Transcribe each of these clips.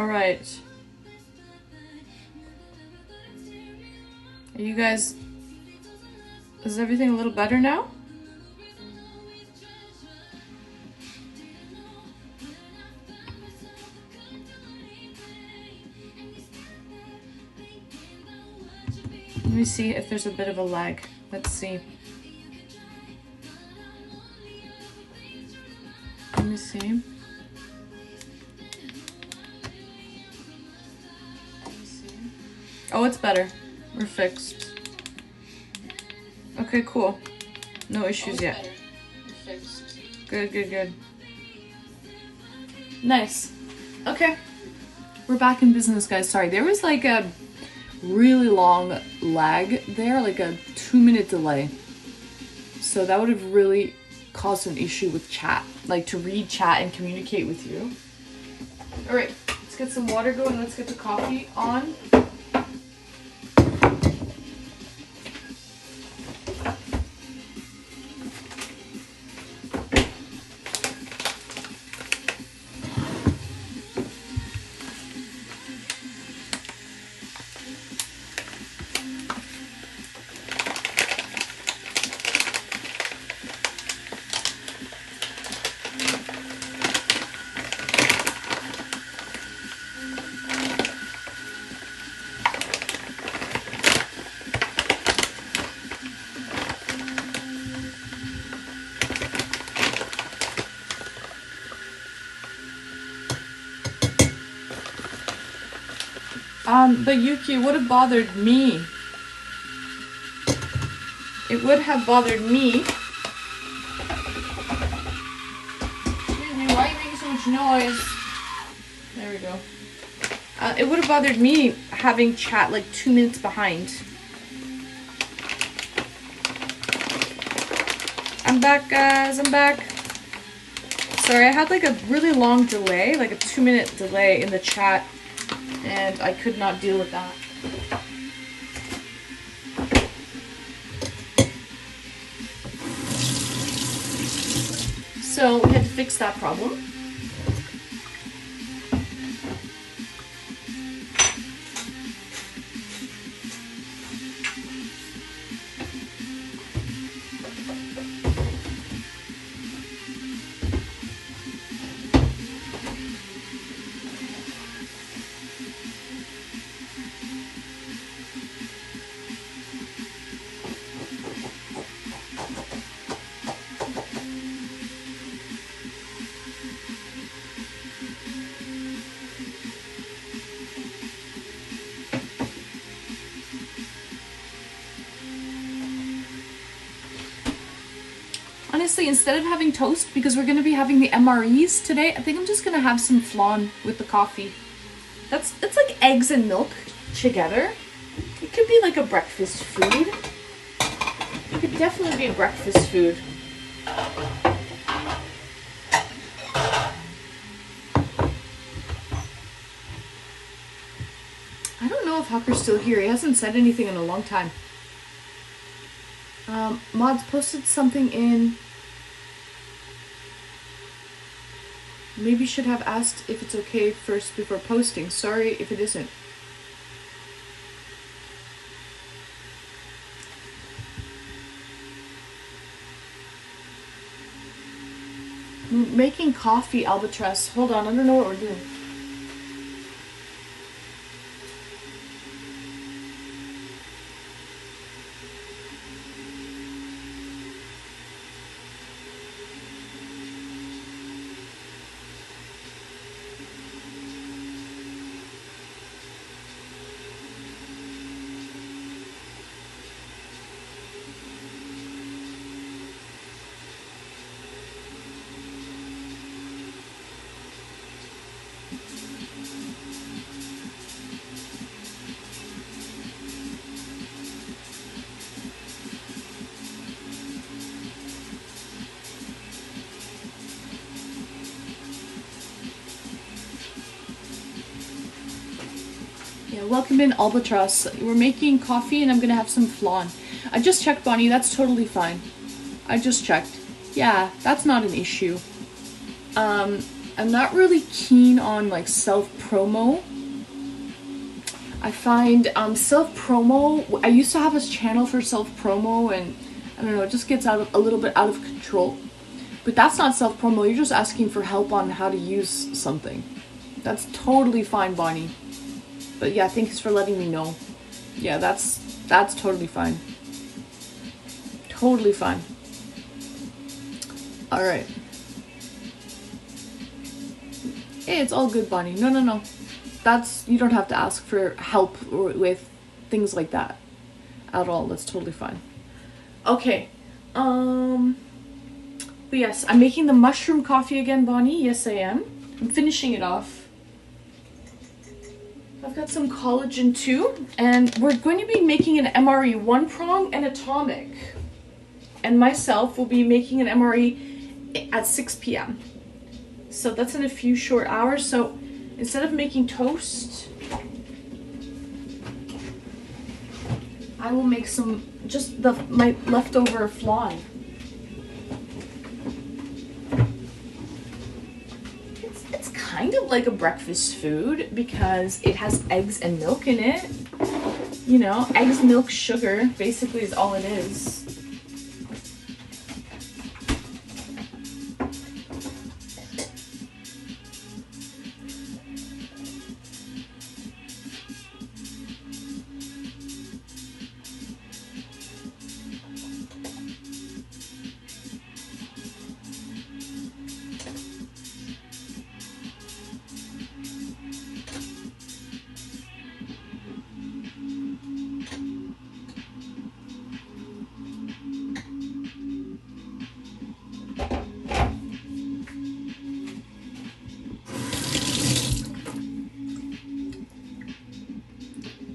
All right. Are you guys... Is everything a little better now? Let me see if there's a bit of a lag. Let's see. Let me see. Oh, it's better. We're fixed. Okay, cool. No issues yet. We're fixed. Good, good, good. Nice. Okay. We're back in business, guys. Sorry, there was like a really long lag there, like a 2-minute delay. So that would have really caused an issue with chat, like to read chat and communicate with you. All right, let's get some water going. Let's get the coffee on. But Yuki, it would have bothered me. It would have bothered me. Excuse me, why are you making so much noise? There we go. It would have bothered me having chat like 2 minutes behind. I'm back, guys. I'm back. Sorry, I had like a really long delay, like a 2-minute delay in the chat. And I could not deal with that. So we had to fix that problem. Honestly, instead of having toast, because we're going to be having the MREs today, I think I'm just going to have some flan with the coffee. That's like eggs and milk together. It could be like a breakfast food. It could definitely be a breakfast food. I don't know if Hawker's still here. He hasn't said anything in a long time. Mods posted something in. Maybe should have asked if it's okay first before posting. Sorry if it isn't. Making coffee, Albatross. Hold on, I don't know what we're doing. Yeah, welcome in, Albatross. We're making coffee and I'm gonna have some flan. I just checked, Bonnie, that's totally fine. I just checked. Yeah, that's not an issue. I'm not really keen on like self-promo. I find self-promo, I used to have this channel for self-promo, and I don't know, it just gets a little bit out of control. But that's not self-promo, you're just asking for help on how to use something. That's totally fine, Bonnie. But yeah, thanks for letting me know. Yeah, that's totally fine. Totally fine. Alright. Hey, it's all good, Bonnie. No. You don't have to ask for help with things like that at all. That's totally fine. Okay. But yes, I'm making the mushroom coffee again, Bonnie. Yes, I am. I'm finishing it off. I've got some collagen too, and we're going to be making an MRE 1-prong and atomic. And myself will be making an MRE at 6 p.m. So that's in a few short hours. So instead of making toast, I will make some, just my leftover flan. It's kind of like a breakfast food because it has eggs and milk in it. You know, eggs, milk, sugar basically is all it is.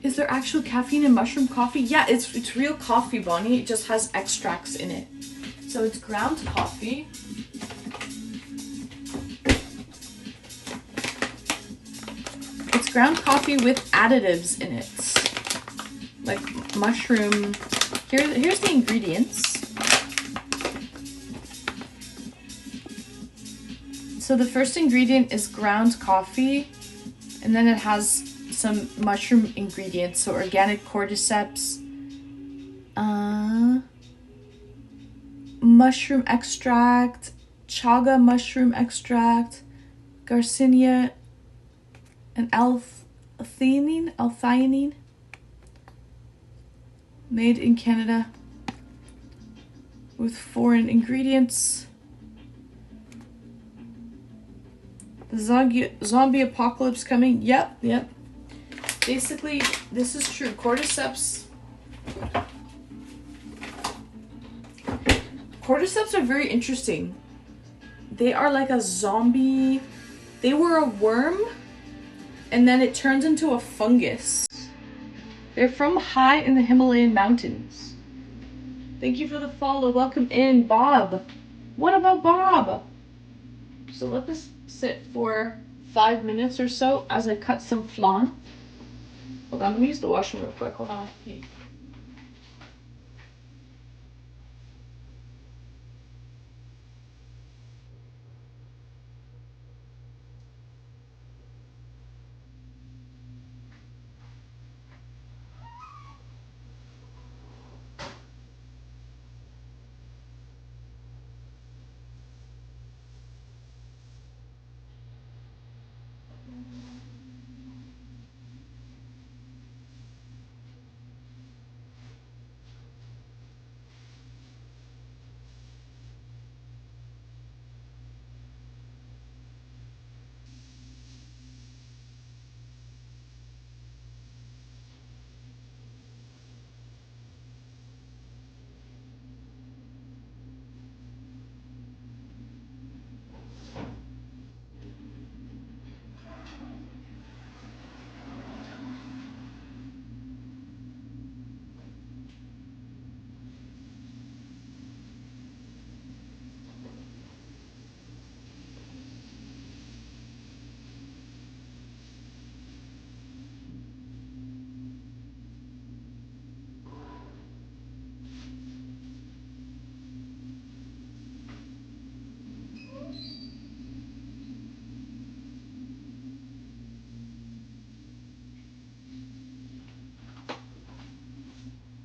Is there actual caffeine in mushroom coffee? Yeah, it's real coffee, Bonnie. It just has extracts in it. So it's ground coffee. It's ground coffee with additives in it. Like mushroom. Here's the ingredients. So the first ingredient is ground coffee, and then it has some mushroom ingredients, so organic cordyceps, mushroom extract, chaga mushroom extract, garcinia, and L-theanine, made in Canada with foreign ingredients. The zombie apocalypse coming. Yep. Basically, this is true. Cordyceps are very interesting. They are like a zombie. They were a worm, and then it turns into a fungus. They're from high in the Himalayan mountains. Thank you for the follow. Welcome in, Bob. What about Bob? So let this sit for 5 minutes or so as I cut some flan. Hold on, let me use the washroom real quick. Hold on. Hey.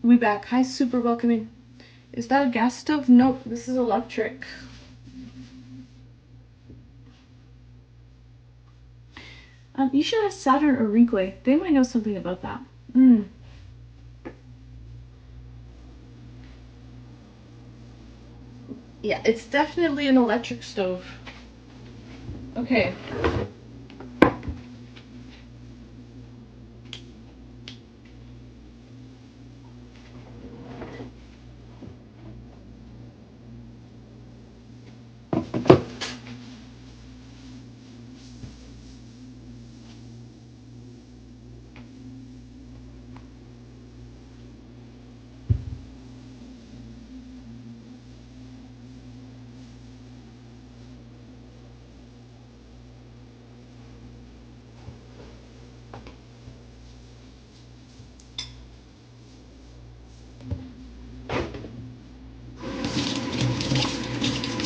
We back. Hi, super welcoming. Is that a gas stove? Nope, this is electric. You should ask Saturn or Rinkley. They might know something about that. Yeah, it's definitely an electric stove. Okay.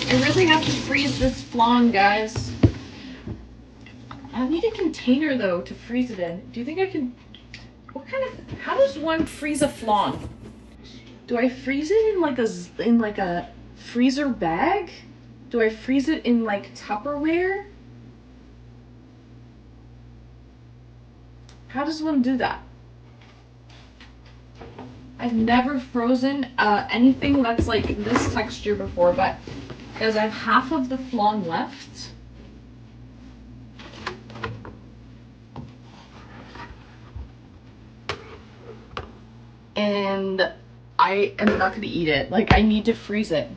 I really have to freeze this flan, guys. I need a container though to freeze it in. Do you think I can? How does one freeze a flan? Do I freeze it in like a freezer bag? Do I freeze it in like Tupperware? How does one do that? I've never frozen anything that's like this texture before, but because I have half of the flan left. And I am not gonna eat it. Like, I need to freeze it.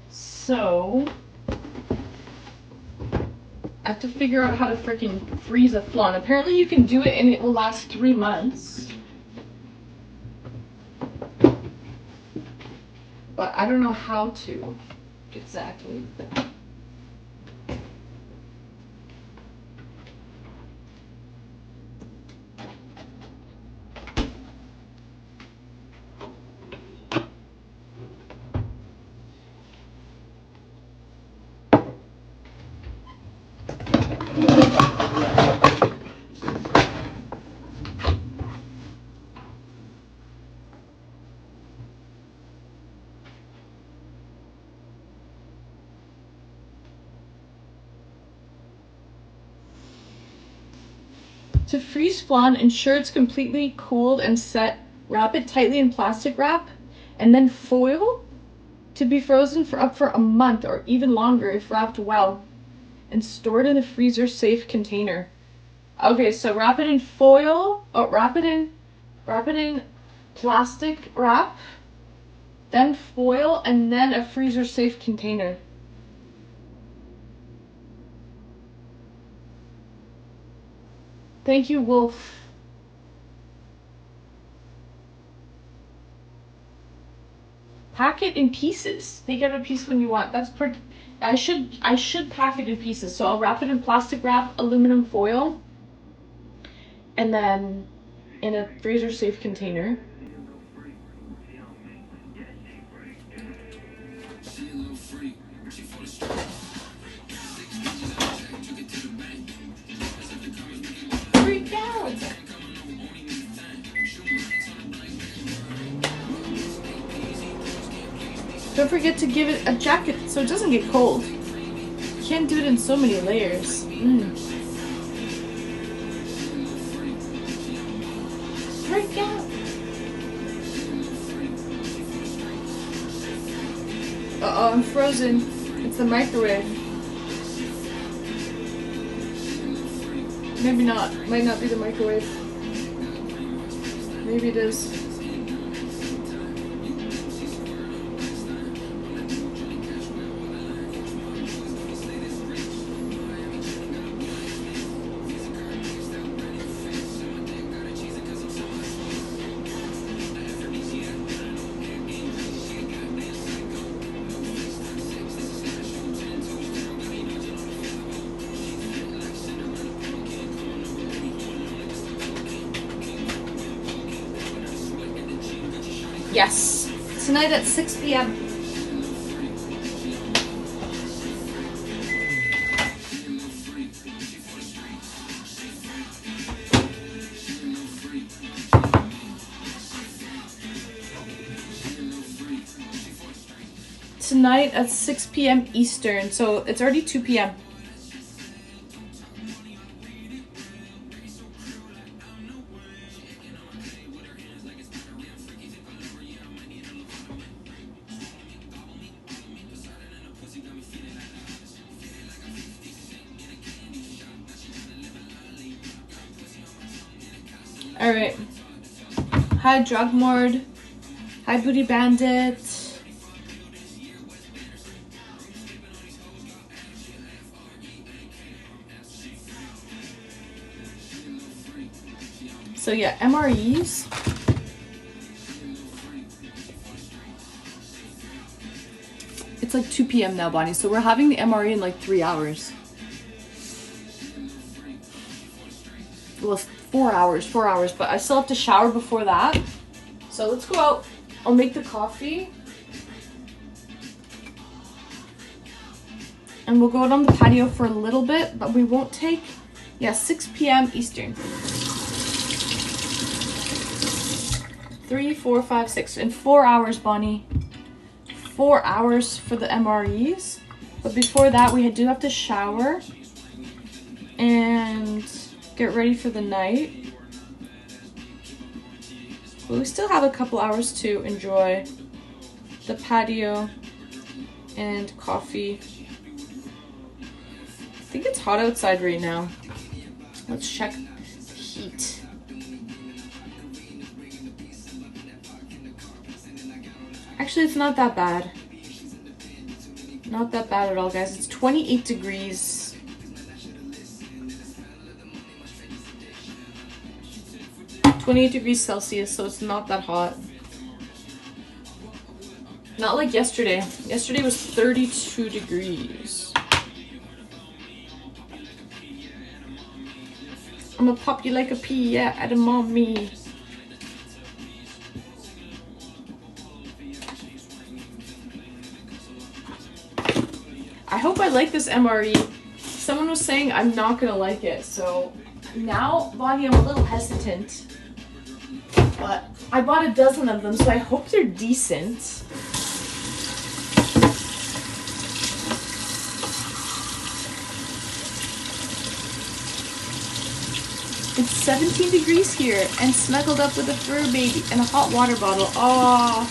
So I have to figure out how to freaking freeze a flan. Apparently you can do it and it will last 3 months. But I don't know how to exactly. To freeze flan, ensure it's completely cooled and set. Wrap it tightly in plastic wrap and then foil to be frozen for up for a month or even longer if wrapped well, and store it in a freezer safe container. Okay, so wrap it in foil. Oh, wrap it in plastic wrap, then foil, and then a freezer safe container. Thank you, Wolf. Pack it in pieces. Take out a piece when you want. I should pack it in pieces. So I'll wrap it in plastic wrap, aluminum foil, and then in a freezer safe container. Freak out! Don't forget to give it a jacket so it doesn't get cold. You can't do it in so many layers. Freak out! Uh-oh, I'm frozen. It's the microwave. Maybe not. Might not be the microwave. Maybe it is. Yes. Tonight at 6 p.m. tonight at 6 p.m. Eastern, so it's already 2 p.m. All right. Hi, Drug Mord. Hi, Booty Bandit. So yeah, MREs. It's like 2 p.m. now, Bonnie. So we're having the MRE in like 3 hours. Well, 4 hours, but I still have to shower before that. So let's go out. I'll make the coffee. And we'll go out on the patio for a little bit, but we won't take, 6 p.m. Eastern. 3, 4, 5, 6. In 4 hours, Bonnie. 4 hours for the MREs. But before that, we do have to shower and get ready for the night. But we still have a couple hours to enjoy the patio and coffee. I think it's hot outside right now. Let's check the heat. Actually, it's not that bad. Not that bad at all, guys. It's 28 degrees. Celsius, so it's not that hot. Not like yesterday. Yesterday was 32 degrees. I'ma pop you like a pea, yeah, at a mommy. I hope I like this MRE. Someone was saying I'm not gonna like it, so now, Bonnie, I'm a little hesitant. But I bought a dozen of them, so I hope they're decent. It's 17 degrees here and snuggled up with a fur baby and a hot water bottle. Oh,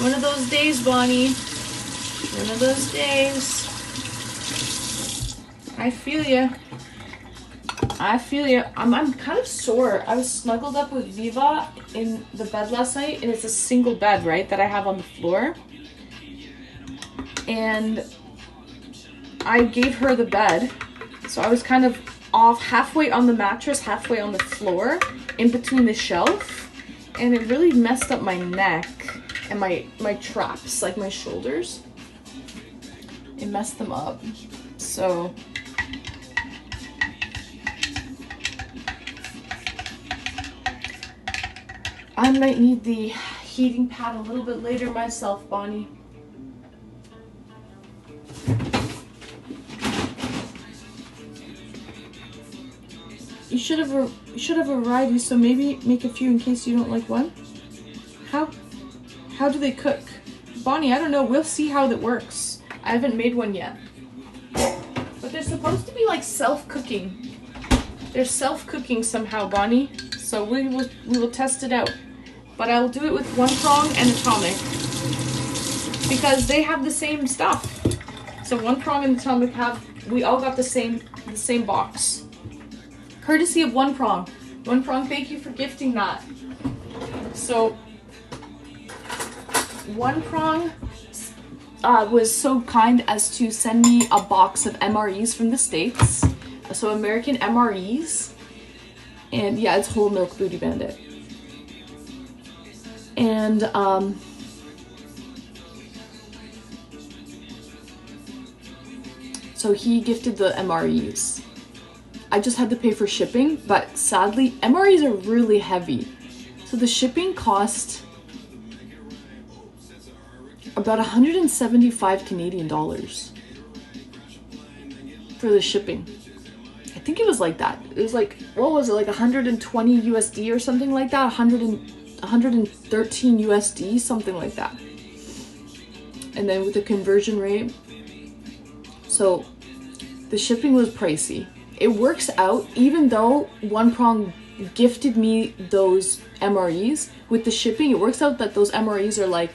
one of those days, Bonnie. One of those days. I feel ya. I feel ya. I'm kind of sore. I was snuggled up with Viva in the bed last night, and it's a single bed, right, that I have on the floor. And I gave her the bed, so I was kind of off halfway on the mattress, halfway on the floor, in between the shelf, and it really messed up my neck and my traps, like my shoulders. It messed them up. So I might need the heating pad a little bit later myself, Bonnie. You should have a variety, so maybe make a few in case you don't like one. How do they cook? Bonnie, I don't know. We'll see how that works. I haven't made one yet. But they're supposed to be like self-cooking. They're self-cooking somehow, Bonnie. So we will test it out. But I will do it with one prong and atomic, because they have the same stuff. So one prong and atomic we all got the same box. Courtesy of One Prong. One Prong, thank you for gifting that. So One Prong was so kind as to send me a box of MREs from the States. So American MREs. And yeah, it's whole milk Booty Bandit. And so he gifted the MREs. I just had to pay for shipping, but sadly, MREs are really heavy. So the shipping cost about 175 Canadian dollars for the shipping. I think it was like that. It was like, what was it, like 120 USD or something like that? 113 USD, something like that. and then with the conversion rate, so the shipping was pricey. It works out, even though One Prong gifted me those MREs, with the shipping, it works out that those MREs are like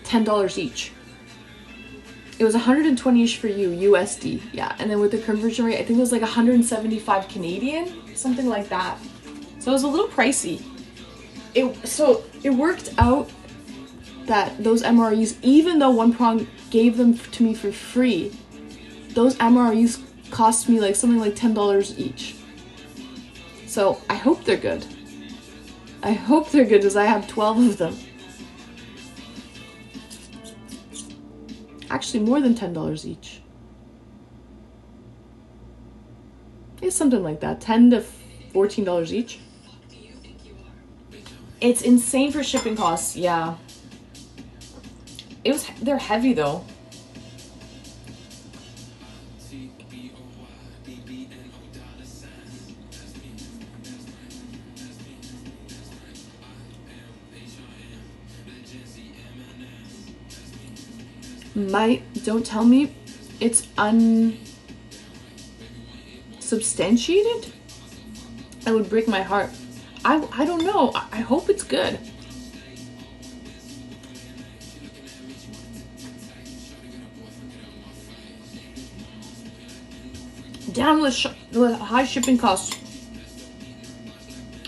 $10 each. It was 120-ish for you, USD, yeah. And then with the conversion rate, I think it was like 175 Canadian, something like that. So it was a little pricey. So it worked out that those MREs, even though One Prong gave them to me for free, those MREs cost me like something like $10 each. So I hope they're good. I hope they're good, because I have 12 of them. Actually, more than $10 each. It's something like that, $10 to $14 each. It's insane for shipping costs, yeah. They're heavy though. Don't tell me it's unsubstantiated. It would break my heart. I don't know. I hope it's good. Down with high shipping costs.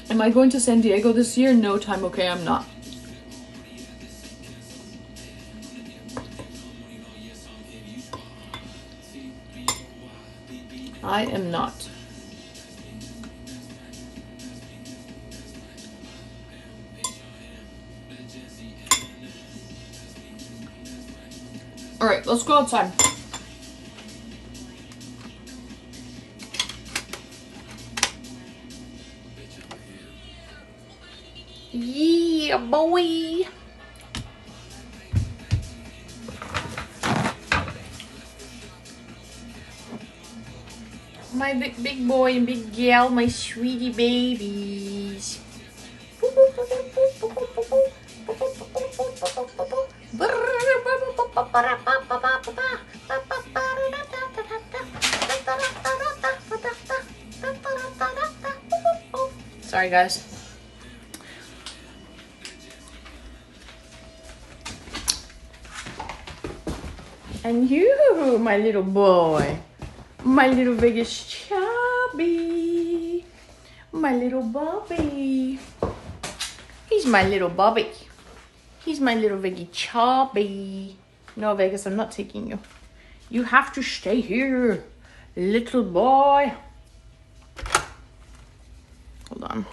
Am I going to San Diego this year? No time. Okay, I'm not. I am not. All right, let's go outside. Yeah, boy. My big boy and big gal, my sweetie babies. Sorry, guys. And you, my little boy. My little Vegas chubby. My little Bobby. He's my little Bobby. He's my little Vegas chubby. No, Vegas, I'm not taking you. You have to stay here, little boy. Hold on.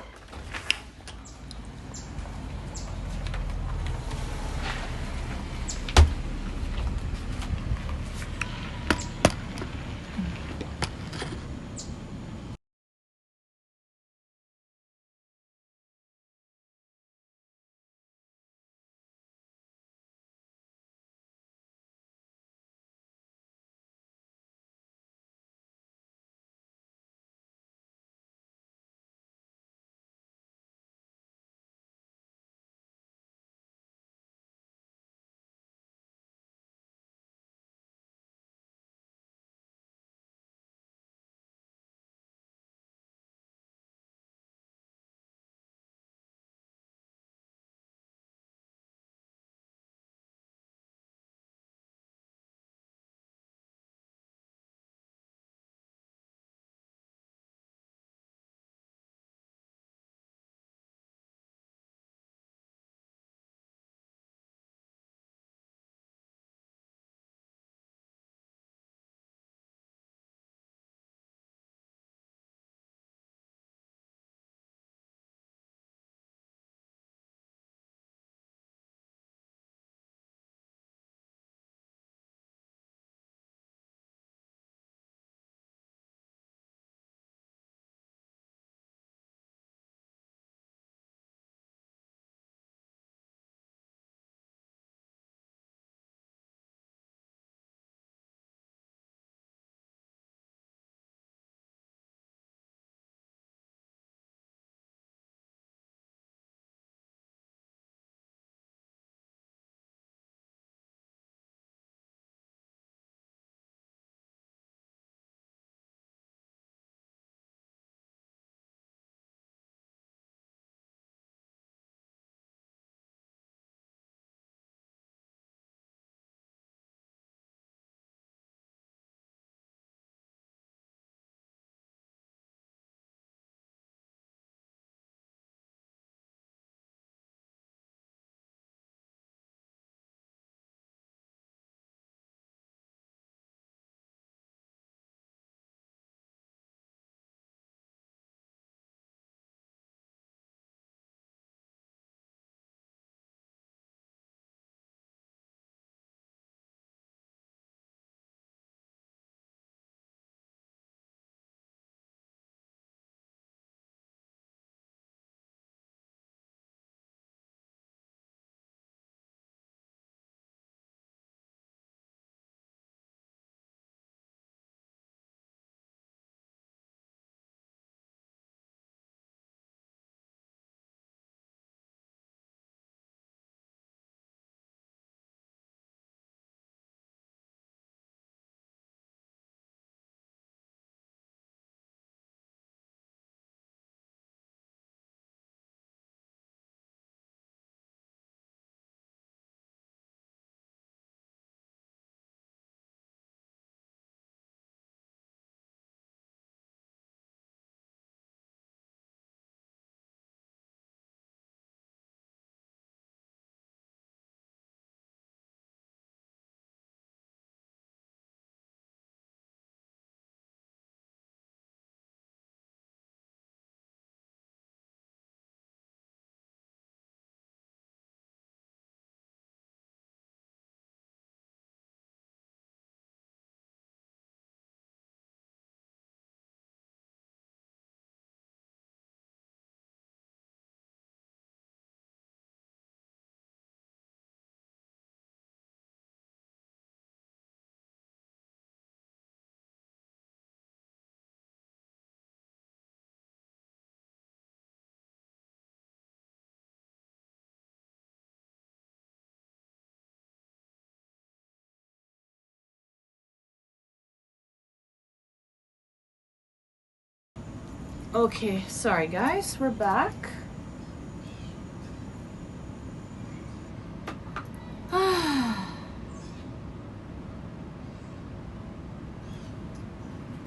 Okay, sorry guys, we're back.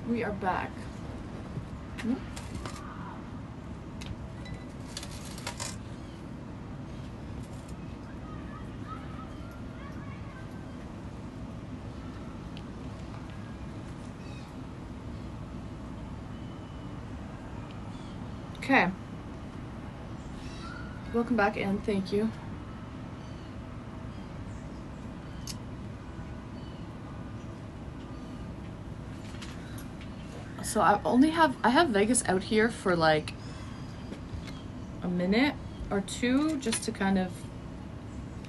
We are back. Okay. Welcome back and thank you. So I have Vegas out here for like a minute or two just to kind of,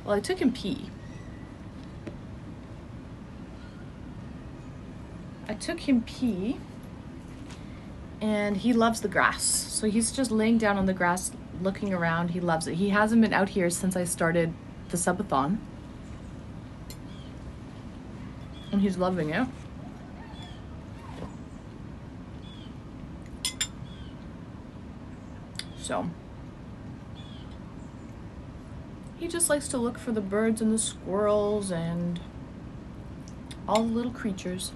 well, I took him pee. And he loves the grass. So he's just laying down on the grass looking around. He loves it. He hasn't been out here since I started the Sub-A-Thon. And he's loving it. So he just likes to look for the birds and the squirrels and all the little creatures.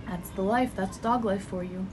That's the life. That's dog life for you.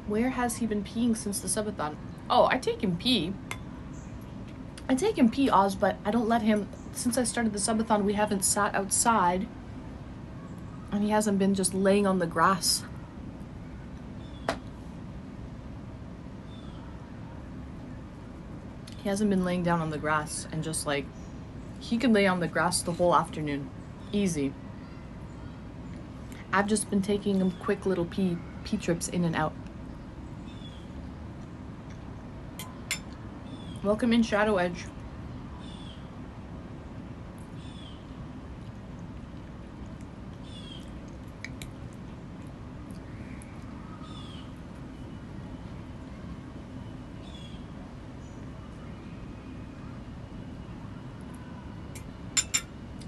Where has he been peeing since the Sub-A-Thon? Oh, I take him pee, Oz, but I don't let him. Since I started the Sub-A-Thon, we haven't sat outside. And he hasn't been just laying on the grass. He hasn't been laying down on the grass and just like, he could lay on the grass the whole afternoon. Easy. I've just been taking him quick little pee trips in and out. Welcome in, Shadow Edge.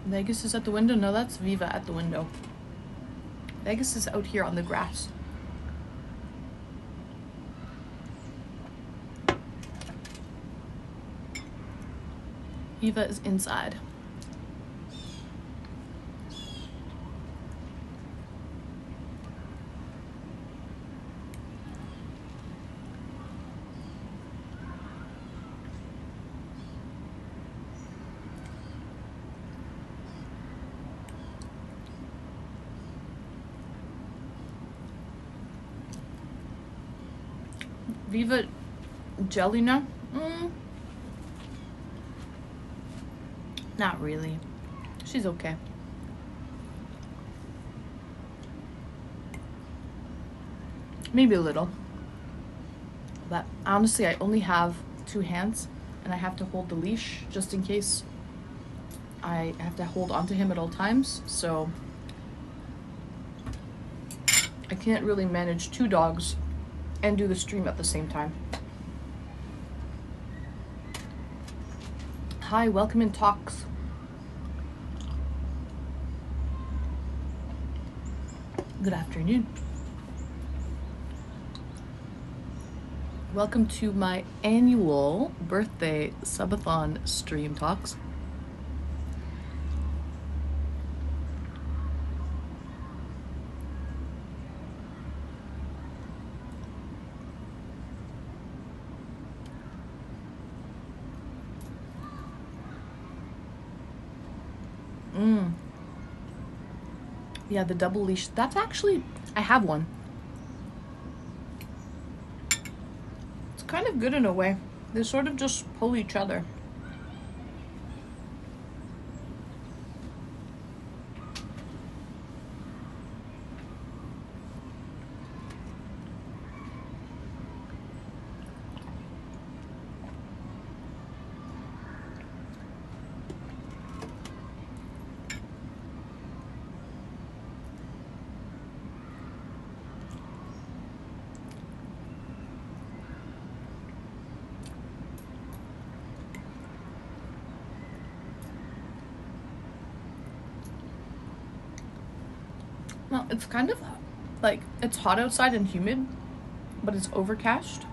Vegas is at the window? No, that's Viva at the window. Vegas is out here on the grass. Viva is inside. Viva Jelena? Not really. She's okay. Maybe a little. But honestly, I only have 2 hands and I have to hold the leash just in case I have to hold onto him at all times. So I can't really manage 2 dogs and do the stream at the same time. Hi, welcome in, Talks. Good afternoon. Welcome to my annual birthday subathon stream, Talks. Yeah, the double leash. That's actually, I have one. It's kind of good in a way. They sort of just pull each other. Well, it's kind of like, it's hot outside and humid, but it's overcast.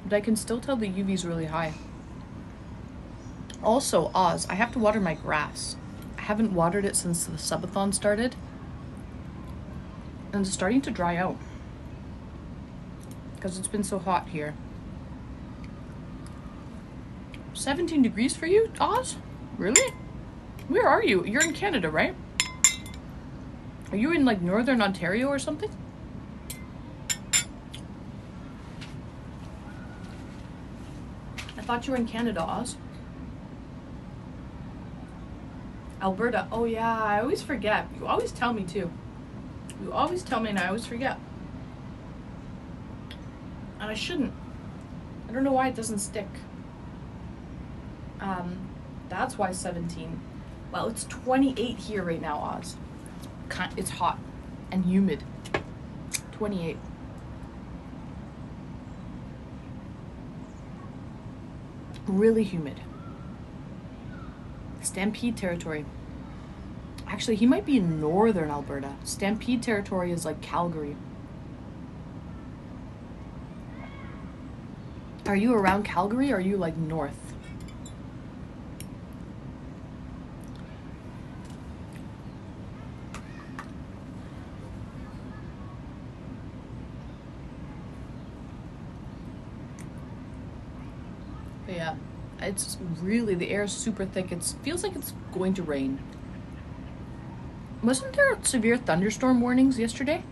But I can still tell the UV's really high. Also, Oz, I have to water my grass. I haven't watered it since the Sub-A-Thon started. And it's starting to dry out. Because it's been so hot here. 17 degrees for you, Oz? Really? Where are you? You're in Canada, right? Are you in like Northern Ontario or something? I thought you were in Canada, Oz. Alberta. Oh yeah, I always forget. You always tell me too. You always tell me and I always forget. And I shouldn't. I don't know why it doesn't stick. That's why 17. Well, it's 28 here right now, Oz. It's hot and humid. 28. Really humid. Stampede territory. Actually, he might be in northern Alberta. Stampede territory is like Calgary. Are you around Calgary or are you like north? But yeah, it's really, the air is super thick. It feels like it's going to rain. Wasn't there severe thunderstorm warnings yesterday?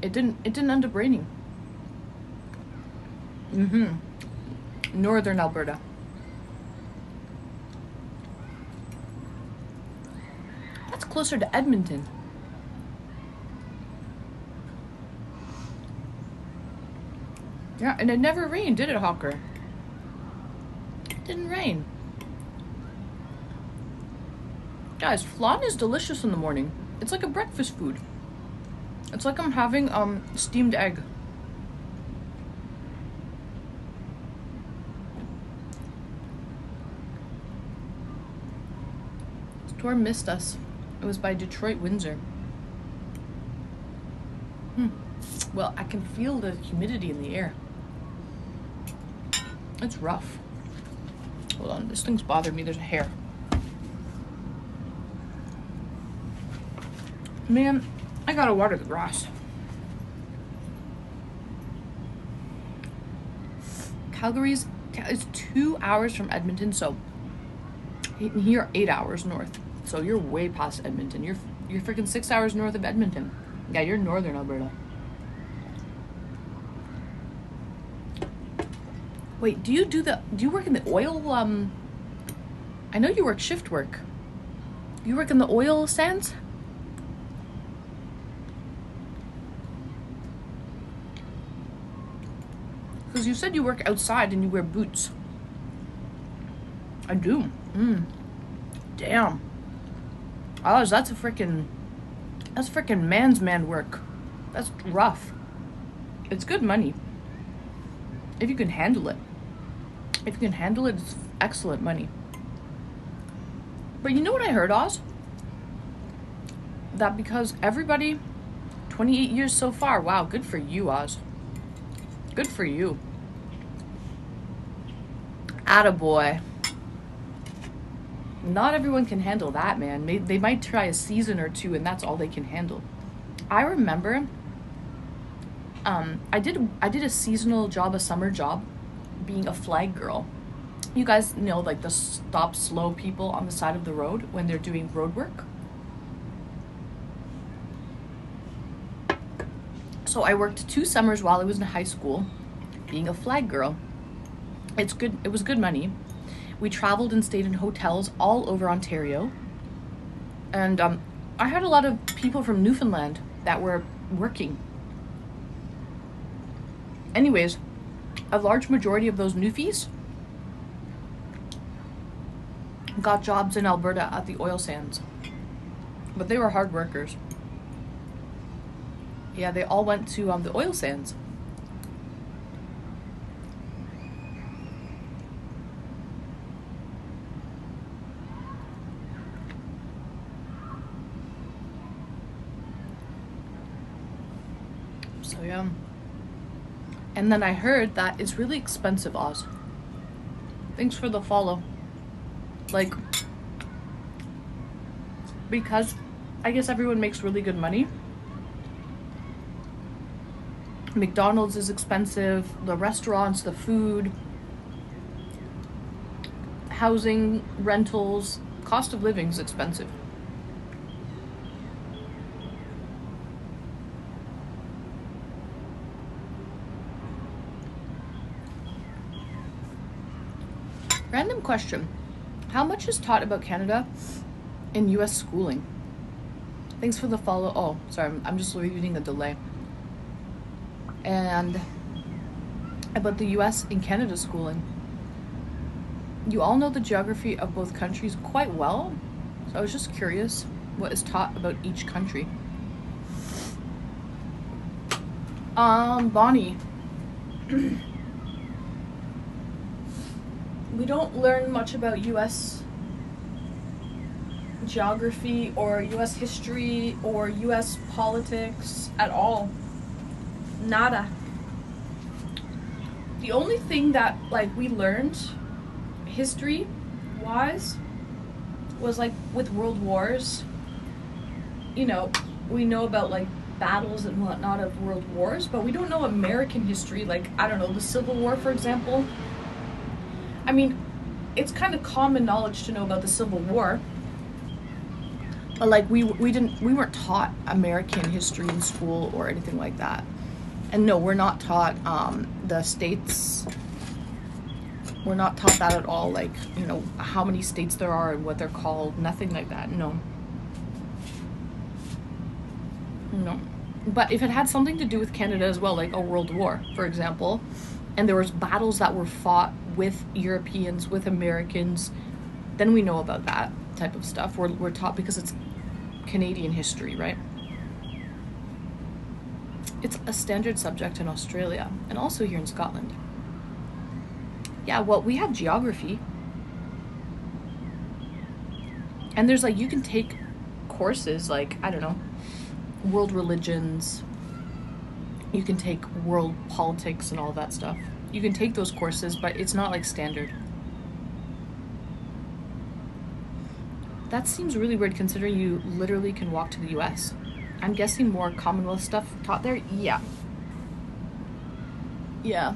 It didn't end up raining. Northern Alberta. That's closer to Edmonton. Yeah, and it never rained, did it, Hawker? It didn't rain. Guys, flan is delicious in the morning. It's like a breakfast food. It's like I'm having steamed egg. Tour missed us. It was by Detroit Windsor. Well, I can feel the humidity in the air. It's rough. Hold on, this thing's bothering me. There's a hair. Man, I gotta water the grass. Calgary's is 2 hours from Edmonton, so here 8 hours north. So you're way past Edmonton. You're freaking 6 hours north of Edmonton. Yeah, you're northern Alberta. Wait, do you work in the oil, I know you work shift work. You work in the oil sands? Because you said you work outside and you wear boots. I do. Damn. Oh, that's freaking man's man work. That's rough. It's good money. If you can handle it. If you can handle it, it's excellent money. But you know what I heard, Oz? That because everybody, 28 years so far. Wow, good for you, Oz. Good for you. Attaboy. Not everyone can handle that, man. They might try a season or two and that's all they can handle. I remember I did a seasonal job, a summer job, being a flag girl You guys know, like, the stop slow people on the side of the road when they're doing road work? So I worked 2 summers while I was in high school being a flag girl. It's good. It was good money. We traveled and stayed in hotels all over Ontario. And I had a lot of people from Newfoundland that were working. Anyways, a large majority of those Newfies got jobs in Alberta at the oil sands. But they were hard workers. Yeah, they all went to the oil sands. So yeah. And then I heard that it's really expensive, Oz. Thanks for the follow. Like, because I guess everyone makes really good money. McDonald's is expensive, the restaurants, the food, housing, rentals, cost of living is expensive. Random question. How much is taught about Canada in US schooling? Thanks for the follow. Oh, sorry, I'm just reading the delay. And about the US and Canada schooling. You all know the geography of both countries quite well, so I was just curious what is taught about each country. Bonnie. We don't learn much about US geography or US history or US politics at all. Nada. The only thing that, like, we learned history wise was, like, with world wars. You know, we know about, like, battles and whatnot of world wars, but we don't know American history. Like, I don't know, the Civil War, for example. I mean, it's kind of common knowledge to know about the Civil War, but, like, we weren't taught American history in school or anything like that. And no, we're not taught the states. We're not taught that at all. Like, you know, how many states there are and what they're called. Nothing like that. No. No. But if it had something to do with Canada as well, like a world war, for example, and there was battles that were fought with Europeans, with Americans, then we know about that type of stuff. We're taught because it's Canadian history, right? It's a standard subject in Australia and also here in Scotland. Yeah, well, we have geography. And there's, like, you can take courses like, I don't know, world religions. You can take world politics and all that stuff. You can take those courses, but it's not, like, standard. That seems really weird considering you literally can walk to the US. I'm guessing more Commonwealth stuff taught there? Yeah. Yeah.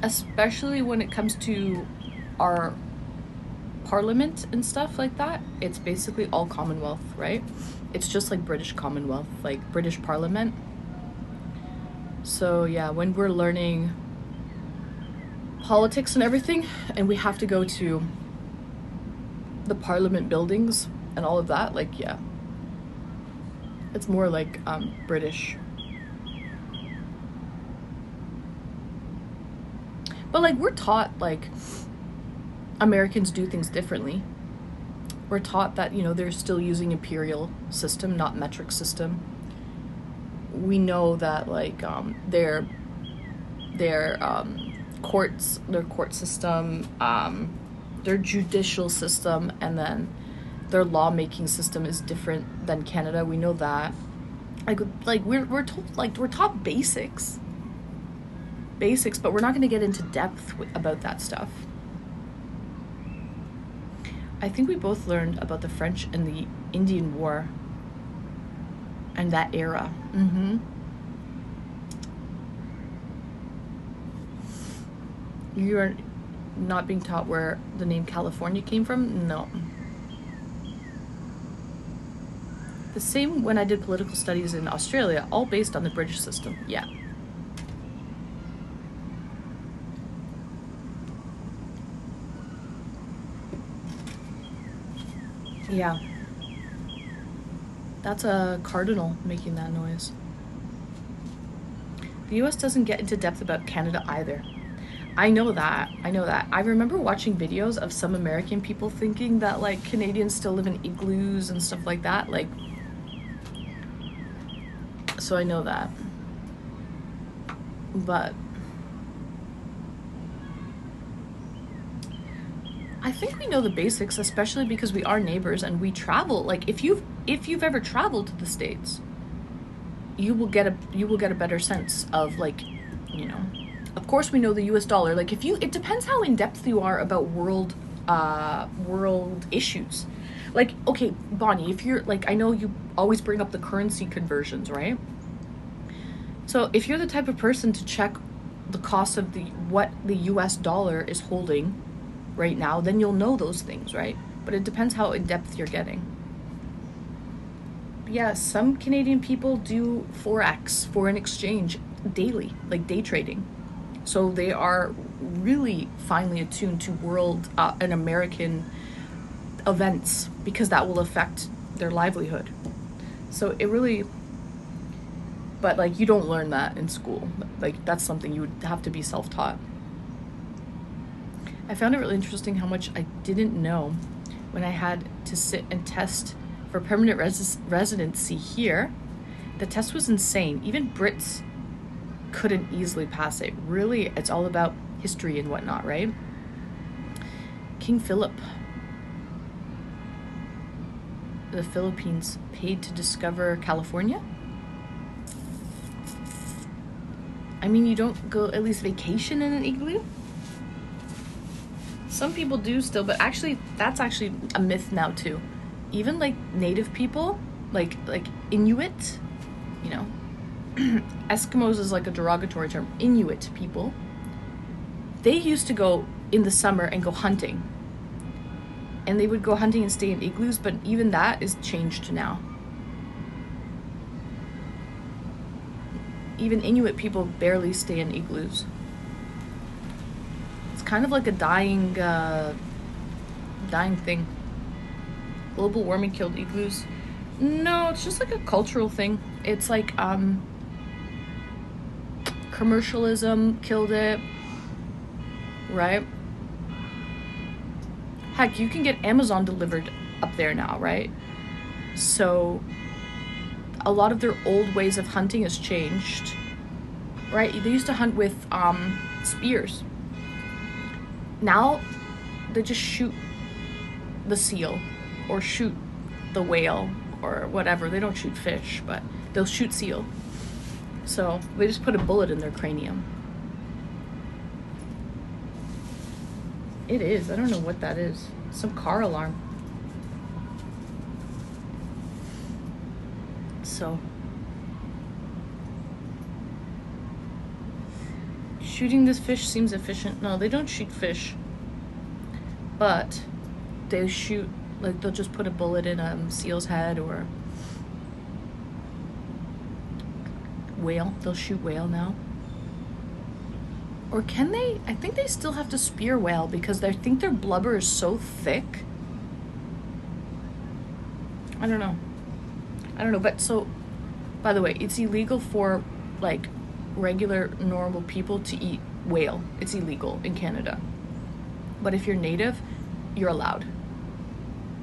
Especially when it comes to our parliament and stuff like that. It's basically all Commonwealth, right? It's just like British Commonwealth, like British Parliament. So yeah, when we're learning politics and everything, and we have to go to the Parliament buildings and all of that, like, yeah, it's more like British. But, like, we're taught, like, Americans do things differently. We're taught that, you know, they're still using imperial system, not metric system. We know that, like, their courts, their court system, their judicial system, and then their lawmaking system is different than Canada. We know that. Like we're told, like, we're taught basics, but we're not going to get into depth about that stuff. I think we both learned about the French and the Indian War and that era. You're not being taught where the name California came from? No. The same when I did political studies in Australia, all based on the British system. Yeah. Yeah. That's a cardinal making that noise. The US doesn't get into depth about Canada either. I know that. I remember watching videos of some American people thinking that like Canadians still live in igloos and stuff like that. Like, so I know that. But I think we know the basics, especially because we are neighbors and we travel. Like if you've ever traveled to the States, you will get a better sense of like, you know, of course we know the US dollar. Like it depends how in depth you are about world issues. Like, okay, Bonnie, if you're like, I know you always bring up the currency conversions, right? So if you're the type of person to check the cost of what the US dollar is holding right now, then you'll know those things, right? But it depends how in depth you're getting. Yeah, some Canadian people do Forex, foreign exchange, daily, like day trading. So they are really finely attuned to world and American events because that will affect their livelihood. So it really, but like you don't learn that in school. Like that's something you would have to be self-taught. I found it really interesting how much I didn't know when I had to sit and test for permanent residency here. The test was insane. Even Brits couldn't easily pass it. Really, it's all about history and whatnot, right? King Philip, the Philippines paid to discover California. I mean, you don't go at least vacation in an igloo? Some people do still, but actually, that's actually a myth now too. Even like native people, like Inuit, you know, Eskimos is like a derogatory term. Inuit people, they used to go in the summer and go hunting. And they would go hunting and stay in igloos, but even that is changed now. Even Inuit people barely stay in igloos. It's kind of like a dying thing. Global warming killed igloos. No, it's just like a cultural thing. It's like commercialism killed it, right? Heck, you can get Amazon delivered up there now, right? So a lot of their old ways of hunting has changed, right? They used to hunt with spears. Now they just shoot the seal or shoot the whale or whatever. They don't shoot fish, but they'll shoot seal. So they just put a bullet in their cranium. It is. I don't know what that is. Some car alarm. So shooting this fish seems efficient. No, they don't shoot fish. But they shoot, like they'll just put a bullet in a seal's head or whale. They'll shoot whale now. Or can they? I think they still have to spear whale because I think their blubber is so thick. I don't know. But so, by the way, it's illegal for like regular normal people to eat whale. It's illegal in Canada. But if you're native, you're allowed.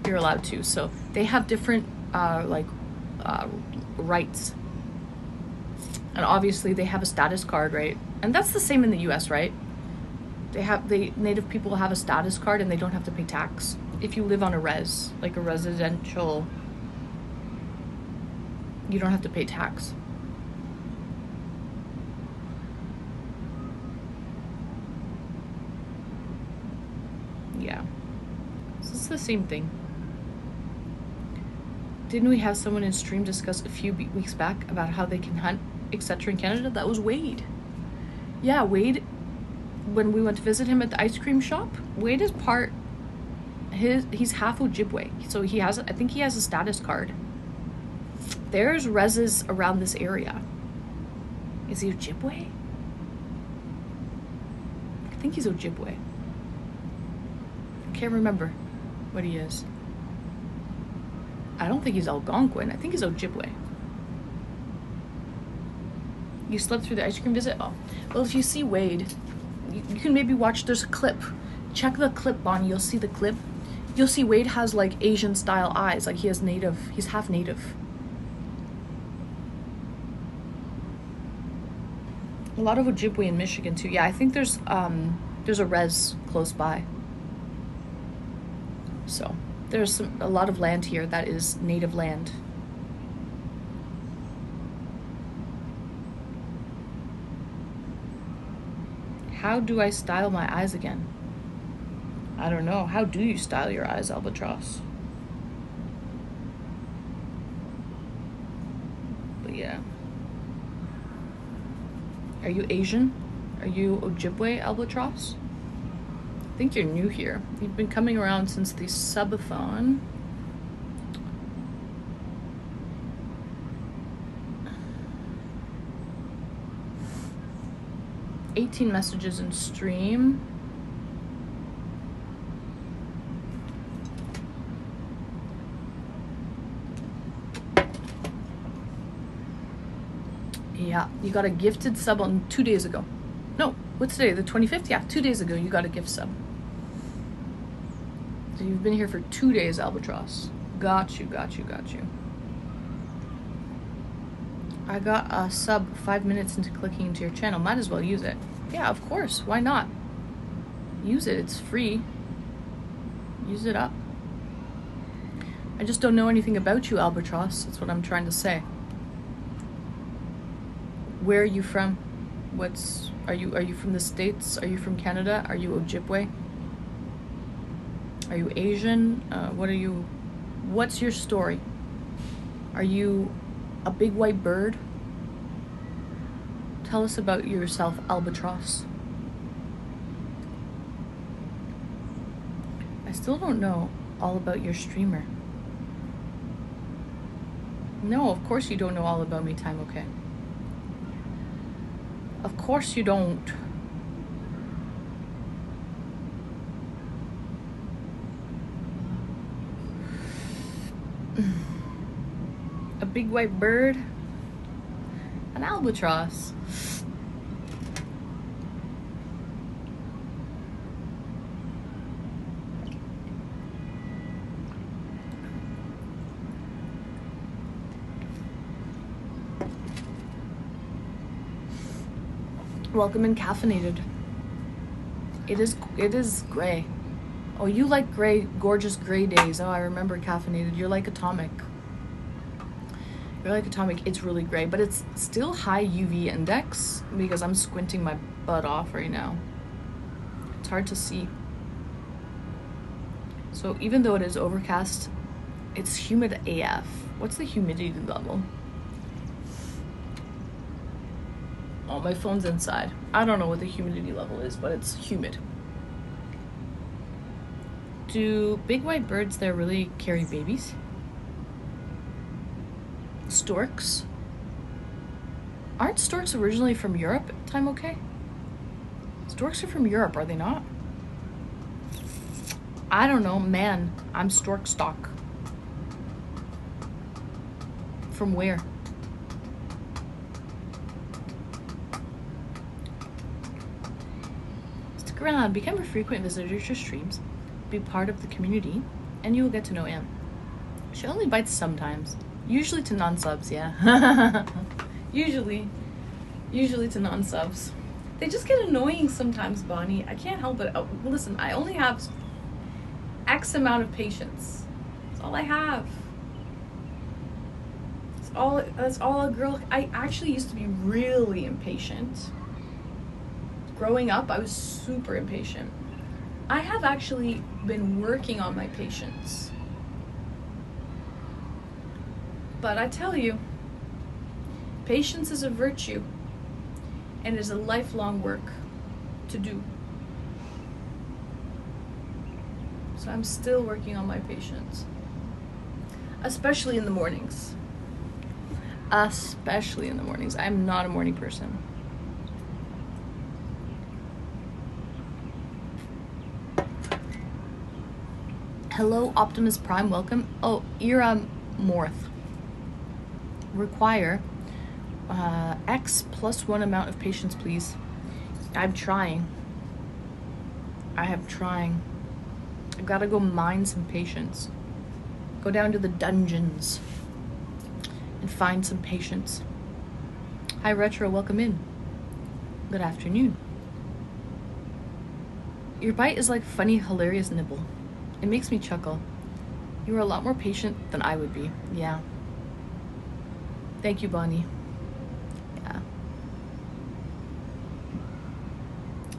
You're allowed to. So they have different rights. And obviously they have a status card, right? And that's the same in the US, right? Native people have a status card and they don't have to pay tax. If you live on a like a residential, you don't have to pay tax. Yeah. So it's the same thing. Didn't we have someone in stream discuss a few weeks back about how they can hunt, etc. in Canada? That was Wade. Yeah, Wade when we went to visit him at the ice cream shop, Wade is he's half Ojibwe, so I think he has a status card. There's reses around this area. Is he Ojibwe? I think he's Ojibwe. I can't remember what he is. I don't think he's Algonquin. I think he's Ojibwe. You slept through the ice cream visit? Oh. Well, if you see Wade, you can maybe watch, there's a clip. Check the clip, Bonnie, you'll see the clip. You'll see Wade has like Asian style eyes, like he's half native. A lot of Ojibwe in Michigan too. Yeah, I think there's a res close by. So there's a lot of land here that is native land. How do I style my eyes again? I don't know. How do you style your eyes, Albatross? But yeah. Are you Asian? Are you Ojibwe, Albatross? I think you're new here. You've been coming around since the Sub-A-Thon. $18 messages in stream. Yeah, you got a gifted sub on 2 days ago. No, what's today? The 25th? Yeah, 2 days ago you got a gift sub. So you've been here for 2 days, Albatross. Got you. I got a sub 5 minutes into clicking into your channel. Might as well use it. Yeah, of course. Why not? Use it. It's free. Use it up. I just don't know anything about you, Albatross. That's what I'm trying to say. Where are you from? Are you from the States? Are you from Canada? Are you Ojibwe? Are you Asian? What's your story? Are you a big white bird? Tell us about yourself, Albatross. I still don't know all about your streamer. No, of course you don't know all about me, Time Okay. Of course you don't. A big white bird? An albatross. Welcome in Caffeinated. It is gray. Oh, you like gray, gorgeous gray days. Oh, I remember Caffeinated. You're like Atomic. You're like Atomic. It's really gray, but it's still high UV index because I'm squinting my butt off right now. It's hard to see. So even though it is overcast, it's humid AF. What's the humidity level? Oh, my phone's inside. I don't know what the humidity level is, but it's humid. Do big white birds there really carry babies? Storks? Aren't storks originally from Europe? Time okay? Storks are from Europe, are they not? I don't know, man. I'm stork stock. From where? Stick around, become a frequent visitor to streams, be part of the community, and you will get to know Anne. She only bites sometimes. Usually to non-subs, yeah. Usually to non-subs. They just get annoying sometimes, Bonnie. I can't help it. Oh, listen, I only have X amount of patience. That's all I have. That's all a girl. I actually used to be really impatient. Growing up, I was super impatient. I have actually been working on my patience. But I tell you, patience is a virtue and is a lifelong work to do. So I'm still working on my patience. Especially in the mornings. Especially in the mornings. I'm not a morning person. Hello, Optimus Prime, welcome. Oh, Ira Morth. Require X plus 1 amount of patience, please. I'm trying. I am trying. I've got to go mine some patience. Go down to the dungeons and find some patience. Hi, Retro, welcome in. Good afternoon. Your bite is like funny, hilarious nibble. It makes me chuckle. You are a lot more patient than I would be. Yeah. Thank you, Bonnie. Yeah.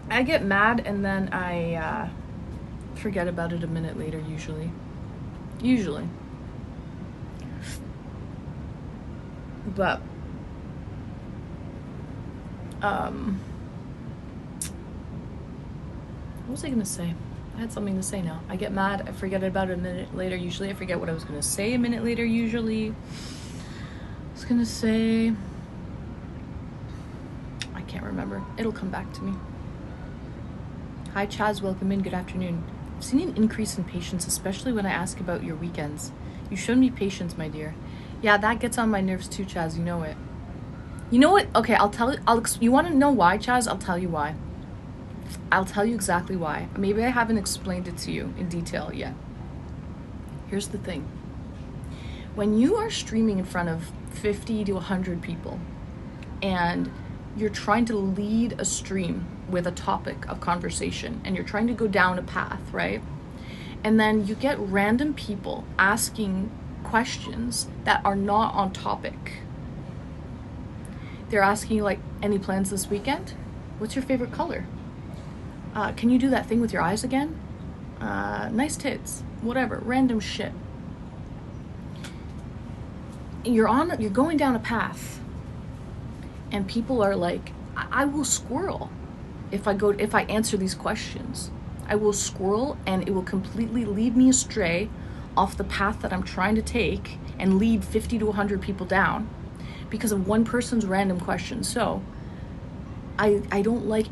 I get mad and then I forget about it a minute later, usually. But what was I gonna say? I had something to say now. I get mad, I forget about it a minute later, usually. I forget what I was gonna say a minute later, usually. I was gonna say... I can't remember. It'll come back to me. Hi, Chaz, welcome in. Good afternoon. I've seen an increase in patience, especially when I ask about your weekends. You showed me patience, my dear. Yeah, that gets on my nerves too, Chaz. You know it. You know what? Okay, I'll tell you. You want to know why, Chaz? I'll tell you why. I'll tell you exactly why. Maybe I haven't explained it to you in detail yet. Here's the thing. When you are streaming in front of 50 to 100 people and you're trying to lead a stream with a topic of conversation and you're trying to go down a path, right? And then you get random people asking questions that are not on topic. They're asking you, like, any plans this weekend? What's your favorite color? Can you do that thing with your eyes again? Nice tits. Whatever. Random shit. You're going down a path. And people are like, I will squirrel if I answer these questions. I will squirrel and it will completely lead me astray off the path that I'm trying to take and lead 50 to 100 people down because of one person's random question. So I don't like...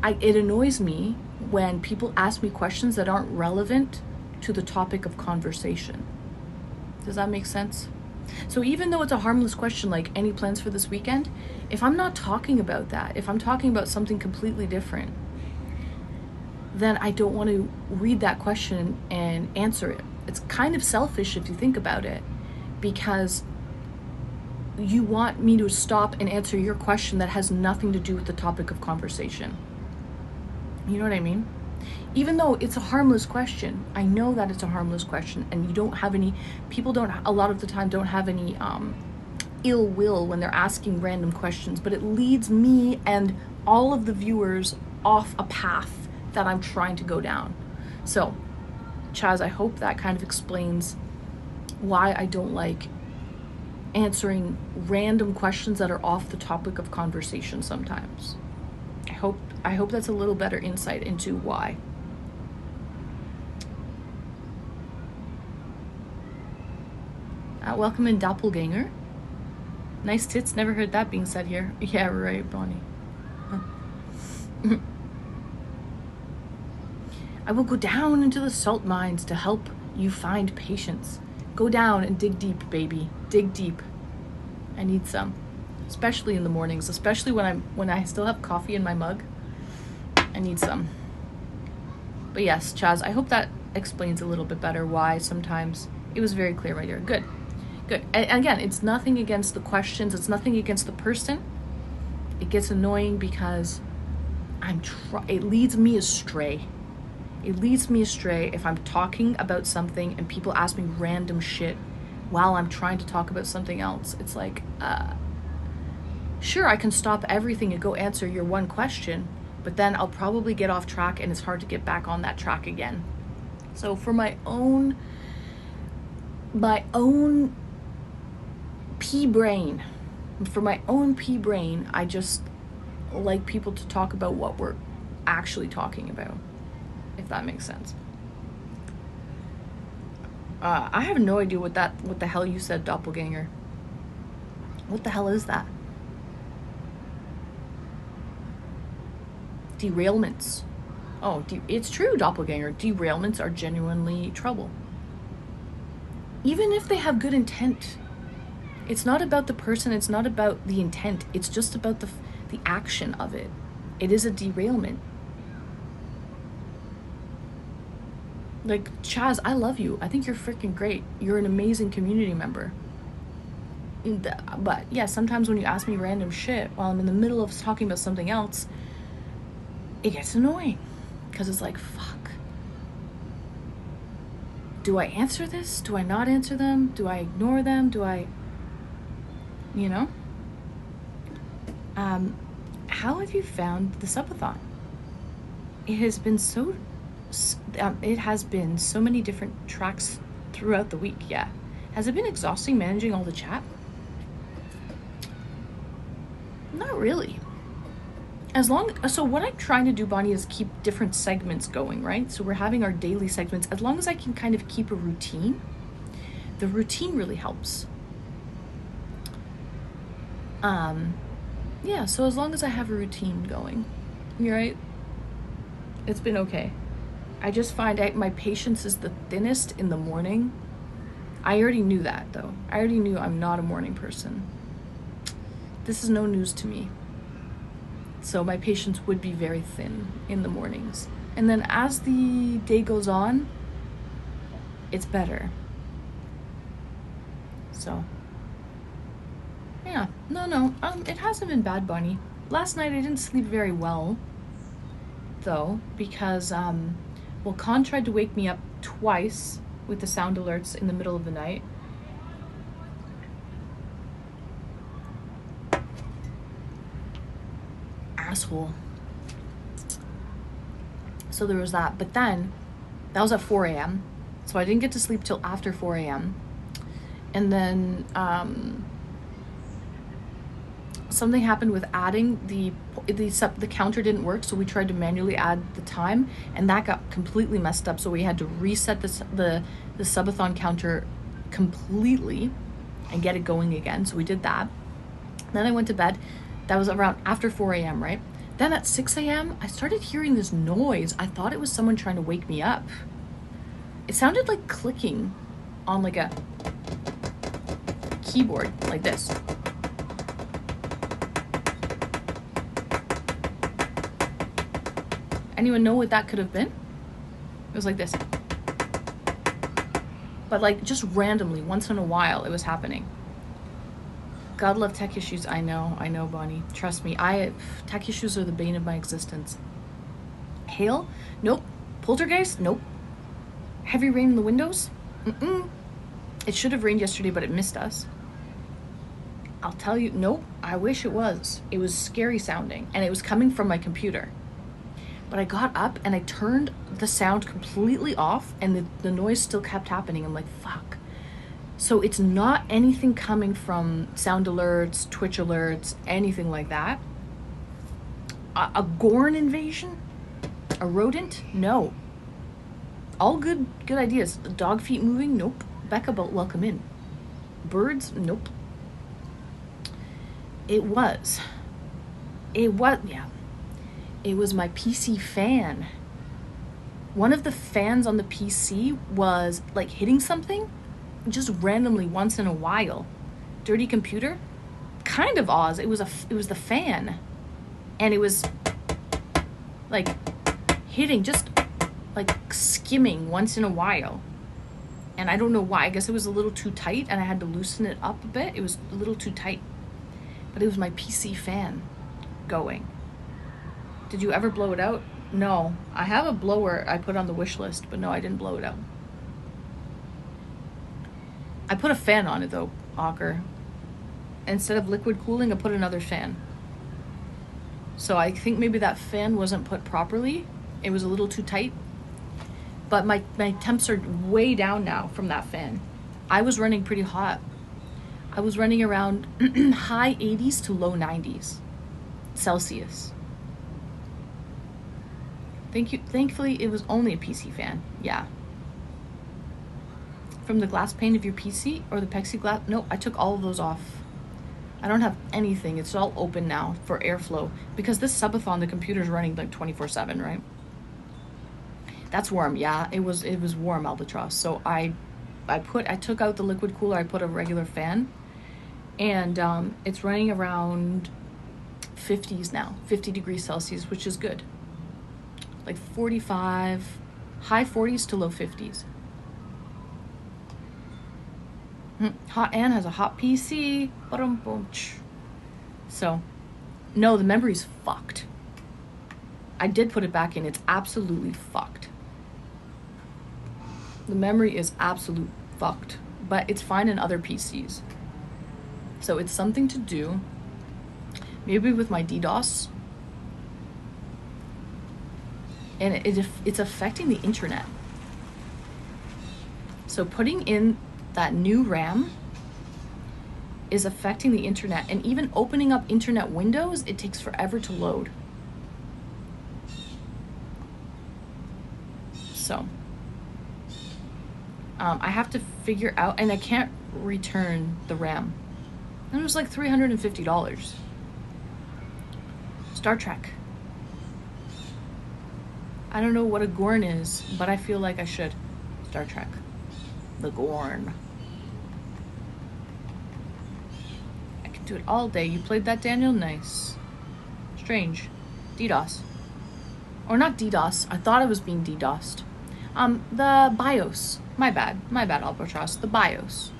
it annoys me when people ask me questions that aren't relevant to the topic of conversation. Does that make sense? So even though it's a harmless question, like any plans for this weekend, if I'm not talking about that, if I'm talking about something completely different, then I don't want to read that question and answer it. It's kind of selfish if you think about it, because you want me to stop and answer your question that has nothing to do with the topic of conversation. You know what I mean? Even though it's a harmless question, I know that it's a harmless question, and you don't have any, people don't, a lot of the time don't have any ill will when they're asking random questions, but it leads me and all of the viewers off a path that I'm trying to go down. So, Chaz, I hope that kind of explains why I don't like answering random questions that are off the topic of conversation sometimes. I hope that's a little better insight into why. Welcome in, Doppelganger. Nice tits, never heard that being said here. Yeah, right, Bonnie. I will go down into the salt mines to help you find patience. Go down and dig deep, baby. Dig deep. I need some. Especially in the mornings, especially when I still have coffee in my mug. I need some. But yes, Chaz, I hope that explains a little bit better why sometimes it was very clear right here. Good. And again, it's nothing against the questions. It's nothing against the person. It gets annoying because it leads me astray. It leads me astray if I'm talking about something and people ask me random shit while I'm trying to talk about something else. It's like, sure, I can stop everything and go answer your one question, but then I'll probably get off track and it's hard to get back on that track again. So for my own pea brain, I just like people to talk about what we're actually talking about, if that makes sense. I have no idea what the hell you said, doppelganger. What the hell is that? Derailments. Oh, it's true, doppelganger. Derailments are genuinely trouble. Even if they have good intent. It's not about the person, it's not about the intent. It's just about the action of it. It is a derailment. Like, Chaz, I love you. I think you're freaking great. You're an amazing community member. But yeah, sometimes when you ask me random shit while I'm in the middle of talking about something else, it gets annoying. Because it's like, fuck. Do I answer this? Do I not answer them? Do I ignore them? Do I... You know? How have you found the Sub-A-Thon? It has been so many different tracks throughout the week. Yeah. Has it been exhausting managing all the chat? Not really. So what I'm trying to do, Bonnie, is keep different segments going, right? So we're having our daily segments. As long as I can kind of keep a routine, the routine really helps. Yeah, so as long as I have a routine going, right? It's been okay. I just find my patience is the thinnest in the morning. I already knew that, though. I already knew I'm not a morning person. This is no news to me. So my patience would be very thin in the mornings. And then as the day goes on, it's better. So, yeah. No. It hasn't been bad, Bunny. Last night I didn't sleep very well, though, because, Con tried to wake me up twice with the sound alerts in the middle of the night. Asshole. So there was that. But then, that was at 4 a.m. So I didn't get to sleep till after 4 a.m. And then, something happened with adding the counter didn't work, so we tried to manually add the time, and that got completely messed up. So we had to reset the Sub-A-Thon counter completely and get it going again. So we did that. Then I went to bed. That was around after 4 a.m., right? Then at 6 a.m., I started hearing this noise. I thought it was someone trying to wake me up. It sounded like clicking on like a keyboard, like this. Anyone know what that could have been? It was like this. But like just randomly, once in a while, it was happening. God love tech issues. I know, Bonnie. Trust me. Tech issues are the bane of my existence. Hail? Nope. Poltergeist? Nope. Heavy rain in the windows? Mm-mm. It should have rained yesterday, but it missed us. I'll tell you, nope. I wish it was. It was scary sounding, and it was coming from my computer. But I got up and I turned the sound completely off, and the noise still kept happening. I'm like, fuck. So it's not anything coming from sound alerts, Twitch alerts, anything like that. A Gorn invasion? A rodent? No. All good ideas. Dog feet moving? Nope. Becca, welcome in. Birds? Nope. It was, yeah. It was my PC fan. One of the fans on the PC was like hitting something just randomly once in a while. Dirty computer? Kind of Oz. It was the fan. And it was like hitting, just like skimming once in a while. And I don't know why. I guess it was a little too tight and I had to loosen it up a bit. It was a little too tight. But it was my PC fan going. Did you ever blow it out? No. I have a blower I put on the wish list, but no, I didn't blow it out. I put a fan on it though, Ocker. Instead of liquid cooling, I put another fan. So I think maybe that fan wasn't put properly. It was a little too tight. But my temps are way down now from that fan. I was running pretty hot. I was running around high 80s to low 90s Celsius. Thankfully, it was only a PC fan. Yeah. from the glass pane of your PC or the plexiglass. No, I took all of those off. I don't have anything. It's all open now for airflow because this Sub-A-Thon, the computer's running like 24/7, right? That's warm. Yeah, it was warm, Albatross. So I took out the liquid cooler. I put a regular fan, and it's running around 50s now, 50 degrees Celsius, which is good. Like 45, high 40s to low 50s. Hot Ann has a hot PC. So, no, the memory's fucked. I did put it back in. It's absolutely fucked. The memory is absolute fucked, but it's fine in other PCs. So it's something to do. Maybe with my DDoS. And it's affecting the internet. So putting in that new RAM is affecting the internet, and even opening up internet windows, it takes forever to load. So I have to figure out, and I can't return the RAM. And it was like $350. Star Trek. I don't know what a Gorn is, but I feel like I should. Star Trek. The Gorn. I can do it all day. You played that, Daniel? Nice. Strange. DDoS. Or not DDoS. I thought I was being DDoSed. The BIOS. My bad, Albatross. The BIOS.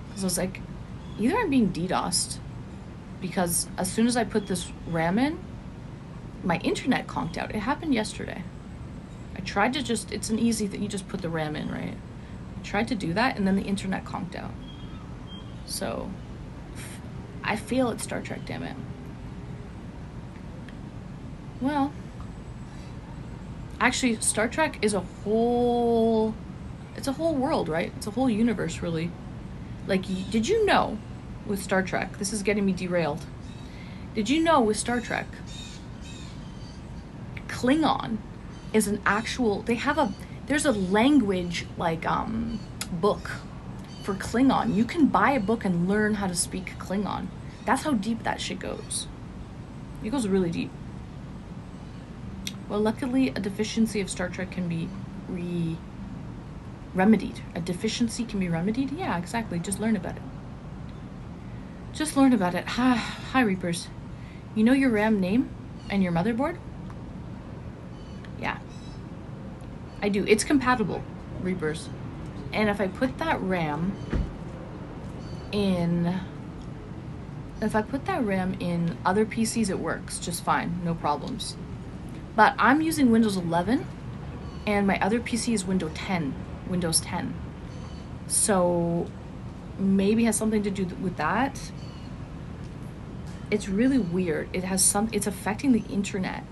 Because I was like, either I'm being DDoSed, because as soon as I put this RAM in, my internet conked out. It happened yesterday. I tried to just, it's an easy thing, you just put the RAM in, right? I tried to do that, and then the internet conked out. So, I feel it's Star Trek, damn it. Well, actually, Star Trek is a whole world, right? It's a whole universe, really. Like, did you know with Star Trek, this is getting me derailed. Did you know with Star Trek, Klingon is an actual, there's a language, like, book for Klingon. You can buy a book and learn how to speak Klingon. That's how deep that shit goes. It goes really deep. Well, luckily, a deficiency of Star Trek can be remedied. A deficiency can be remedied? Yeah, exactly. Just learn about it. Just learn about it. Hi, Reapers. You know your RAM name and your motherboard? Yeah. I do. It's compatible, Reapers. And if I put that RAM in... If I put that RAM in other PCs, it works just fine. No problems. But I'm using Windows 11, and my other PC is Windows 10. So maybe it has something to do with that. It's really weird. It's affecting the internet.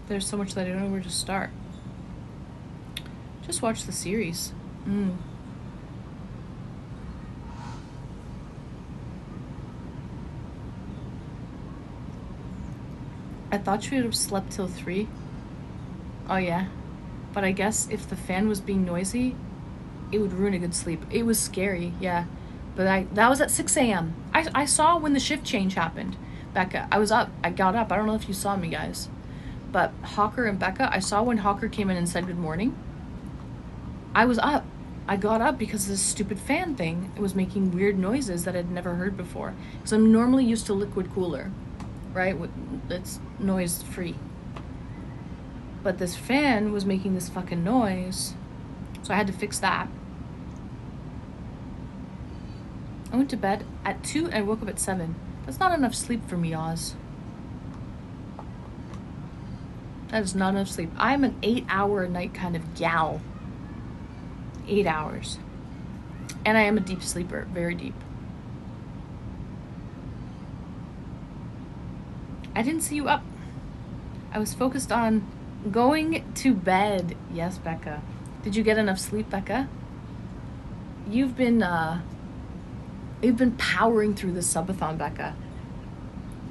There's so much that I don't know where to start. Just watch the series. I thought she would have slept till 3. Oh yeah. But I guess if the fan was being noisy, it would ruin a good sleep. It was scary, yeah. But that was at 6 a.m. I saw when the shift change happened. Becca, I was up. I got up. I don't know if you saw me, guys. But Hawker and Becca, I saw when Hawker came in and said good morning. I was up. I got up because this stupid fan thing, it was making weird noises that I'd never heard before. Because I'm normally used to liquid cooler, right? It's noise free. But this fan was making this fucking noise. So I had to fix that. I went to bed at 2 and I woke up at 7. That's not enough sleep for me, Oz. That is not enough sleep. I'm an 8-hour a night kind of gal. 8 hours. And I am a deep sleeper, very deep. I didn't see you up. I was focused on going to bed. Yes, Becca. Did you get enough sleep, Becca? You've been powering through the Sub-A-Thon, Becca.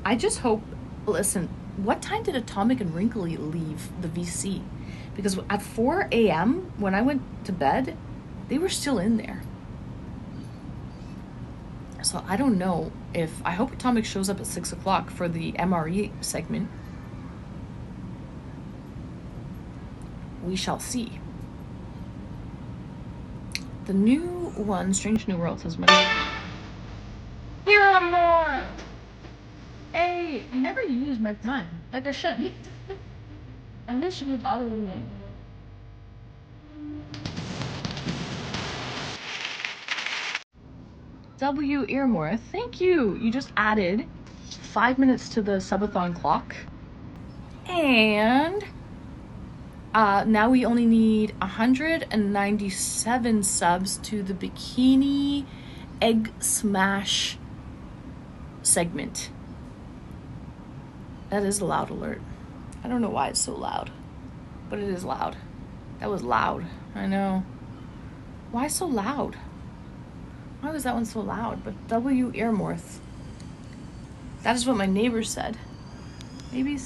I just hope, listen, what time did Atomic and Wrinkly leave the VC? Because at 4 a.m. when I went to bed, they were still in there. So I don't know if, I hope Atomic shows up at 6 o'clock for the MRE segment. We shall see. The new one, Strange New World, says much. Here are more. Hey, you never use my time. Like I should. And this should be bothering me. W. Earmore, thank you. You just added 5 minutes to the Sub-A-Thon clock. And now we only need 197 subs to the Bikini Egg Smash segment. That is a loud alert. I don't know why it's so loud, but it is loud. That was loud. I know. Why so loud? Why was that one so loud? But W. Earmorth. That is what my neighbor said. Maybe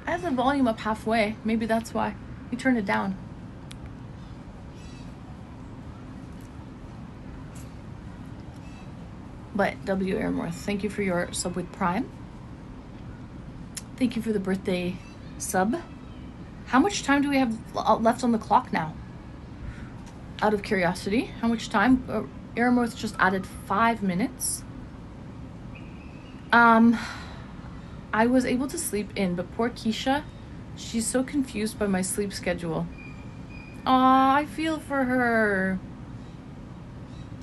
I have the volume up halfway. Maybe that's why. We turned it down. But W. Earmorth, thank you for your sub with Prime. Thank you for the birthday sub. How much time do we have left on the clock now? Out of curiosity, how much time? Earmorth just added 5 minutes. I was able to sleep in, but poor Keisha, she's so confused by my sleep schedule. Aw, I feel for her.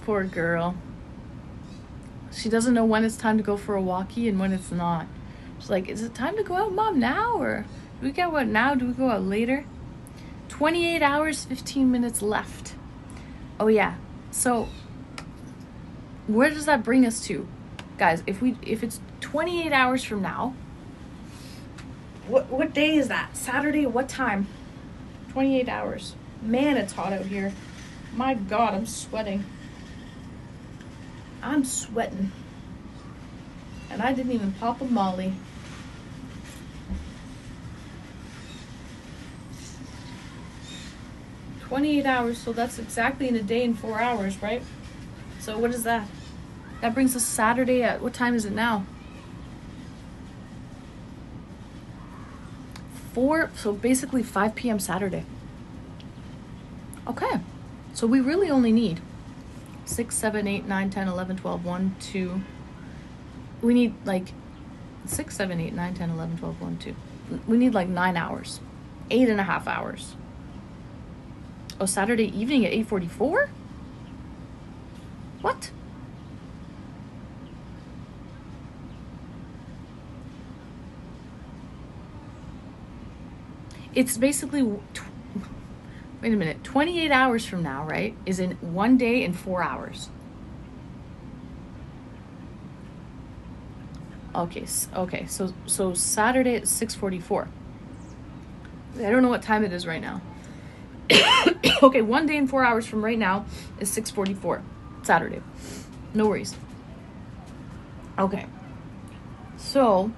Poor girl. She doesn't know when it's time to go for a walkie and when it's not. She's like, is it time to go out, Mom, now? Or do we go out now? Do we go out later? 28 hours, 15 minutes left. Oh yeah. So where does that bring us to? Guys, if it's 28 hours from now, what day is that? Saturday, what time? 28 hours. Man, it's hot out here. My God, I'm sweating. I'm sweating. And I didn't even pop a Molly. $28 hours, so that's exactly in a day and 4 hours, right? So what is that? That brings us Saturday at, what time is it now? 4, so basically 5 p.m. Saturday. Okay, so we really only need 6, 7, 8, 9, 10, 11, 12, 1, 2. We need like 6, 7, 8, 9, 10, 11, 12, 1, 2. We need like 9 hours. 8.5 hours. Oh, Saturday evening at 8:44? What? It's basically, wait a minute, 28 hours from now, right, is in 1 day and 4 hours. Okay, so Saturday at 6:44. I don't know what time it is right now. Okay, 1 day and 4 hours from right now is 6:44, Saturday. No worries. Okay, so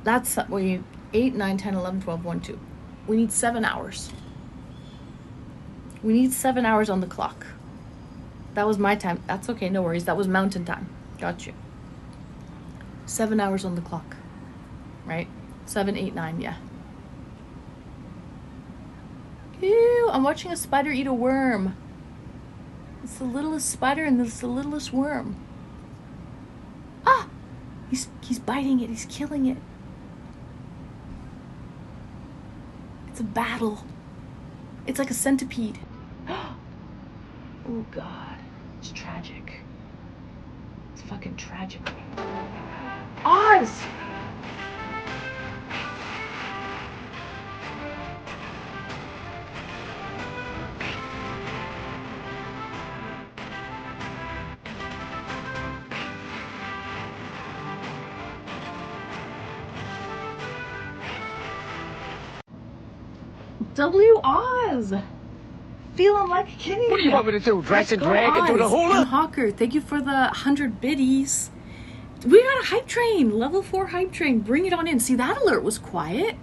that's we need 8, 9, 10, 11, 12, 1, 2. We need 7 hours. We need 7 hours on the clock. That was my time. That's okay, no worries. That was mountain time. Got you. 7 hours on the clock, right? 7, 8, 9, yeah. Ew, I'm watching a spider eat a worm. It's the littlest spider and it's the littlest worm. Ah! He's biting it, he's killing it. It's a battle. It's like a centipede. Oh God, it's tragic. It's fucking tragic. Oz! W. Oz! Feeling like a kitty. What do you want me to do? Dress and drag into the hula? And Hawker, thank you for the 100 biddies. We got a hype train, level 4 hype train. Bring it on in. See, that alert was quiet.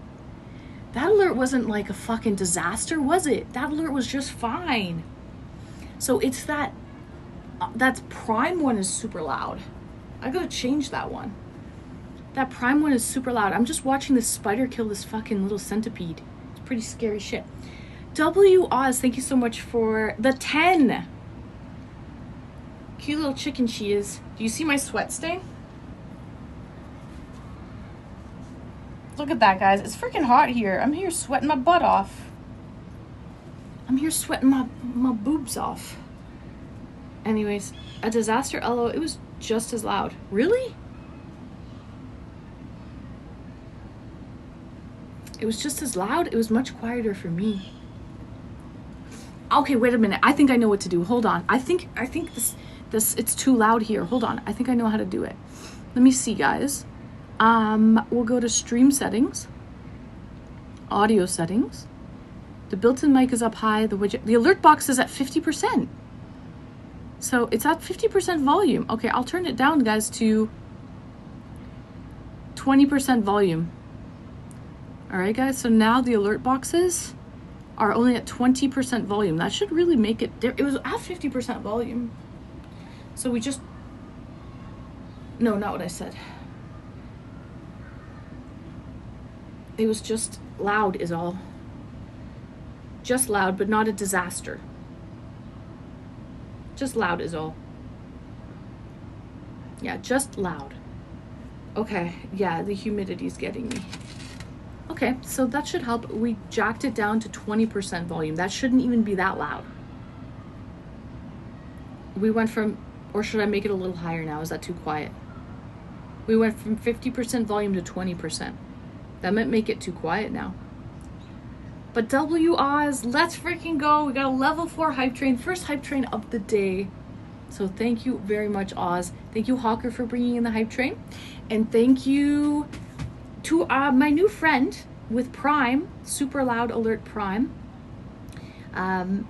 That alert wasn't like a fucking disaster, was it? That alert was just fine. So it's that prime one is super loud. I gotta change that one. That prime one is super loud. I'm just watching this spider kill this fucking little centipede. It's pretty scary shit. W Oz, thank you so much for the 10. Cute little chicken she is. Do you see my sweat stain? Look at that, guys. It's freaking hot here. I'm here sweating my butt off. I'm here sweating my boobs off. Anyways, a disaster, LO, it was just as loud. Really? It was just as loud? It was much quieter for me. Okay, wait a minute. I think I know what to do. Hold on. I think this it's too loud here. Hold on. I think I know how to do it. Let me see, guys. We'll go to stream settings, audio settings. The built-in mic is up high. The alert box is at 50%. So it's at 50% volume. Okay, I'll turn it down, guys, to 20% volume. All right, guys. So now the alert boxes are only at 20% volume. That should really make it. It was at 50% volume. So we just. No, not what I said. It was just loud is all. Just loud, but not a disaster. Just loud is all. Yeah, just loud. Okay, yeah, the humidity's getting me. Okay, so that should help. We jacked it down to 20% volume. That shouldn't even be that loud. We went from, or should I make it a little higher now? Is that too quiet? We went from 50% volume to 20%. That might make it too quiet now. But W Oz, let's freaking go. We got a level 4 hype train. First hype train of the day. So thank you very much, Oz. Thank you, Hawker, for bringing in the hype train. And thank you to my new friend with Prime, Super Loud Alert Prime, Iramorth.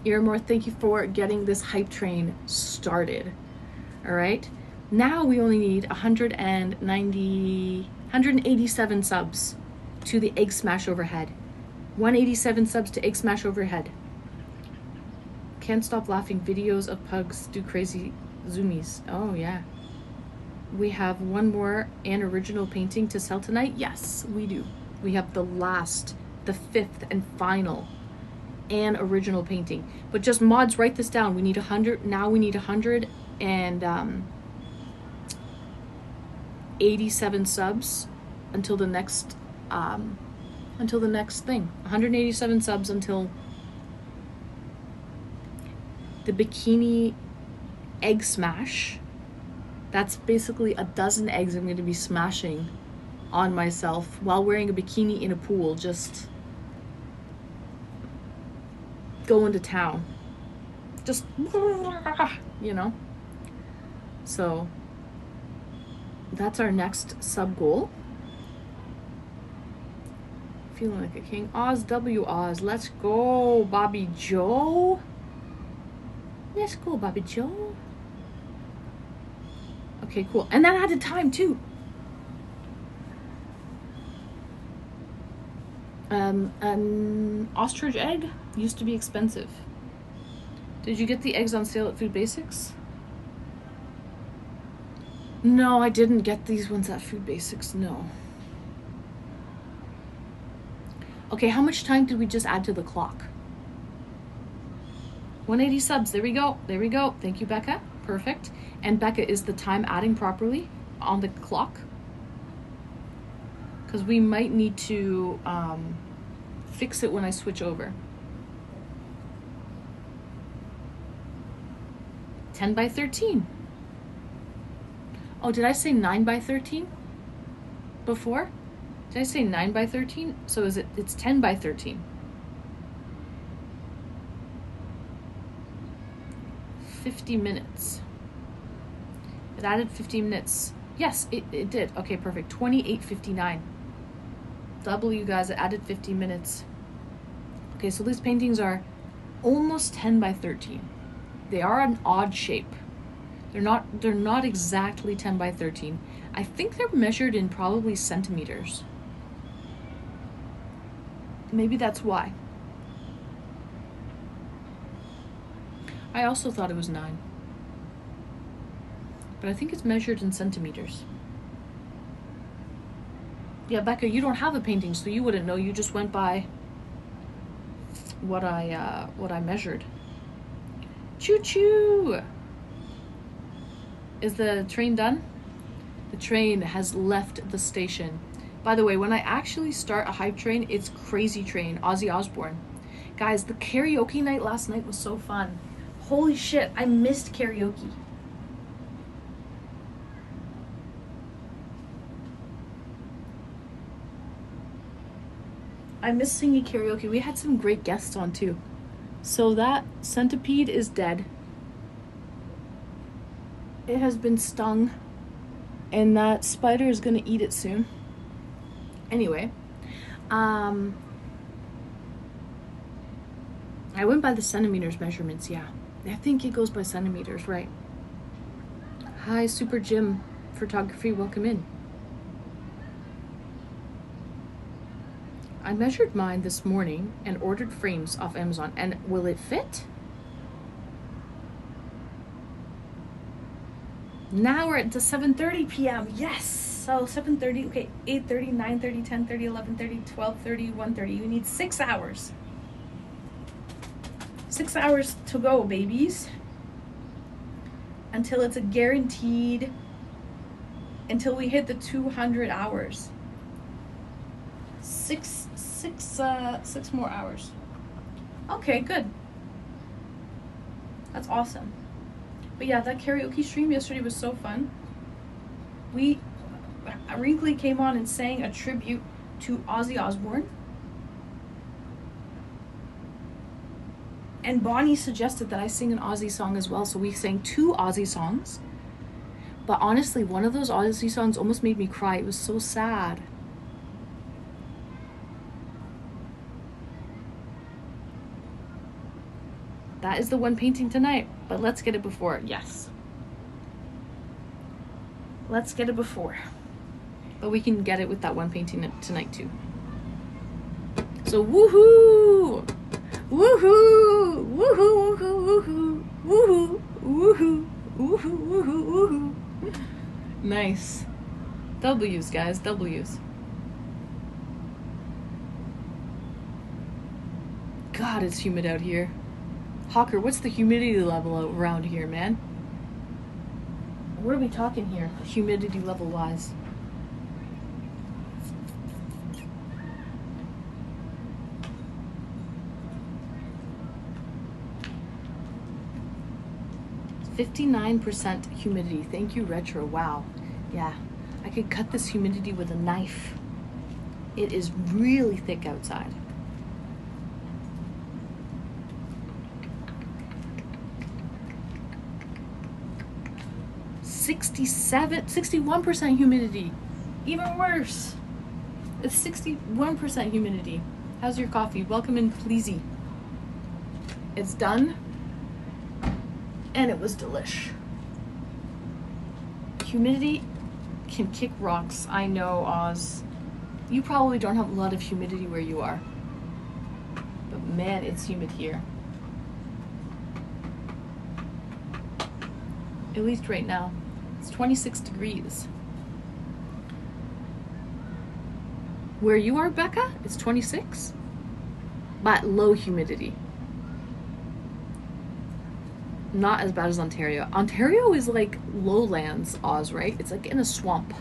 Iramorth, thank you for getting this hype train started. All right. Now we only need 187 subs to the Egg Smash Overhead. 187 subs to Egg Smash Overhead. Can't stop laughing. Videos of pugs do crazy zoomies. Oh, yeah. We have one more and original painting to sell tonight. Yes, we do. We have the 5th and final and original painting. But just mods, write this down. We need 100. Now we need 187 subs until the next thing. 187 subs until the bikini egg smash. That's basically a dozen eggs I'm going to be smashing on myself while wearing a bikini in a pool, just going to town. Just, you know. So that's our next sub goal. Feeling like a king. Oz W Oz. Let's go, Bobby Joe. Let's go, Bobby Joe. Okay, cool. And that added time too. An ostrich egg used to be expensive. Did you get the eggs on sale at Food Basics? No, I didn't get these ones at Food Basics, no. Okay, how much time did we just add to the clock? 180 subs, there we go, there we go. Thank you, Becca, perfect. And Becca, is the time adding properly on the clock? Because we might need to fix it when I switch over. 10 by 13. Oh, did I say 9 by 13 before? Did I say 9 by 13? So it's 10 by 13. 50 minutes. It added 15 minutes. Yes, it did. Okay, perfect. 28:59. Double, you guys, it added 50 minutes. Okay, so these paintings are almost 10 by 13. They are an odd shape. They're not exactly 10 by 13. I think they're measured in probably centimeters. Maybe that's why. I also thought it was 9. But I think it's measured in centimeters. Yeah, Becca, you don't have a painting, so you wouldn't know. You just went by what I measured. Choo choo! Is the train done? The train has left the station. By the way, when I actually start a hype train, it's Crazy Train, Ozzy Osbourne. Guys, the karaoke night last night was so fun. Holy shit, I missed karaoke. I miss singing karaoke. We had some great guests on too. So that centipede is dead. It has been stung, and that spider is gonna eat it soon. Anyway, I went by the centimeters measurements, yeah. I think it goes by centimeters, right? Hi, Super Jim Photography, welcome in. I measured mine this morning and ordered frames off Amazon, and will it fit? Now we're at 7:30 p.m. Yes! So 7:30, okay, 8:30, 9:30, 10:30, 11:30, 12:30, 1:30. You need 6 hours. 6 hours to go, babies. Until it's a guaranteed, until we hit the 200 hours. Six more hours. Okay, good. That's awesome. But yeah, that karaoke stream yesterday was so fun. Wrinkly came on and sang a tribute to Ozzy Osbourne. And Bonnie suggested that I sing an Ozzy song as well, so we sang 2 Ozzy songs. But honestly, one of those Ozzy songs almost made me cry. It was so sad. That is the one painting tonight, but let's get it before. Yes. Let's get it before. But we can get it with that one painting tonight too. So woohoo! Woohoo! Woohoo! Woohoo! Woohoo! Woohoo! Woohoo! Woohoo! Woohoo! Nice. W's, guys. W's. God, it's humid out here. Hawker, what's the humidity level around here, man? What are we talking here, humidity level wise? It's 59% humidity. Thank you, Retro. Wow. Yeah, I could cut this humidity with a knife. It is really thick outside. (67, 61% humidity. Even worse. It's 61% humidity. How's your coffee? Welcome in, pleasey. It's done. And it was delish. Humidity can kick rocks. I know, Oz. You probably don't have a lot of humidity where you are. But man, it's humid here. At least right now. It's 26 degrees. Where you are, Becca, it's 26, but low humidity. Not as bad as Ontario. Ontario is like lowlands, Oz, right? It's like in a swamp.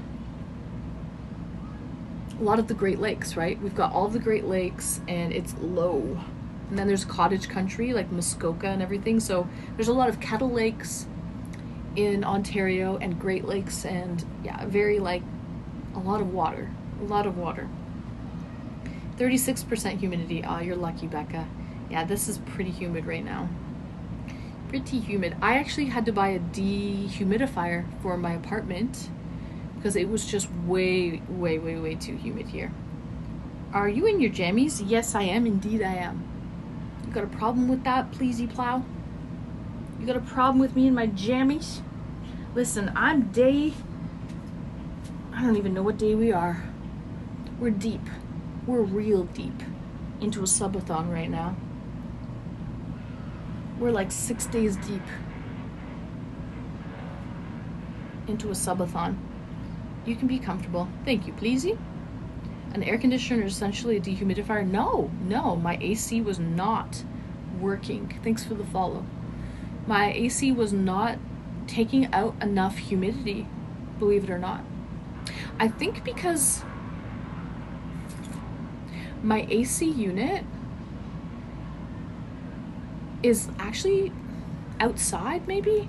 A lot of the Great Lakes, right? We've got all the Great Lakes and it's low. And then there's cottage country like Muskoka and everything. So there's a lot of kettle lakes in Ontario and Great Lakes, and yeah, very like a lot of water. 36% humidity. Oh, you're lucky, Becca. Yeah, this is pretty humid right now. Pretty humid. I actually had to buy a dehumidifier for my apartment because it was just way too humid here. Are you in your jammies? Yes, I am. Indeed, I am. You got a problem with that, pleasey plow? You got a problem with me and my jammies? Listen, I don't even know what day we are. We're deep. We're real deep into a subathon right now. We're like 6 days deep into a subathon. You can be comfortable. Thank you, pleasey. An air conditioner is essentially a dehumidifier. No, my AC was not working. Thanks for the follow. My AC was not taking out enough humidity, believe it or not. I think because my AC unit is actually outside maybe,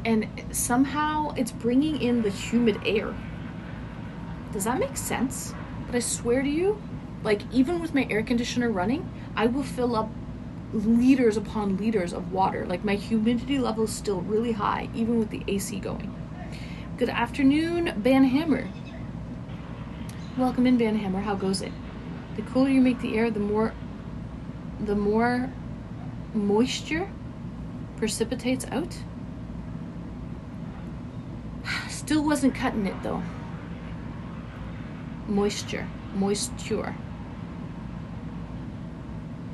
and somehow it's bringing in the humid air. Does that make sense? But I swear to you, like even with my air conditioner running, I will fill up liters upon liters of water. Like my humidity level is still really high, even with the AC going. Good afternoon, Van Hammer. Welcome in, Van Hammer. How goes it? The cooler you make the air, the more moisture precipitates out. Still wasn't cutting it though. Moisture.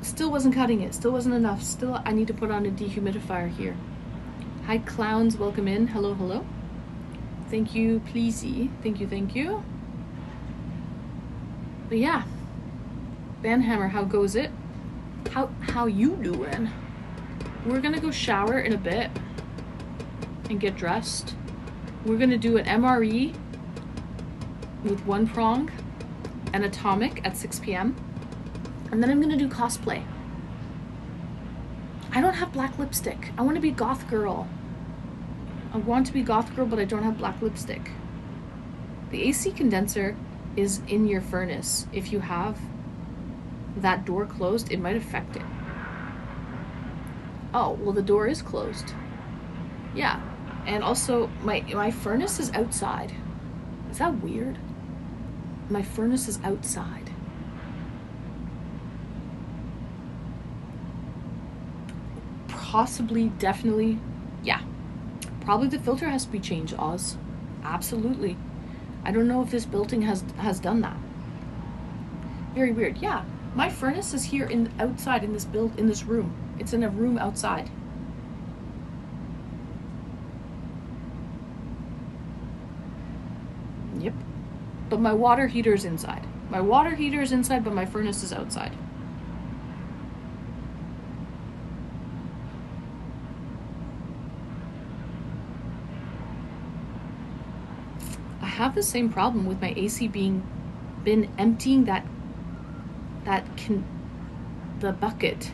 Still wasn't cutting it. Still wasn't enough. Still, I need to put on a dehumidifier here. Hi, clowns. Welcome in. Hello. Thank you, pleasey. Thank you. But yeah, Van Hammer, how goes it? How you doing? We're gonna go shower in a bit and get dressed. We're gonna do an MRE with one prong and atomic at 6 p.m. And then I'm gonna do cosplay. I don't have black lipstick. I want to be goth girl. But I don't have black lipstick. The AC condenser is in your furnace. If you have that door closed, it might affect it. Oh, well, the door is closed. Yeah. And also, my furnace is outside. Is that weird? My furnace is outside. Possibly, definitely, yeah. Probably the filter has to be changed, Oz. Absolutely. I don't know if this building has done that. Very weird. Yeah, my furnace is here outside in this room. It's in a room outside. Yep. But my water heater is inside. My water heater is inside, but my furnace is outside. I have the same problem with my AC been emptying the bucket.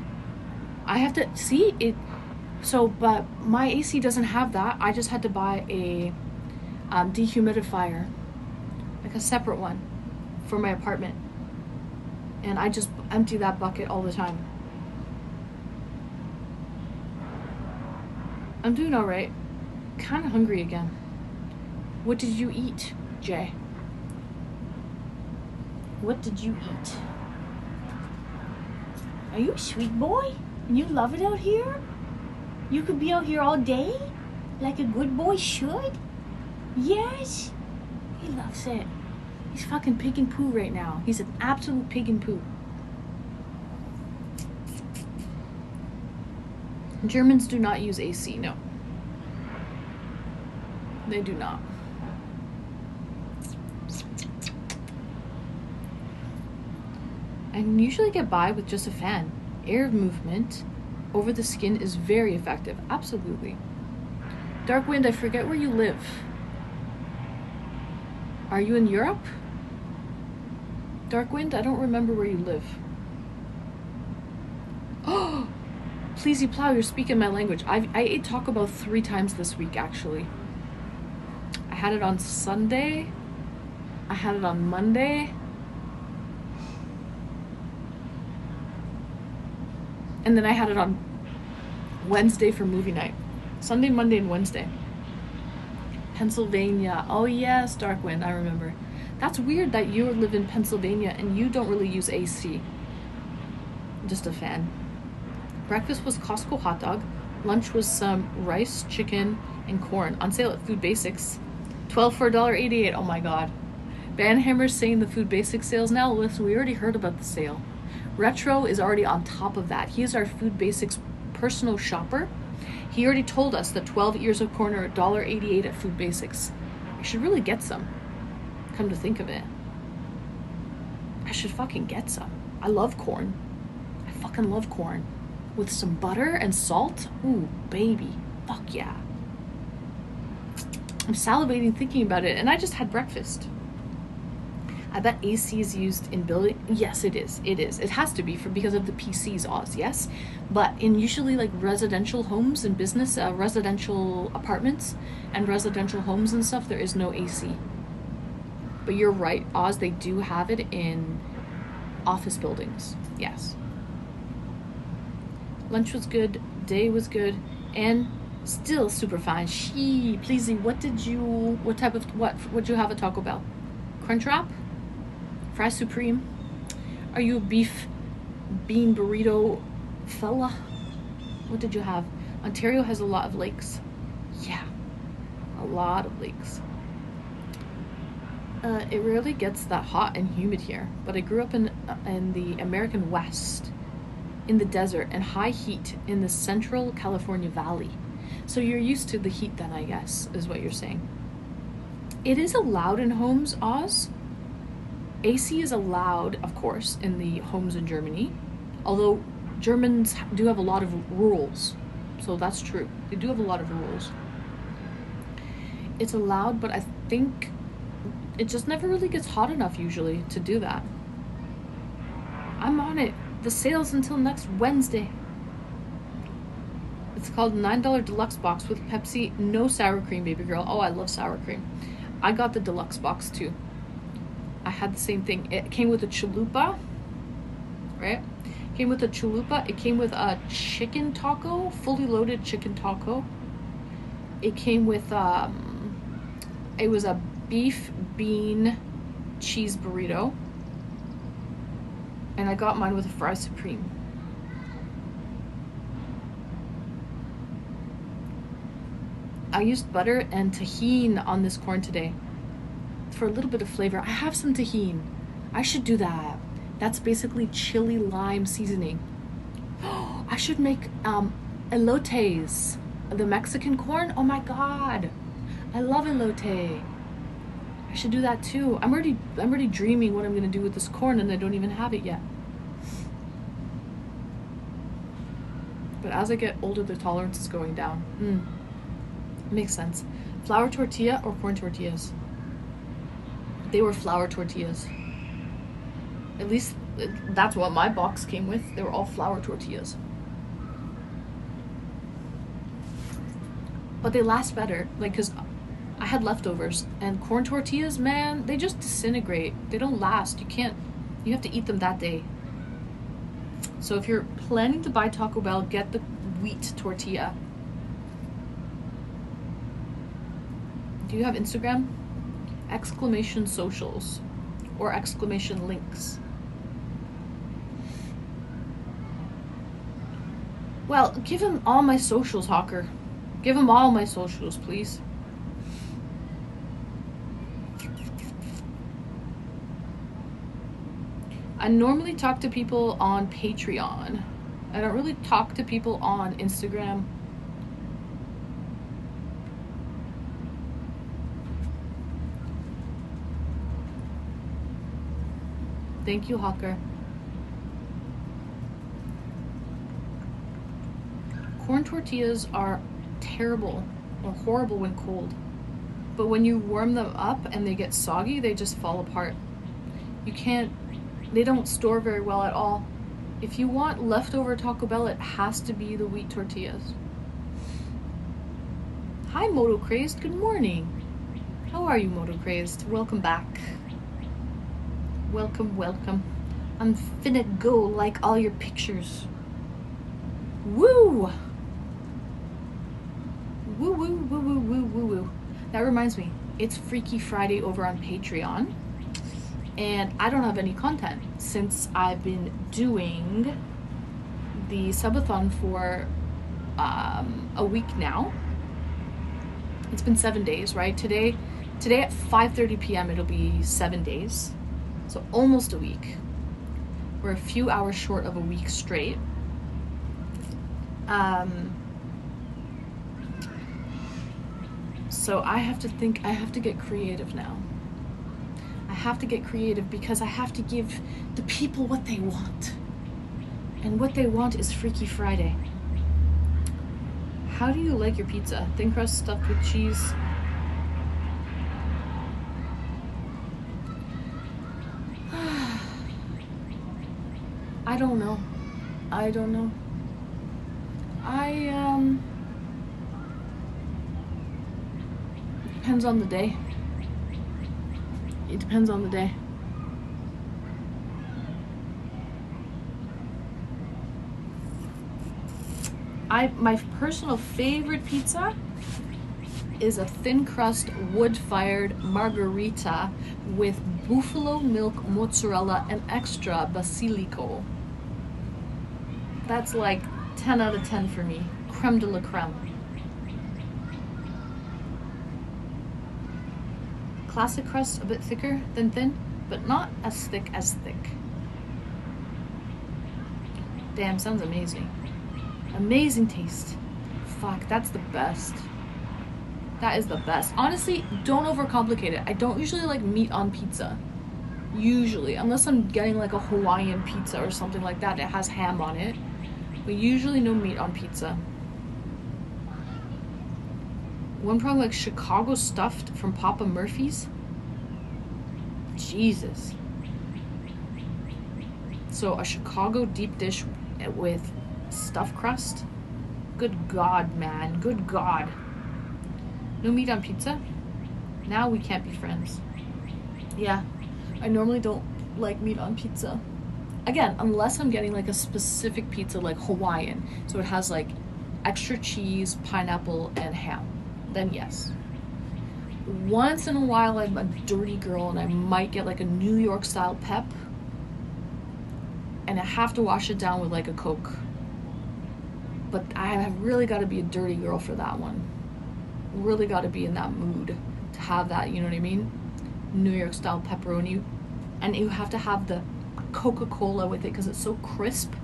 I have to see it. So, but my AC doesn't have that. I just had to buy a dehumidifier, like a separate one for my apartment. And I just empty that bucket all the time. I'm doing all right. Kind of hungry again. What did you eat, Jay? What did you eat? Are you a sweet boy? And you love it out here? You could be out here all day? Like a good boy should? Yes? He loves it. He's fucking pig and poo right now. He's an absolute pig and poo. Germans do not use AC, no. They do not. I can usually get by with just a fan. Air movement over the skin is very effective. Absolutely. Dark Wind, I forget where you live. Are you in Europe? Dark Wind, I don't remember where you live. Oh, Pleasey Plow, you're speaking my language. I ate Taco Bell 3 times this week, actually. I had it on Sunday. I had it on Monday. And then I had it on Wednesday for movie night. Sunday, Monday, and Wednesday. Pennsylvania. Oh yes, Darkwind, I remember. That's weird that you live in Pennsylvania and you don't really use AC. Just a fan. Breakfast was Costco hot dog. Lunch was some rice, chicken, and corn on sale at Food Basics. 12 for $1.88. Oh my god. Banhammer's saying the Food Basics sales now. Listen, we already heard about the sale. Retro is already on top of that. He is our Food Basics personal shopper. He already told us that 12 ears of corn are $1.88 at Food Basics. I should really get some. Come to think of it. I should fucking get some. I love corn. I fucking love corn. With some butter and salt? Ooh, baby. Fuck yeah. I'm salivating thinking about it, and I just had breakfast. I bet AC is used in building. Yes, it is. It is. It has to be because of the PCs, Oz, yes? But in usually like residential homes and business, residential apartments and residential homes and stuff, there is no AC. But you're right, Oz, they do have it in office buildings. Yes. Lunch was good, day was good, and still super fine. Pleasey, what'd you have at Taco Bell? Crunchwrap? Fry Supreme? Are you a beef bean burrito fella? What did you have? Ontario has a lot of lakes. Yeah, a lot of lakes. It rarely gets that hot and humid here, but I grew up in the American West, in the desert, and high heat in the central California Valley. So you're used to the heat then, I guess, is what you're saying. It is allowed in homes, Oz. AC is allowed, of course, in the homes in Germany, although Germans do have a lot of rules, so that's true. They do have a lot of rules. It's allowed, but I think it just never really gets hot enough usually to do that. I'm on it. The sale's until next Wednesday. It's called $9 deluxe box with Pepsi, no sour cream, baby girl. Oh, I love sour cream. I got the deluxe box too. I had the same thing. It came with a chalupa, right? Came with a chalupa. It came with a chicken taco, fully loaded chicken taco. It came with it was a beef bean cheese burrito, and I got mine with a fry supreme. I used butter and tahini on this corn today for a little bit of flavor. I have some tahini. I should do that. That's basically chili lime seasoning. I should make elotes, the Mexican corn. Oh my god, I love elote. I should do that too. I'm already dreaming what I'm gonna do with this corn, and I don't even have it yet. But as I get older, the tolerance is going down. Makes sense. Flour tortilla or corn tortillas? They were flour tortillas. At least that's what my box came with. They were all flour tortillas. But they last better, like, because I had leftovers, and corn tortillas, man, they just disintegrate. They don't last. You have to eat them that day. So if you're planning to buy Taco Bell, get the wheat tortilla. Do you have Instagram? Exclamation socials or exclamation links. Well, give him all my socials, Hawker. Give him all my socials, please. I normally talk to people on Patreon. I don't really talk to people on Instagram. Thank you, Hawker. Corn tortillas are terrible or horrible when cold. But when you warm them up and they get soggy, they just fall apart. They don't store very well at all. If you want leftover Taco Bell, it has to be the wheat tortillas. Hi, Moto Crazed. Good morning. How are you, Moto Crazed? Welcome back. Welcome, welcome. I'm finna go like all your pictures. Woo! Woo, woo, woo, woo, woo, woo, woo. That reminds me, it's Freaky Friday over on Patreon. And I don't have any content since I've been doing the Sub-A-Thon for a week now. It's been 7 days, right? Today at 5:30 p.m. it'll be 7 days. So almost a week. We're a few hours short of a week straight. So I have to get creative now. I have to get creative because I have to give the people what they want. And what they want is Freaky Friday. How do you like your pizza? Thin crust stuffed with cheese. I don't know. Depends on the day. It depends on the day. My personal favorite pizza is a thin crust wood-fired margherita with buffalo milk mozzarella and extra basilico. That's like 10 out of 10 for me. Creme de la creme. Classic crust, a bit thicker than thin, but not as thick as thick. Damn, sounds amazing. Amazing taste. Fuck, that's the best. That is the best. Honestly, don't overcomplicate it. I don't usually like meat on pizza. Usually, unless I'm getting like a Hawaiian pizza or something like that that has ham on it. But usually no meat on pizza. One probably like Chicago stuffed from Papa Murphy's. Jesus. So a Chicago deep dish with stuffed crust. Good God, man. Good God. No meat on pizza? Now we can't be friends. Yeah. I normally don't like meat on pizza. Again, unless I'm getting like a specific pizza like Hawaiian. So it has like extra cheese, pineapple, and ham. Then yes. Once in a while I'm a dirty girl and I might get like a New York style pep. And I have to wash it down with like a Coke. But I have really got to be a dirty girl for that one. Really got to be in that mood to have that, you know what I mean? New York style pepperoni. And you have to have the Coca-Cola with it because it's so crisp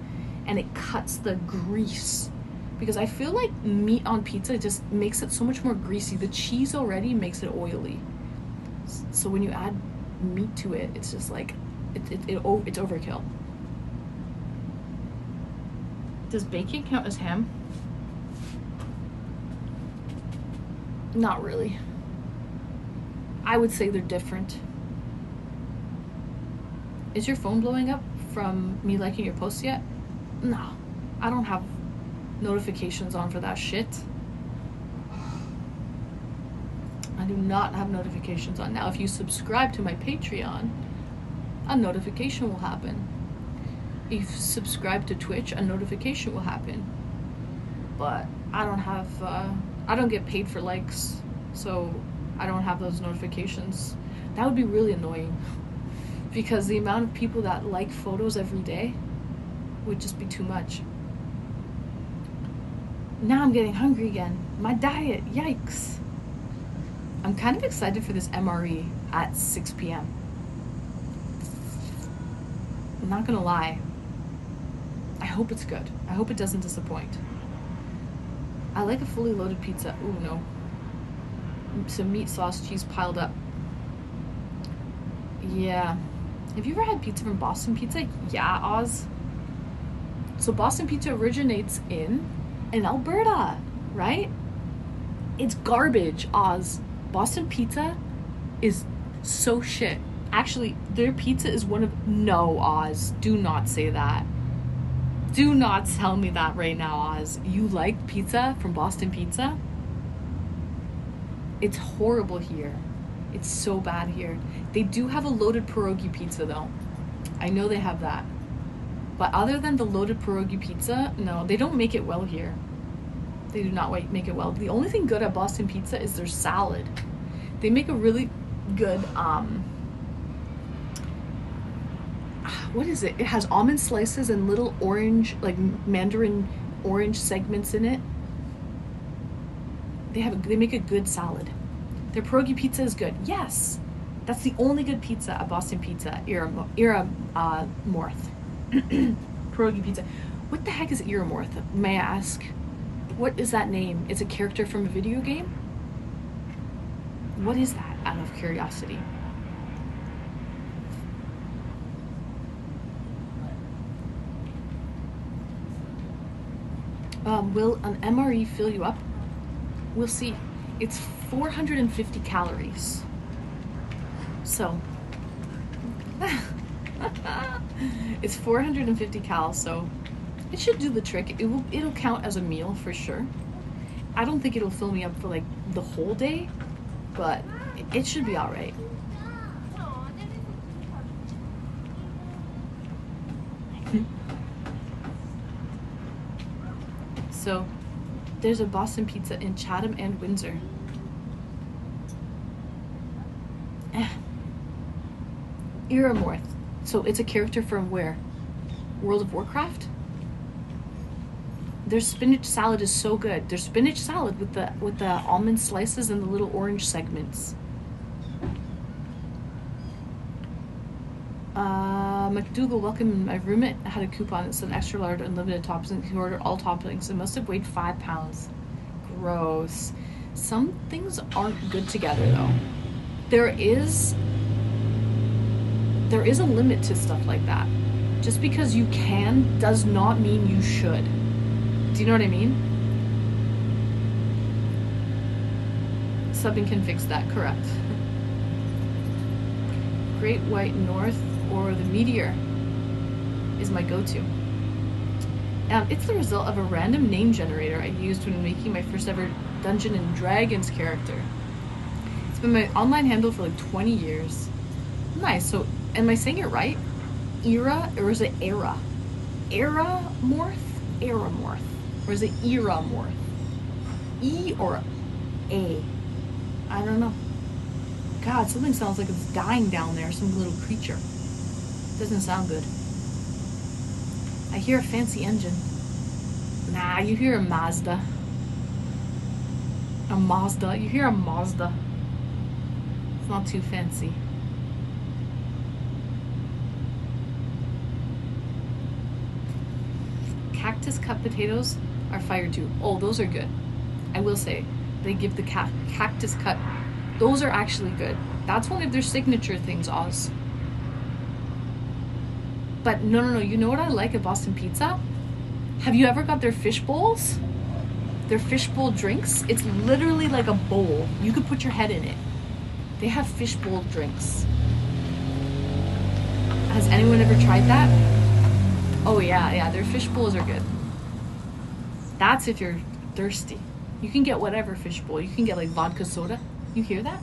and it cuts the grease. Because I feel like meat on pizza just makes it so much more greasy. The cheese already makes it oily. So when you add meat to it, it's just like, it's overkill. Does bacon count as ham? Not really. I would say they're different. Is your phone blowing up from me liking your posts yet? No, I don't have notifications on for that shit. I do not have notifications on. Now, if you subscribe to my Patreon, a notification will happen. If you subscribe to Twitch, a notification will happen. But I don't have, I don't get paid for likes, so I don't have those notifications. That would be really annoying. Because the amount of people that like photos every day would just be too much. Now I'm getting hungry again. My diet, yikes. I'm kind of excited for this MRE at 6 p.m. I'm not gonna lie. I hope it's good. I hope it doesn't disappoint. I like a fully loaded pizza. Ooh, no. Some meat, sauce, cheese piled up. Yeah. Have you ever had pizza from Boston Pizza? Yeah, Oz. So Boston Pizza originates in Alberta, right? It's garbage, Oz. Boston Pizza is so shit. Actually, their pizza is one of... No, Oz. Do not say that. Do not tell me that right now, Oz. You like pizza from Boston Pizza? It's horrible here. It's so bad here. They do have a loaded pierogi pizza, though. I know they have that. But other than the loaded pierogi pizza, no, they don't make it well here. They do not make it well. The only thing good at Boston Pizza is their salad. They make a really good, what is it? It has almond slices and little orange, like mandarin orange segments in it. They make a good salad. Their pierogi pizza is good. Yes, that's the only good pizza at Boston Pizza. Morth. Pierogi pizza. What the heck is Iramorth? May I ask? What is that name? It's a character from a video game? What is that, out of curiosity? Will an MRE fill you up? We'll see. It's 450 calories. So, it's 450 cal, so it should do the trick. It'll count as a meal for sure. I don't think it'll fill me up for like the whole day, but it should be all right. So, there's a Boston Pizza in Chatham and Windsor. Iramorth. So it's a character from where? World of Warcraft? Their spinach salad is so good. Their spinach salad with the almond slices and the little orange segments. McDougal, welcome. My roommate had a coupon that said extra large unlimited toppings. He ordered all toppings. It must have weighed 5 pounds. Gross. Some things aren't good together though. There is a limit to stuff like that. Just because you can does not mean you should. Do you know what I mean? Subbing can fix that, correct. Great White North or the Meteor is my go-to. It's the result of a random name generator I used when making my first ever Dungeons and Dragons character. It's been my online handle for like 20 years. Nice. So, am I saying it right? Era, or is it Era? Era-morth? Era-morth. Or is it Era-morth? E or A? I don't know. God, something sounds like it's dying down there, some little creature. Doesn't sound good. I hear a fancy engine. Nah, you hear a Mazda. A Mazda. You hear a Mazda. It's not too fancy. Cactus cut potatoes are fire too. Oh, those are good. I will say, they give the cactus cut. Those are actually good. That's one of their signature things, Oz. But no. You know what I like at Boston Pizza? Have you ever got their fish bowls? Their fishbowl drinks? It's literally like a bowl. You could put your head in it. They have fishbowl drinks. Has anyone ever tried that? Oh yeah, their fish bowls are good. That's if you're thirsty. You can get whatever fish bowl. You can get like vodka soda. You hear that?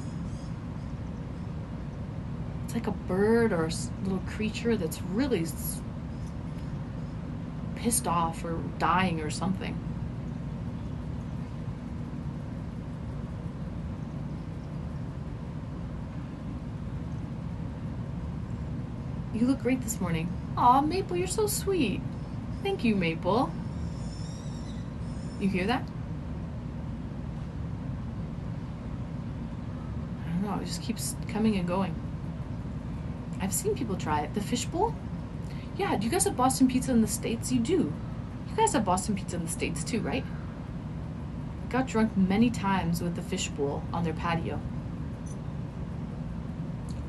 It's like a bird or a little creature that's really pissed off or dying or something. You look great this morning. Aw, Maple, you're so sweet. Thank you, Maple. You hear that? I don't know, it just keeps coming and going. I've seen people try it. The fishbowl? Yeah, do you guys have Boston Pizza in the States? You do. You guys have Boston Pizza in the States too, right? Got drunk many times with the fishbowl on their patio.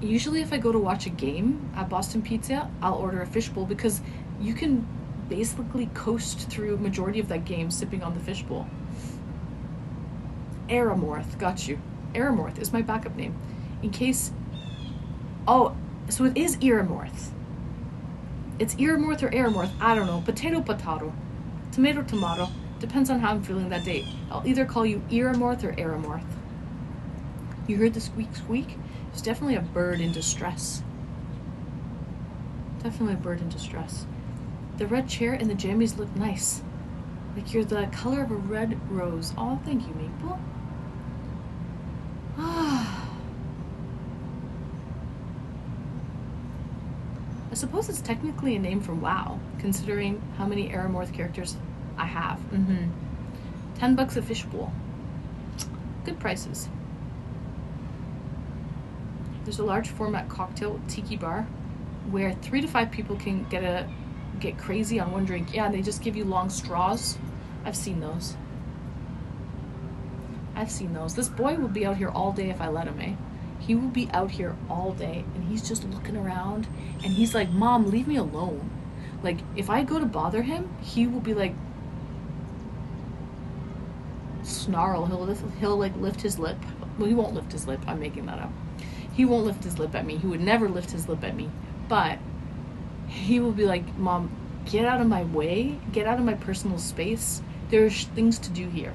Usually if I go to watch a game at Boston Pizza, I'll order a fishbowl because you can basically coast through majority of that game sipping on the fishbowl. Aramorth, got you. Aramorth is my backup name. In case... Oh, so it is Iramorth. It's Iramorth or Aramorth, I don't know. Potato, potato. Tomato, tomato. Depends on how I'm feeling that day. I'll either call you Iramorth or Aramorth. You heard the squeak squeak? It's definitely a bird in distress. Definitely a bird in distress. The red chair and the jammies look nice. Like you're the color of a red rose. Oh, thank you, Maple. I suppose it's technically a name from WoW, considering how many Aramorth characters I have. $10 a fishbowl. Good prices. There's a large format cocktail tiki bar where 3 to 5 people can get crazy on one drink. Yeah, they just give you long straws. I've seen those. This boy will be out here all day if I let him, eh? He will be out here all day, and he's just looking around, and he's like, Mom, leave me alone. Like, if I go to bother him, he will be like, snarl. He'll like lift his lip. Well, he won't lift his lip. I'm making that up. He won't lift his lip at me. He would never lift his lip at me. But he will be like, Mom, get out of my way. Get out of my personal space. There's things to do here.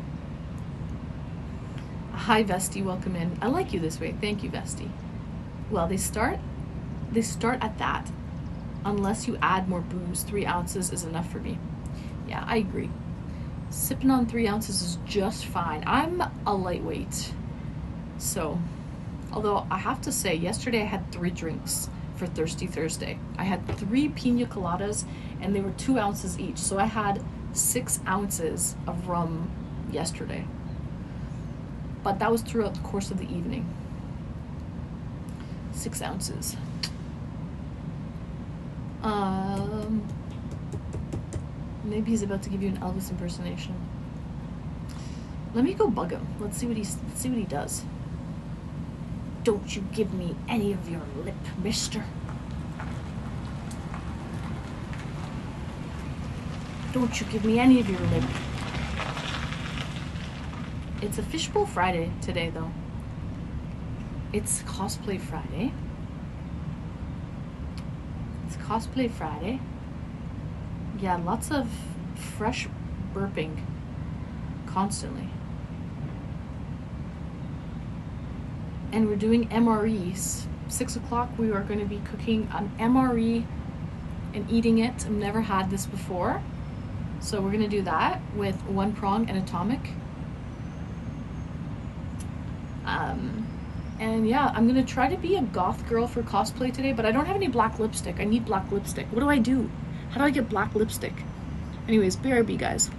Hi, Vesti. Welcome in. I like you this way. Thank you, Vesti. Well, they start at that. Unless you add more booze, 3 ounces is enough for me. Yeah, I agree. Sipping on 3 ounces is just fine. I'm a lightweight. So, although I have to say, yesterday I had 3 drinks for Thirsty Thursday. I had 3 pina coladas, and they were 2 ounces each. So I had 6 ounces of rum yesterday. But that was throughout the course of the evening. 6 ounces. Maybe he's about to give you an Elvis impersonation. Let me go bug him. Let's see what he does. Don't you give me any of your lip, mister. Don't you give me any of your lip. It's a Fishbowl Friday today, though. It's Cosplay Friday. Cosplay Friday. Yeah, lots of fresh burping constantly. And we're doing MREs. 6 o'clock we are going to be cooking an MRE and eating it. I've never had this before. So we're going to do that with 1 prong and atomic. And yeah, I'm going to try to be a goth girl for cosplay today, but I don't have any black lipstick. I need black lipstick. What do I do? How do I get black lipstick? Anyways, BRB, guys.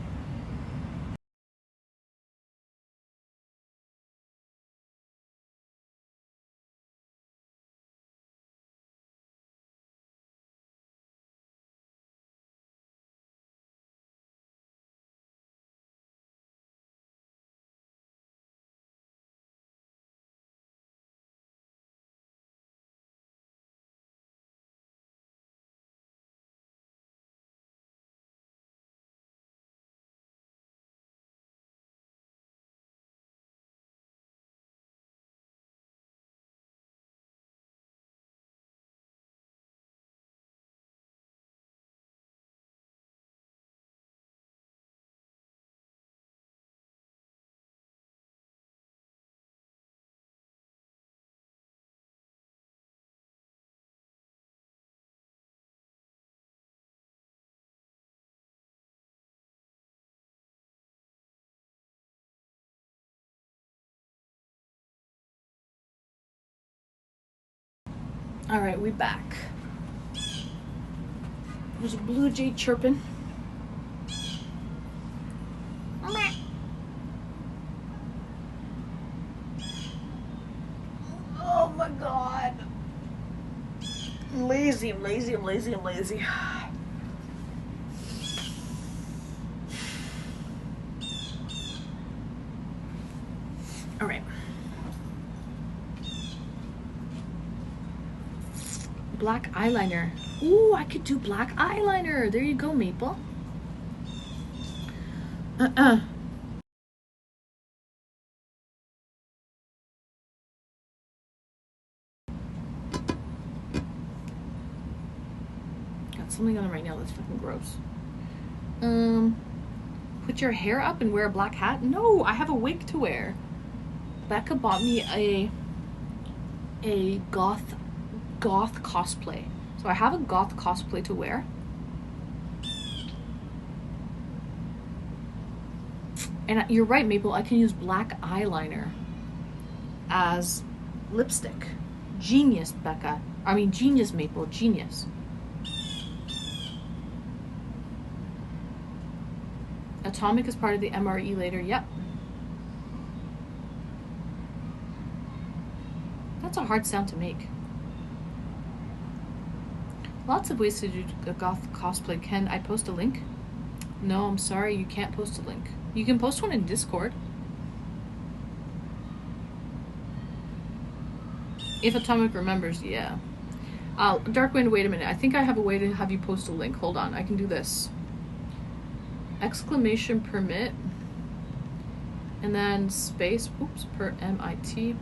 All right, we back. There's a blue jay chirping. Oh my God. I'm lazy. All right. Black eyeliner. Ooh, I could do black eyeliner. There you go, Maple. Got something on right now that's fucking gross. Put your hair up and wear a black hat? No, I have a wig to wear. Becca bought me a goth cosplay. So I have a goth cosplay to wear. And you're right, Maple, I can use black eyeliner as lipstick. Genius, Becca. I mean, genius, Maple, genius. Atomic is part of the MRE later, yep. That's a hard sound to make. Lots of ways to do a goth cosplay. Can I post a link? No, I'm sorry, you can't post a link. You can post one in Discord. If Atomic remembers, yeah. Darkwind, wait a minute. I think I have a way to have you post a link. Hold on, I can do this. Exclamation permit. And then space, oops, per MIT.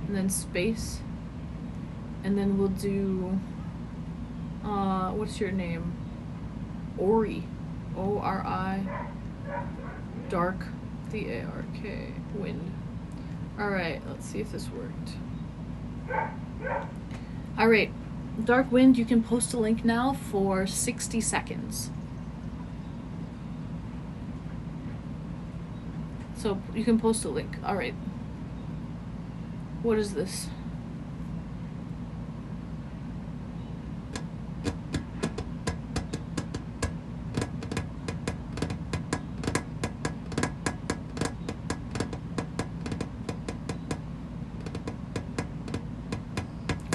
And then space. And then we'll do, what's your name? Ori. O-R-I. Dark. D-A-R-K. Wind. Alright, let's see if this worked. Alright, Dark Wind, you can post a link now for 60 seconds. So you can post a link. Alright. What is this?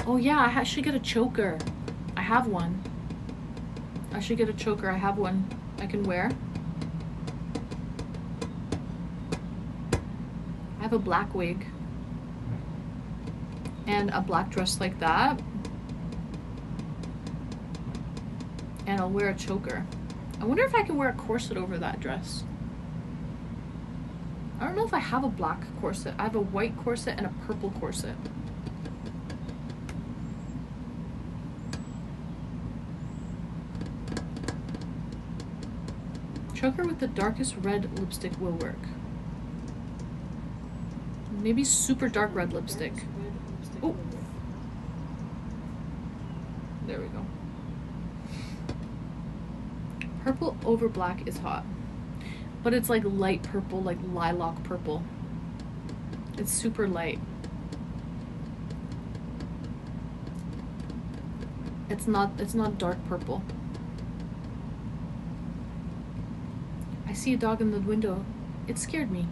Oh yeah, I should get a choker. I have one. I should get a choker. I have one I can wear. I have a black wig. And a black dress like that. And I'll wear a choker. I wonder if I can wear a corset over that dress. I don't know if I have a black corset. I have a white corset and a purple corset. Choker with the darkest red lipstick will work. Maybe super dark red lipstick. Oh, there we go. Purple over black is hot, but it's like light purple, like lilac purple. It's super light. It's not dark purple. I see a dog in the window. It scared me.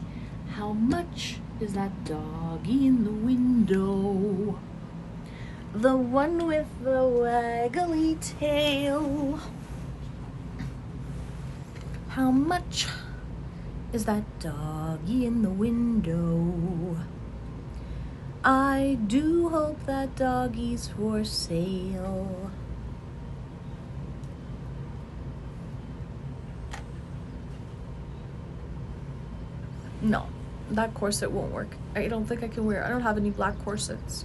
How much is that doggy in the window? The one with the waggly tail. How much is that doggy in the window? I do hope that doggy's for sale. No, that corset won't work. I don't think I can wear it. I don't have any black corsets.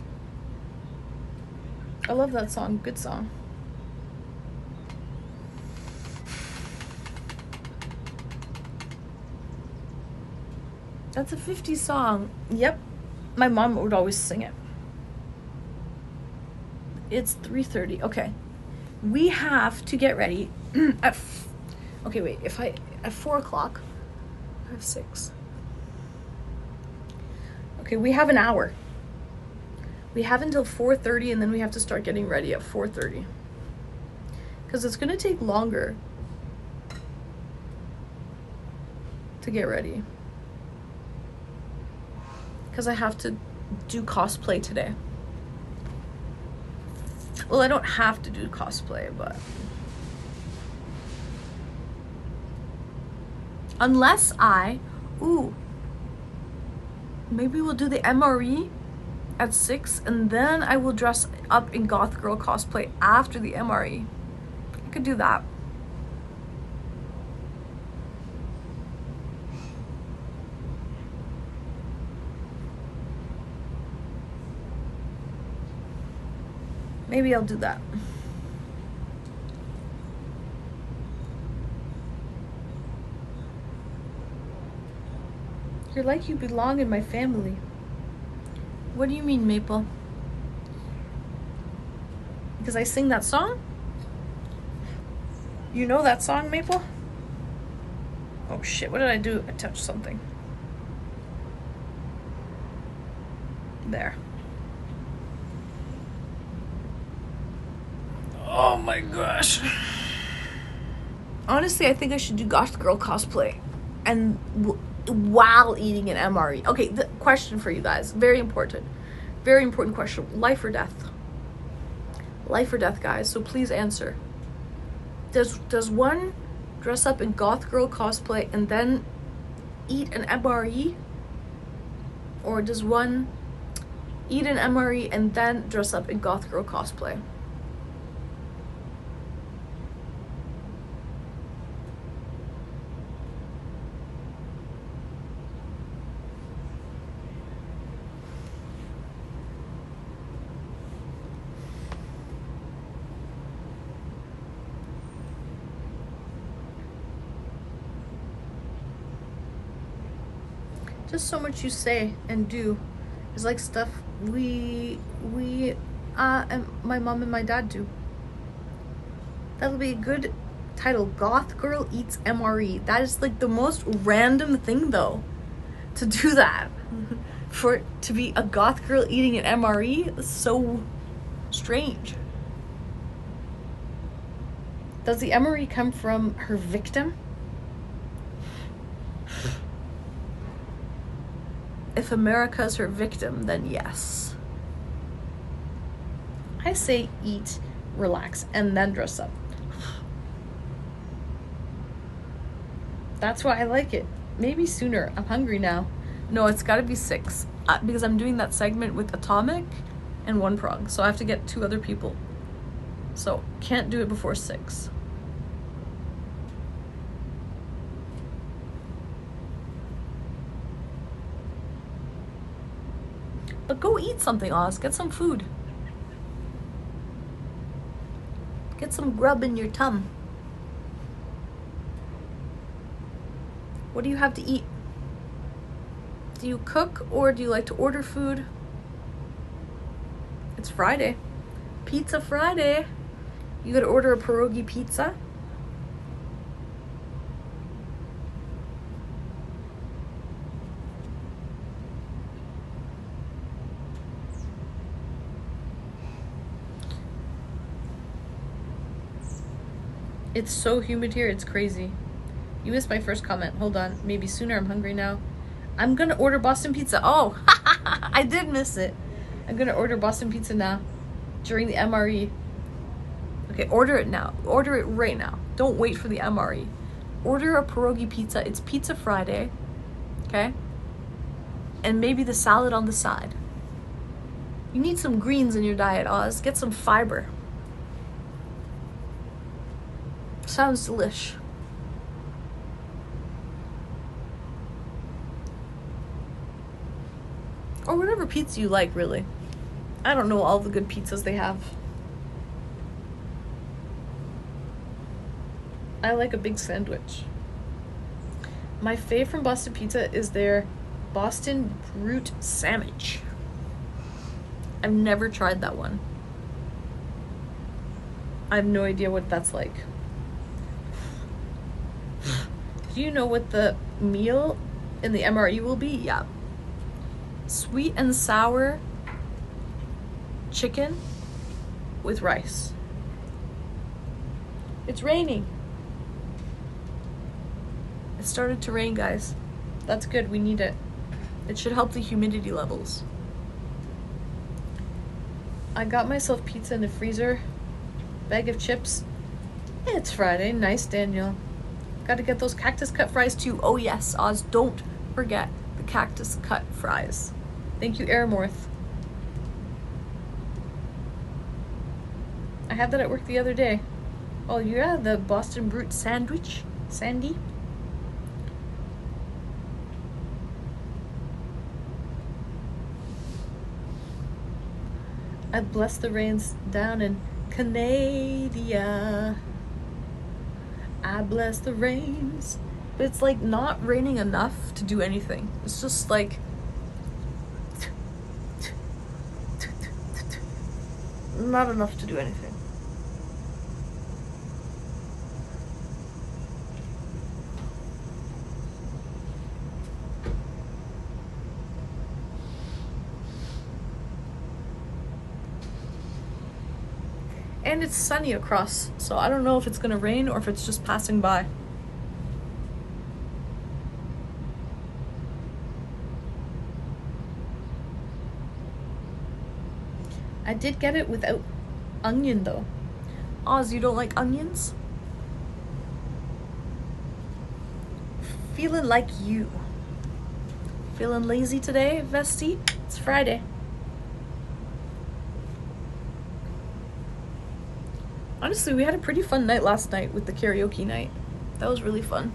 I love that song. Good song. That's a 50s song. Yep. My mom would always sing it. It's 3:30. Okay. We have to get ready at okay, wait. At 4 o'clock. I have 6. Okay, we have an hour. We have until 4:30 and then we have to start getting ready at 4:30. Because it's going to take longer to get ready. Because I have to do cosplay today. Well, I don't have to do cosplay, but... Unless I... Ooh. Maybe we'll do the MRE at 6 and then I will dress up in goth girl cosplay after the MRE. I could do that. Maybe I'll do that. You're like you belong in my family. What do you mean, Maple? Because I sing that song? You know that song, Maple? Oh shit, what did I do? I touched something. There. Oh my gosh. Honestly, I think I should do goth girl cosplay. And while eating an MRE. Okay, the question for you guys, very important. Very important question. Life or death? Life or death, guys. So please answer. Does one dress up in goth girl cosplay and then eat an MRE? Or does one eat an MRE and then dress up in goth girl cosplay? Just so much you say and do is like stuff we and my mom and my dad do. That'll be a good title. Goth girl eats MRE. That is like the most random thing though, to do that. For it to be a goth girl eating an MRE, that's so strange. Does the MRE come from her victim? If America's her victim, then yes. I say eat, relax, and then dress up. That's why I like it. Maybe sooner. I'm hungry now. No, it's gotta be 6. Because I'm doing that segment with Atomic and One Prong. So I have to get 2 other people. So can't do it before 6. But go eat something, Oz. Get some food. Get some grub in your tum. What do you have to eat? Do you cook or do you like to order food? It's Friday. Pizza Friday. You gotta order a pierogi pizza. It's so humid here, it's crazy. You missed my first comment. Hold on. Maybe sooner. I'm hungry now. I'm gonna order Boston pizza. Oh, I did miss it. I'm gonna order Boston pizza now during the MRE. Okay, order it now. Order it right now. Don't wait for the MRE. Order a pierogi pizza. It's Pizza Friday. Okay? And maybe the salad on the side. You need some greens in your diet, Oz. Get some fiber. Sounds delish. Or whatever pizza you like, really. I don't know all the good pizzas they have. I like a big sandwich. My fave from Boston Pizza is their Boston Brute Sandwich. I've never tried that one. I have no idea what that's like. Do you know what the meal in the MRE will be? Yeah. Sweet and sour chicken with rice. It's raining. It started to rain, guys. That's good. We need it. It should help the humidity levels. I got myself pizza in the freezer. Bag of chips. It's Friday. Nice, Daniel. Got to get those cactus cut fries too. Oh yes, Oz, don't forget the cactus cut fries. Thank you, Aramorth. I had that at work the other day. Oh yeah, the Boston Brute sandwich. Sandy. I bless the rains down in Canada. I bless the rains. But it's like not raining enough to do anything. It's just like not enough to do anything. And it's sunny across, so I don't know if it's gonna rain or if it's just passing by. I did get it without onion though. Oz, you don't like onions? Feeling like you. Feeling lazy today, Vesty? It's Friday. Honestly, we had a pretty fun night last night with the karaoke night. That was really fun.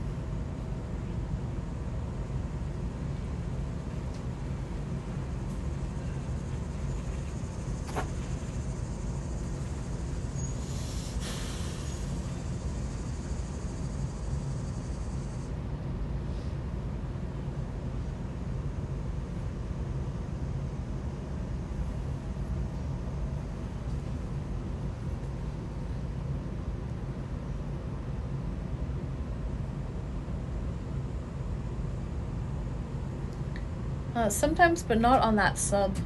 Sometimes, but not on that sub.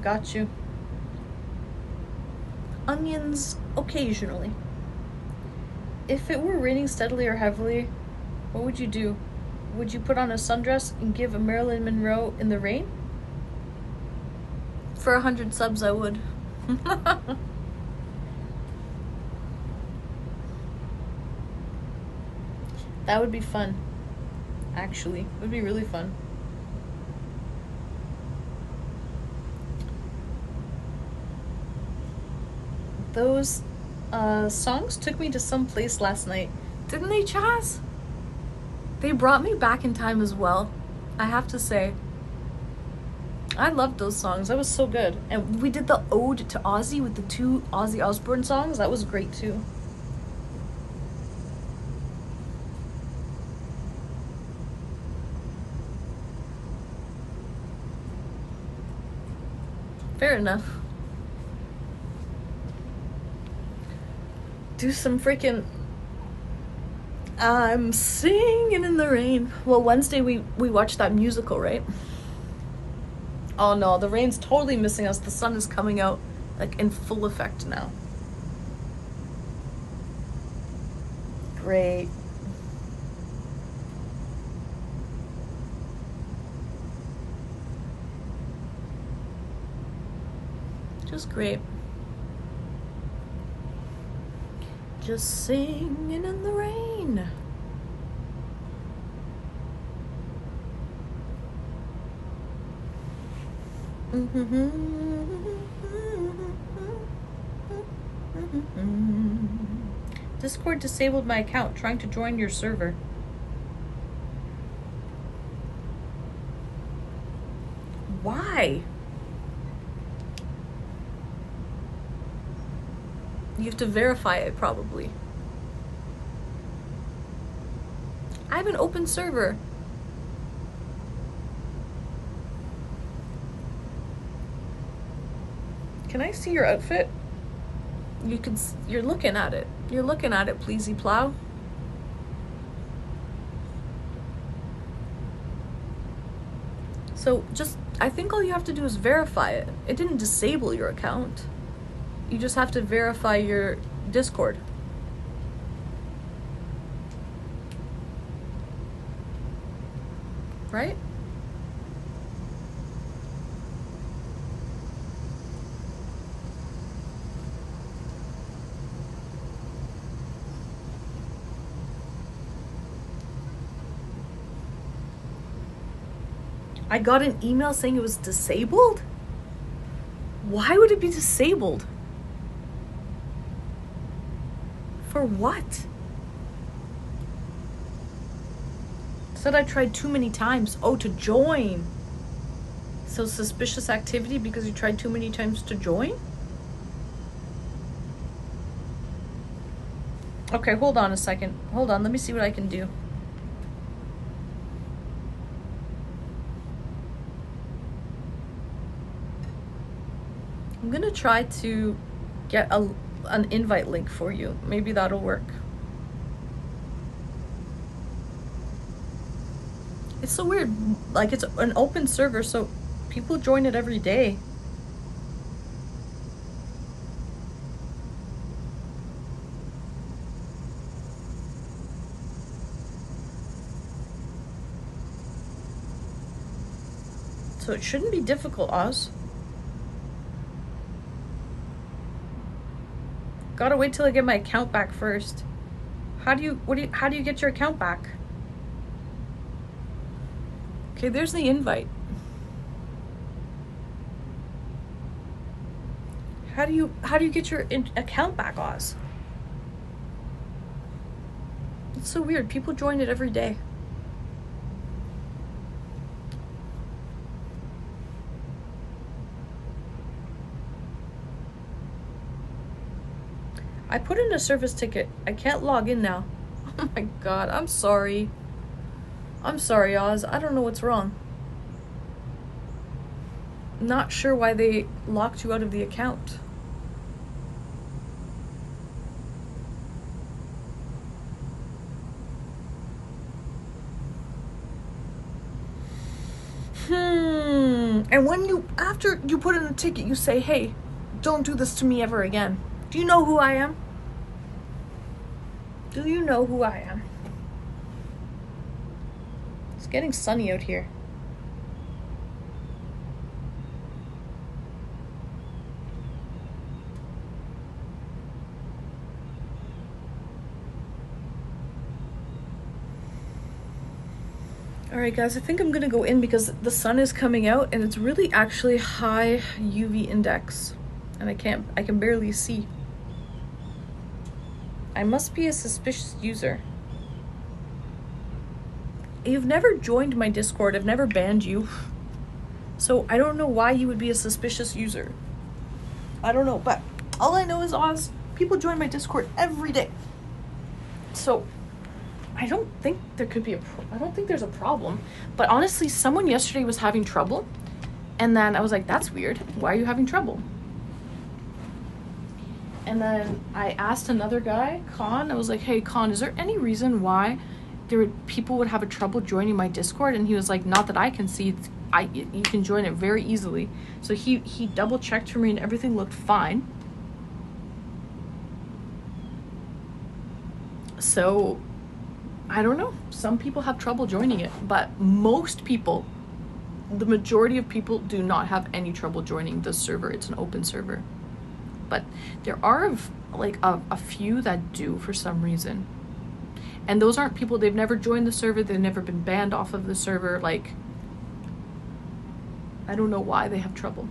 Got you. Onions occasionally. If it were raining steadily or heavily, what would you do? Would you put on a sundress and give a Marilyn Monroe in the rain? For 100 subs, I would. That would be fun. Actually, it would be really fun. Those songs took me to some place last night. Didn't they, Chaz? They brought me back in time as well. I have to say. I loved those songs. That was so good. And we did the ode to Ozzy with the 2 Ozzy Osbourne songs. That was great too. Fair enough. Do some freaking I'm singing in the rain. Well, Wednesday we watched that musical, right? Oh no, the rain's totally missing us. The sun is coming out like in full effect now. Great. Just great. Just singing in the rain. Discord disabled my account, trying to join your server. Why? You have to verify it, probably. I have an open server. Can I see your outfit? You're looking at it. You're looking at it, pleasey plow. So I think all you have to do is verify it. It didn't disable your account. You just have to verify your Discord. Right? I got an email saying it was disabled? Why would it be disabled? For what? Said I tried too many times. Oh, to join. So suspicious activity because you tried too many times to join? Okay, hold on a second. Hold on, let me see what I can do. I'm gonna try to get an invite link for you. Maybe that'll work. It's so weird. Like, it's an open server, so people join it every day. So it shouldn't be difficult, Oz. Gotta wait till I get my account back first. How do you get your account back? Okay, there's the invite. How do you get your account back, Oz? It's so weird. People join it every day. I put in a service ticket. I can't log in now. Oh my god, I'm sorry. I'm sorry, Oz. I don't know what's wrong. Not sure why they locked you out of the account. And when after you put in a ticket, you say, hey, don't do this to me ever again. Do you know who I am? Do you know who I am? It's getting sunny out here. Alright guys, I think I'm gonna go in because the sun is coming out and it's really actually high UV index. And I can barely see. I must be a suspicious user. You've never joined my Discord. I've never banned you. So I don't know why you would be a suspicious user. I don't know, but all I know is, Oz, people join my Discord every day. So I don't think there could be I don't think there's a problem. But honestly, someone yesterday was having trouble. And then I was like, that's weird. Why are you having trouble? And then I asked another guy, Khan, I was like, hey, Khan, is there any reason why people would have a trouble joining my Discord? And he was like, not that I can see. You can join it very easily. So he double checked for me and everything looked fine. So I don't know. Some people have trouble joining it, but most people, the majority of people do not have any trouble joining the server. It's an open server. But there are like a few that do for some reason. And those aren't people, they've never joined the server, they've never been banned off of the server. Like, I don't know why they have trouble.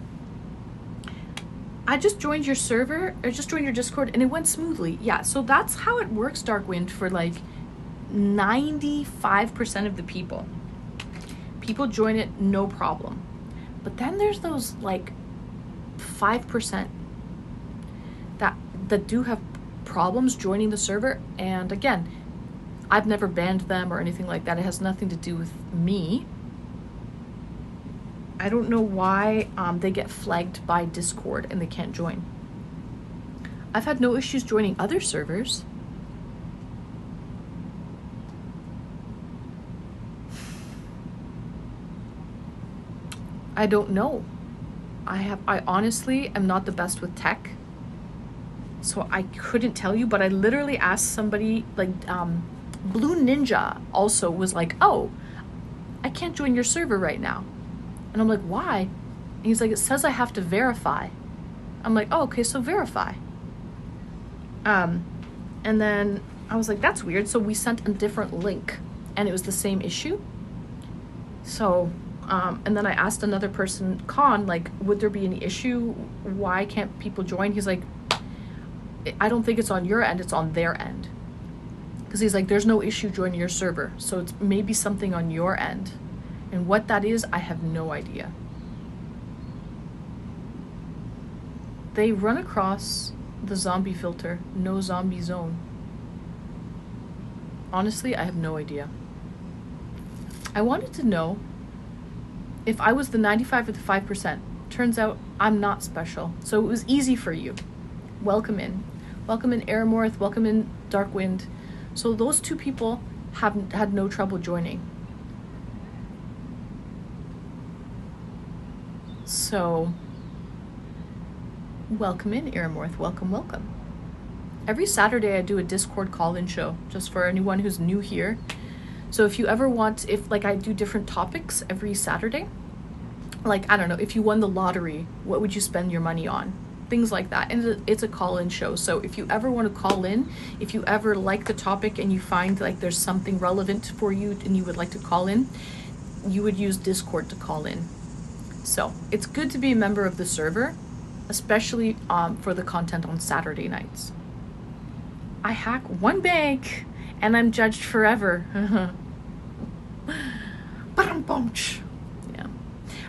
I just joined your server, or just joined your Discord, and it went smoothly. Yeah, so that's how it works, Darkwind, for like 95% of the people. People join it, no problem. But then there's those like 5% that do have problems joining the server. And again, I've never banned them or anything like that. It has nothing to do with me. I don't know why they get flagged by Discord and they can't join. I've had no issues joining other servers. I don't know. I honestly am not the best with tech. So I couldn't tell you, but I literally asked somebody, like Blue Ninja also was like, oh, I can't join your server right now. And I'm like, why? And he's like, it says I have to verify. I'm like, oh, okay, so verify. And then I was like, that's weird. So we sent a different link and it was the same issue. So, and then I asked another person, Khan, like, would there be any issue? Why can't people join? He's like, I don't think it's on your end, it's on their end. Because he's like, there's no issue joining your server. So it's maybe something on your end. And what that is, I have no idea. They run across the zombie filter, no zombie zone. Honestly, I have no idea. I wanted to know if I was the 95 or the 5%. Turns out I'm not special. So it was easy for you. Welcome in. Welcome in Aramorth, welcome in Darkwind. So those two people have had no trouble joining. So, welcome in Aramorth, welcome, welcome. Every Saturday I do a Discord call-in show, just for anyone who's new here. So if you ever want, like I do different topics every Saturday. Like, I don't know, if you won the lottery, what would you spend your money on? things like that. And it's a call-in show, so if you ever want to call in, if you ever like the topic and you find like there's something relevant for you and you would like to call in, you would use Discord to call in. So it's good to be a member of the server, especially for the content on Saturday nights. I hack one bank and I'm judged forever. Yeah.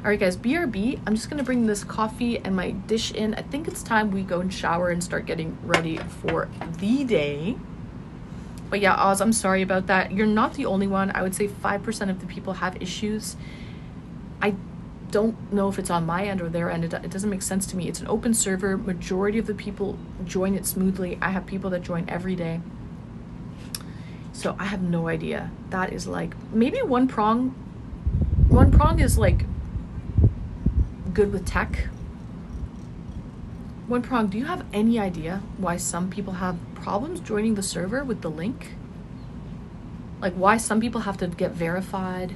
All right, guys, BRB. I'm just going to bring this coffee and my dish in. I think it's time we go and shower and start getting ready for the day. But yeah, Oz, I'm sorry about that. You're not the only one. I would say 5% of the people have issues. I don't know if it's on my end or their end. It doesn't make sense to me. It's an open server. Majority of the people join it smoothly. I have people that join every day. So I have no idea. That is like, maybe one prong is like good with tech. One prong, do you have any idea why some people have problems joining the server with the link? Like why some people have to get verified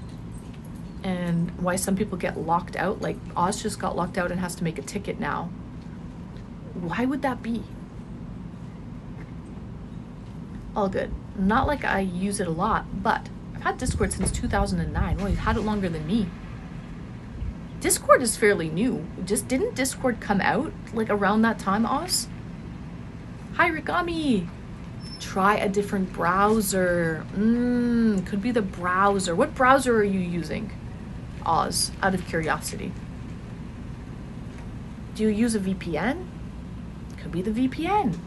and why some people get locked out? Like Oz just got locked out and has to make a ticket now. Why would that be? All good. Not like I use it a lot, but I've had Discord since 2009. Well, you've had it longer than me. Discord is fairly new. Didn't Discord come out like around that time, Oz? Hi, Rikami. Try a different browser. Could be the browser. What browser are you using, Oz, out of curiosity? Do you use a VPN? Could be the VPN.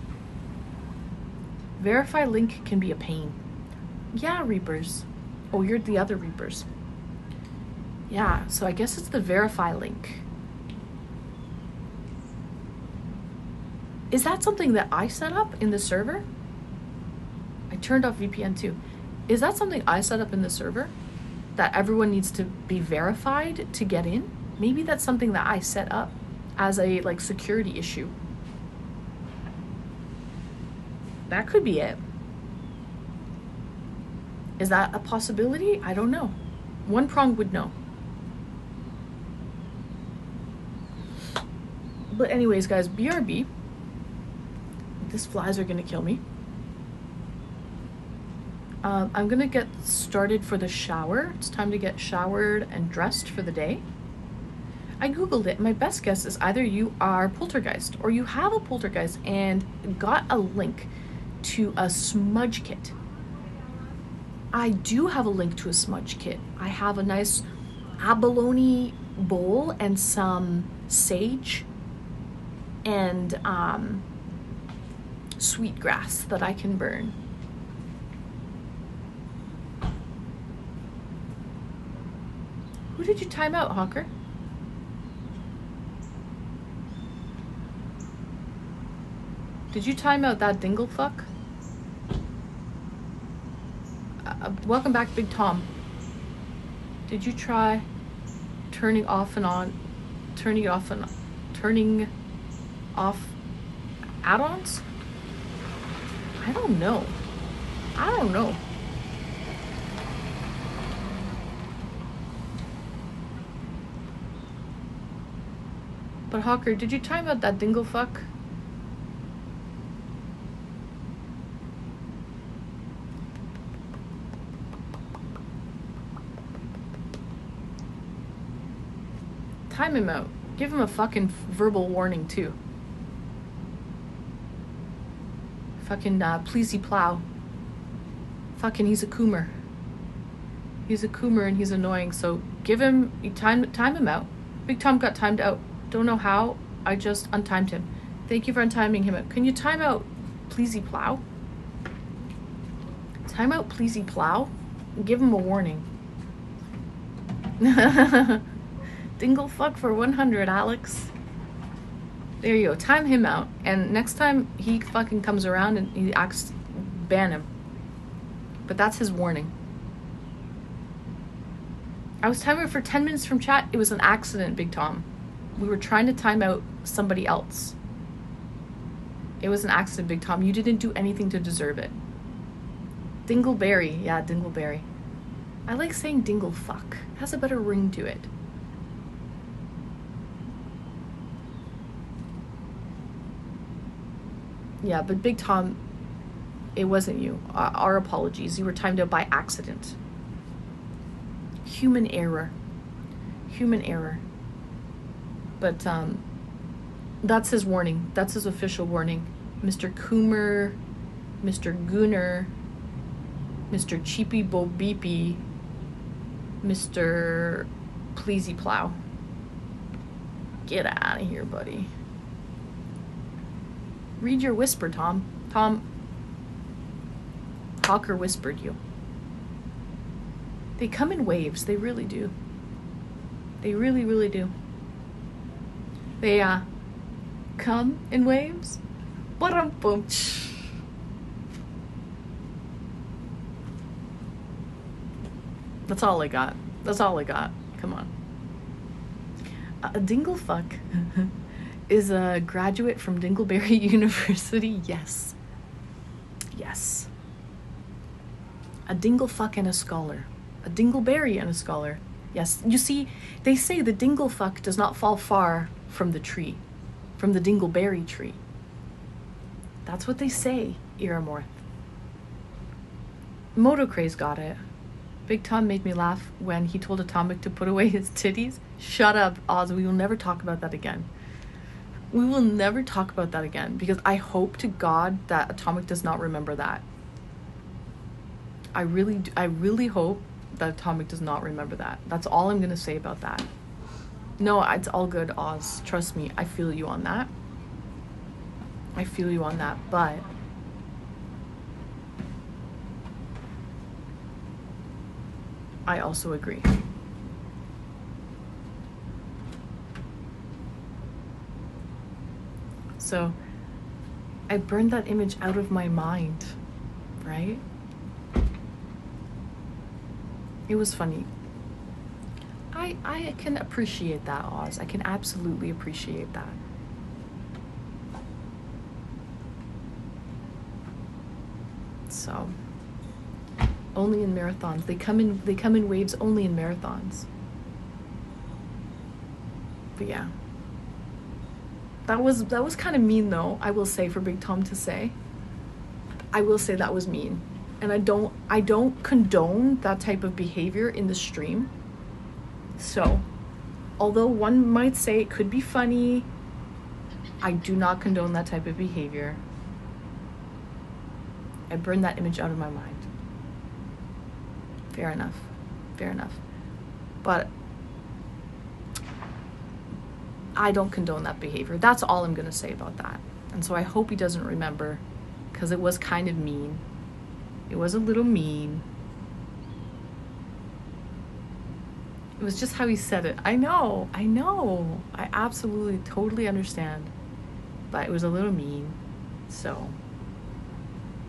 Verify link can be a pain. Yeah, Reapers. Oh, you're the other Reapers. Yeah, so I guess it's the verify link. Is that something that I set up in the server? I turned off VPN too. Is that something I set up in the server? That everyone needs to be verified to get in? Maybe that's something that I set up as a like security issue. That could be it. Is that a possibility? I don't know. One prong would know. But anyways, guys, BRB. These flies are gonna kill me. I'm gonna get started for the shower. It's time to get showered and dressed for the day. I googled it. My best guess is either you are poltergeist or you have a poltergeist and got a link to a smudge kit. I do have a link to a smudge kit. I have a nice abalone bowl and some sage and sweetgrass that I can burn. Who did you time out, Hawker? Did you time out that dingle fuck? Welcome back, Big Tom. Did you try turning off and on, turning off and turning off add-ons? I don't know. I don't know. But Hawker, did you time out that dingle fuck? Time him out. Give him a fucking verbal warning too. Fucking pleasey plow. Fucking he's a coomer. He's a coomer and he's annoying, so give him time him out. Big Tom got timed out. Don't know how. I just untimed him. Thank you for untiming him out. Can you time out pleasey plow? Time out pleasey plow? Give him a warning. Dingle fuck for 100, Alex. There you go. Time him out. And next time he fucking comes around and he acts, ban him. But that's his warning. I was timing for 10 minutes from chat. It was an accident, Big Tom. We were trying to time out somebody else. It was an accident, Big Tom. You didn't do anything to deserve it. Dingleberry. Yeah, Dingleberry. I like saying dingle fuck. It has a better ring to it. Yeah, but Big Tom, it wasn't you. Our apologies. You were timed out by accident. Human error. Human error. But that's his warning. That's his official warning. Mr. Coomer, Mr. Gooner, Mr. Cheapy Bo Beepy, Mr. Pleasy Plow. Get out of here, buddy. Read your whisper, Tom. Tom, Hawker whispered you. They come in waves. They really do. They really, really do. They come in waves. Ba-dum-bum. That's all I got. That's all I got. Come on. A Dinglefuck is a graduate from Dingleberry University. Yes. Yes. A Dinglefuck and a scholar. A Dingleberry and a scholar. Yes. You see, they say the Dinglefuck does not fall far from the tree, from the Dingleberry tree. That's what they say, Iramorth. Motocraze got it. Big Tom made me laugh when he told Atomic to put away his titties. Shut up, Oz. We will never talk about that again. We will never talk about that again, because I hope to God that Atomic does not remember that. I really hope that Atomic does not remember that. That's all I'm going to say about that. No, it's all good, Oz. Trust me. I feel you on that. I feel you on that, but I also agree. So I burned that image out of my mind, right? It was funny. I can appreciate that, Oz. I can absolutely appreciate that. So only in marathons. They come in waves only in marathons. But yeah. That was kind of mean though, I will say, for Big Tom to say. I will say that was mean. And I don't condone that type of behavior in the stream. So, although one might say it could be funny, I do not condone that type of behavior. I burned that image out of my mind. Fair enough. Fair enough. But I don't condone that behavior. That's all I'm going to say about that. And so I hope he doesn't remember, because it was kind of mean. It was a little mean. It was just how he said it. I know. I absolutely, totally understand. But it was a little mean. So,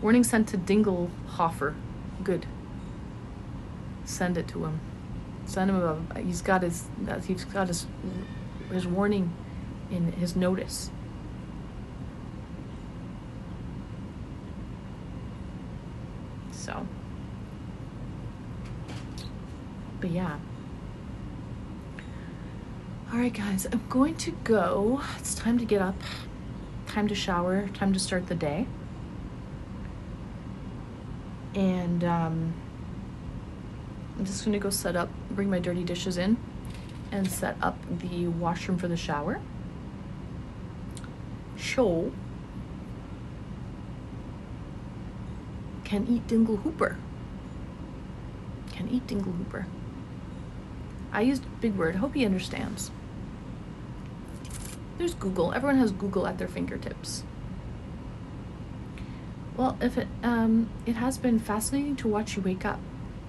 warning sent to Dinglehofer. Good. Send it to him. Send him he's got his warning in his notice. So, but yeah. All right, guys, I'm going to go. It's time to get up, time to shower, time to start the day. And I'm just gonna go bring my dirty dishes in and set up the washroom for the shower. Show can eat Dinglehooper. Can eat Dinglehooper. I used big word. Hope he understands. There's Google. Everyone has Google at their fingertips. Well, if it has been fascinating to watch you wake up.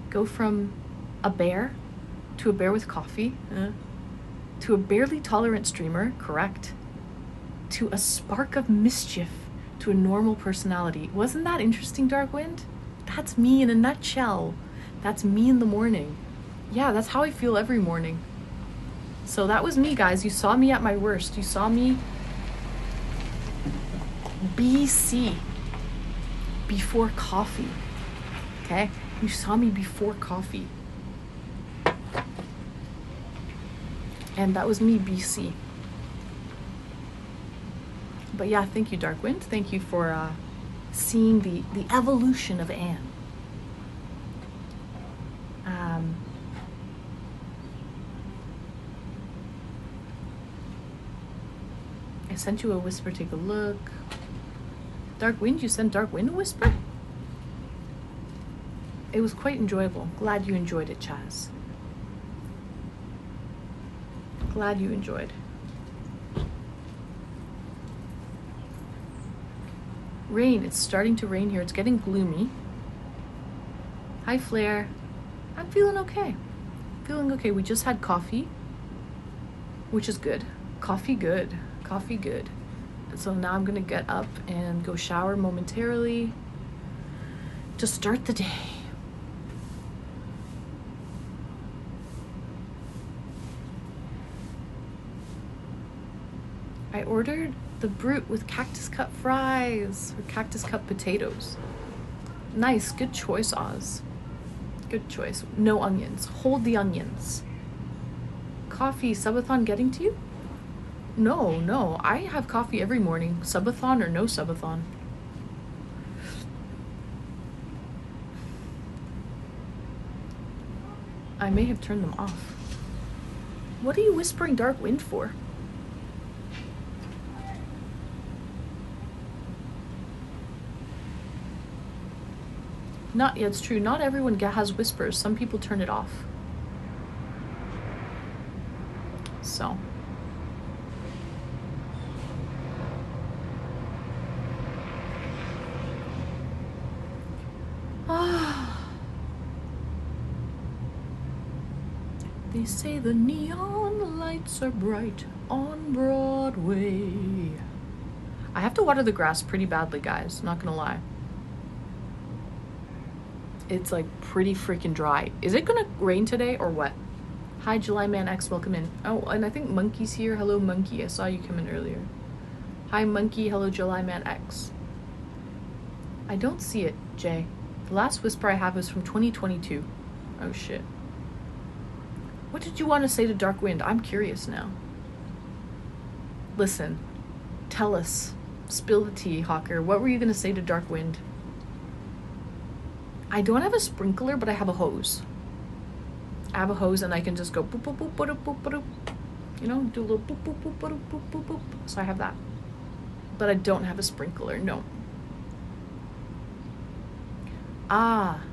Go from a bear to a bear with coffee, to a barely tolerant streamer, correct, to a spark of mischief, to a normal personality. Wasn't that interesting, Darkwind? That's me in a nutshell. That's me in the morning. Yeah, that's how I feel every morning. So that was me, guys. You saw me at my worst. You saw me BC, before coffee, okay? You saw me before coffee. And that was me BC. But yeah, thank you, Darkwind. Thank you for seeing the evolution of Anne. I sent you a whisper, take a look. Darkwind, you sent Darkwind a whisper? It was quite enjoyable. Glad you enjoyed it, Chaz. Glad you enjoyed. Rain, it's starting to rain here. It's getting gloomy. Hi, Flair. I'm feeling okay. Feeling okay. We just had coffee, which is good. Coffee good. Coffee good. So now I'm gonna get up and go shower momentarily to start the day. I ordered the Brute with cactus cup fries or cactus cup potatoes. Nice, good choice, Oz. Good choice. No onions. Hold the onions. Coffee, Sub-A-Thon getting to you? No. I have coffee every morning. Sub-A-Thon or no Sub-A-Thon. I may have turned them off. What are you whispering Darkwind for? Yeah, it's true. Not everyone has whispers. Some people turn it off. So. They say the neon lights are bright on Broadway. I have to water the grass pretty badly, guys. Not gonna lie. It's like pretty freaking dry. Is it gonna rain today or what? Hi, July Man X, welcome in. Oh, and I think Monkey's here. Hello, Monkey. I saw you come in earlier. Hi, Monkey. Hello, July Man X. I don't see it, Jay. The last whisper I have is from 2022. Oh, shit. What did you want to say to Darkwind? I'm curious now. Listen. Tell us. Spill the tea, Hawker. What were you going to say to Darkwind? I don't have a sprinkler, but I have a hose. I have a hose and I can just go boop, boop, boop, boop, boop, boop, boop. You know, do a little boop, boop, boop, boop, boop, boop, boop. So I have that. But I don't have a sprinkler, no. Ah.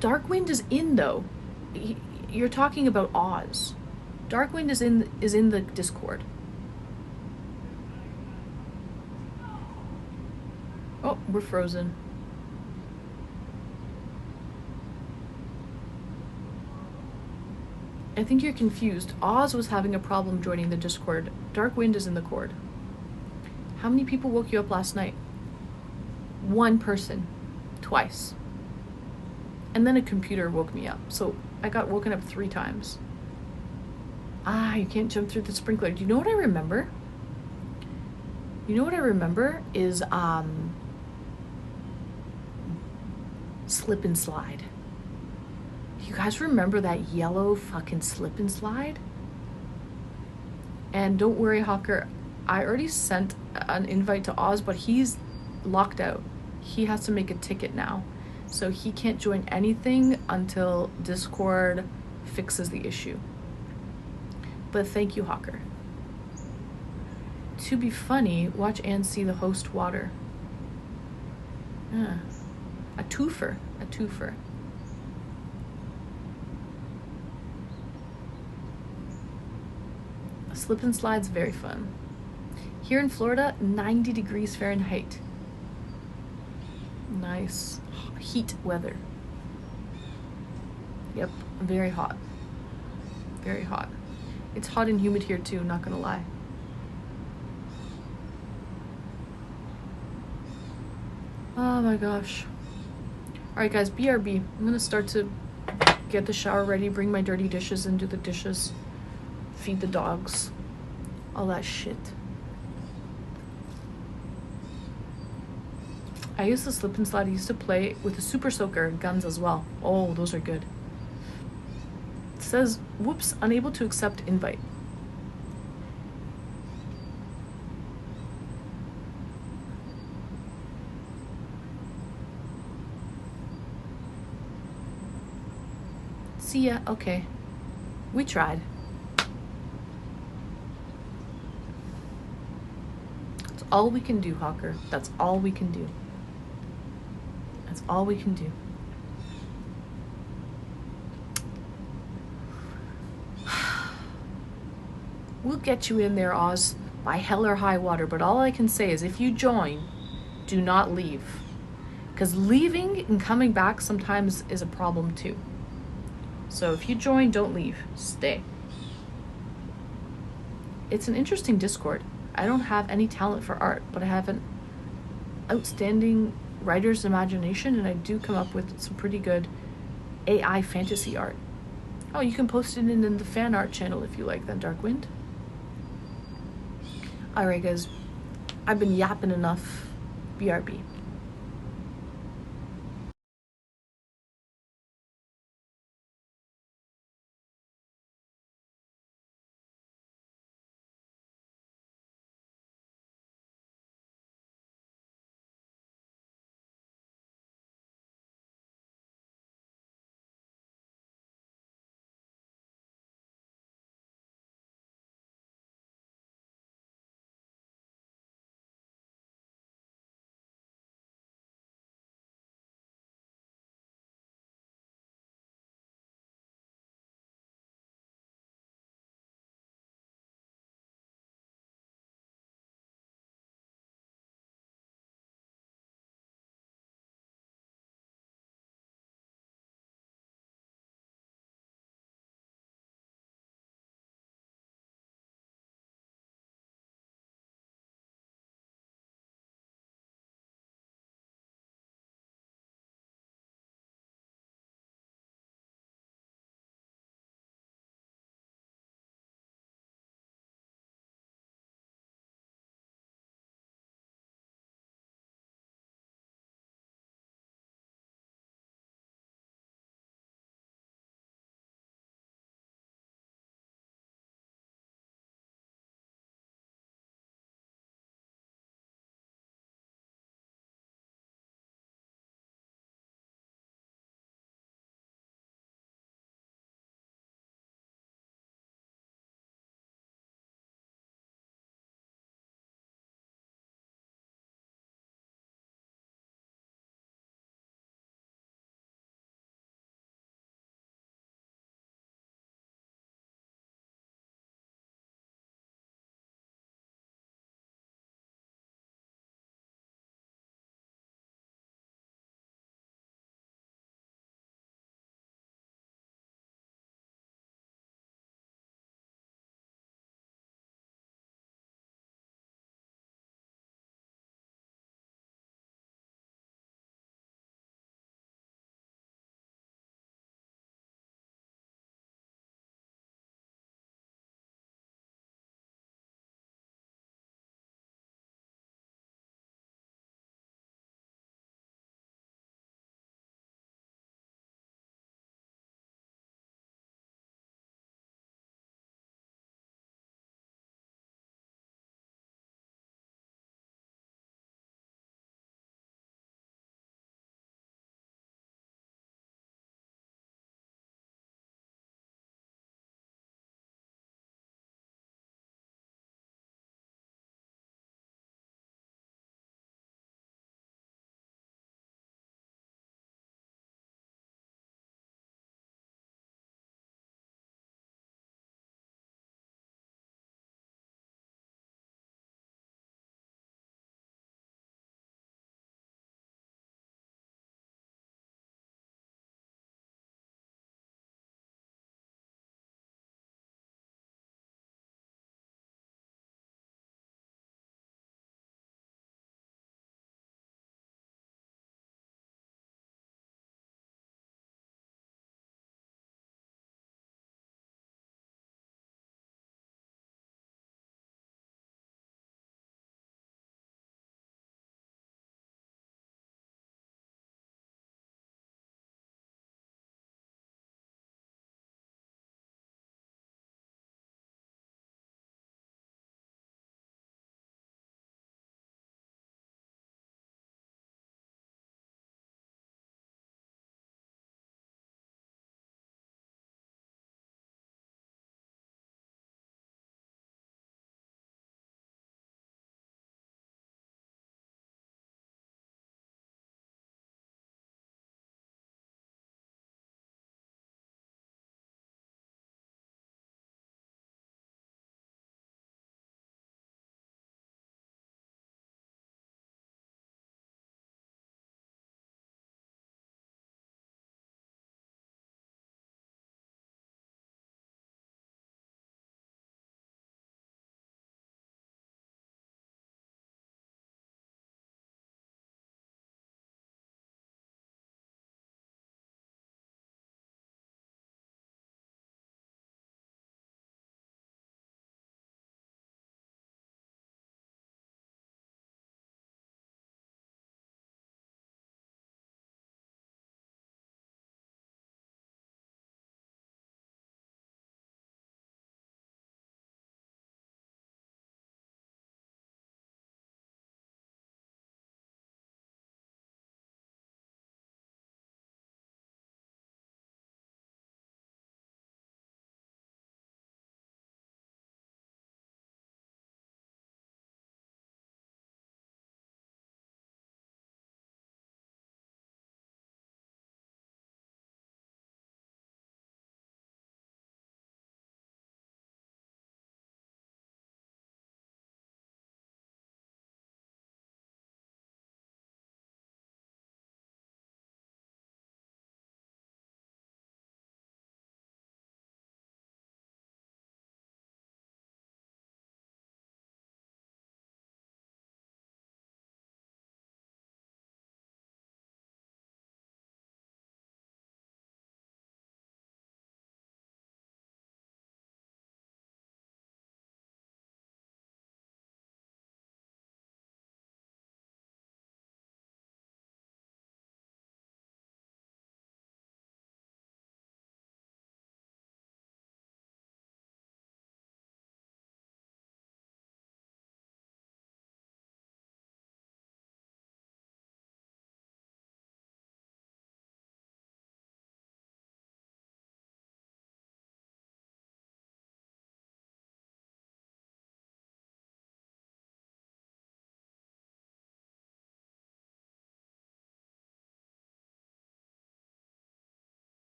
Darkwind is in, though. You're talking about Oz. Darkwind is in the Discord. Oh, we're frozen. I think you're confused. Oz was having a problem joining the Discord. Darkwind is in the Cord. How many people woke you up last night? One person. Twice. And then a computer woke me up. So I got woken up 3 times. Ah, you can't jump through the sprinkler. Do you know what I remember? You know what I remember is slip and slide. You guys remember that yellow fucking slip and slide? And don't worry, Hawker, I already sent an invite to Oz, but he's locked out. He has to make a ticket now. So he can't join anything until Discord fixes the issue. But thank you, Hawker. To be funny, watch Anne see the host water. Yeah. A twofer. A twofer. A slip and slide's very fun. Here in Florida, 90 degrees Fahrenheit. Nice. Heat weather. Yep, very hot. Very hot. It's hot and humid here too, not gonna lie. Oh my gosh. Alright guys, BRB. I'm gonna start to get the shower ready, bring my dirty dishes and do the dishes. Feed the dogs. All that shit. I used to slip and slide. I used to play with the Super Soaker guns as well. Oh, those are good. It says, whoops, unable to accept invite. See ya. Okay. We tried. That's all we can do, Hawker. That's all we can do. That's all we can do. We'll get you in there, Oz, by hell or high water, but all I can say is if you join, do not leave. Because leaving and coming back sometimes is a problem too. So if you join, don't leave. Stay. It's an interesting Discord. I don't have any talent for art, but I have an outstanding writer's imagination, and I do come up with some pretty good AI fantasy art. Oh, you can post it in the fan art channel if you like that, Darkwind. Alright guys, I've been yapping enough. BRB.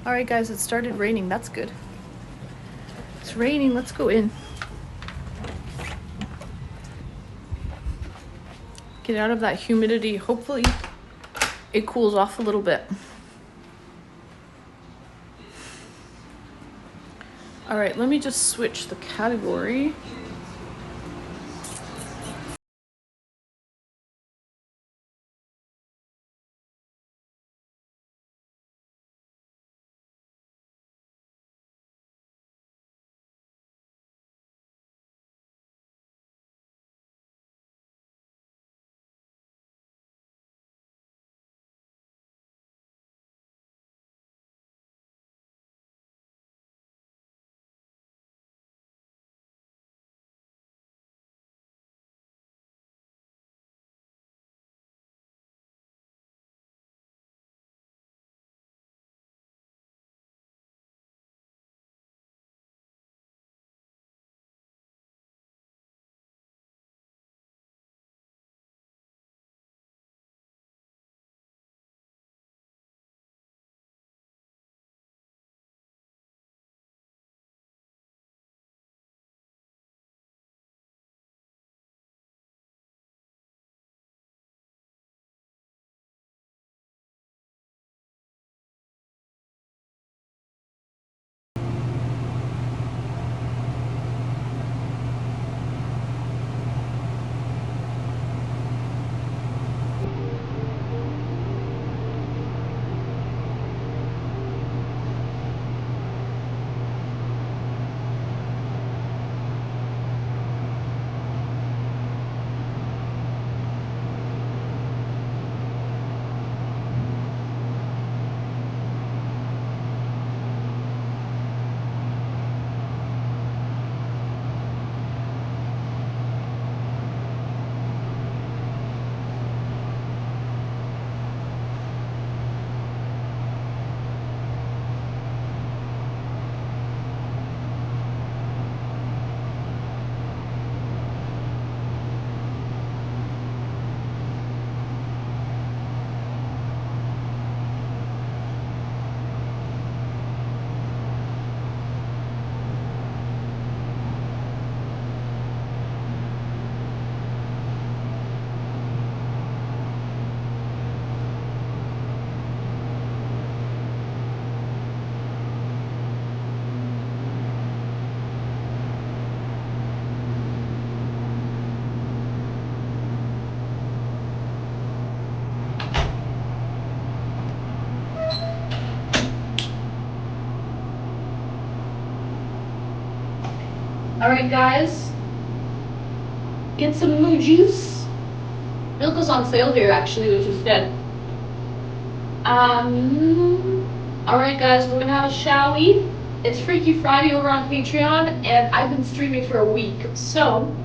Alright guys, it started raining. That's good. It's raining. Let's go in. Get out of that humidity. Hopefully it cools off a little bit. Alright, let me just switch the category. Alright guys, get some moo juice. Milk is on sale here actually, which is good. Alright guys, we're gonna have a showy. It's Freaky Friday over on Patreon, and I've been streaming for a week, so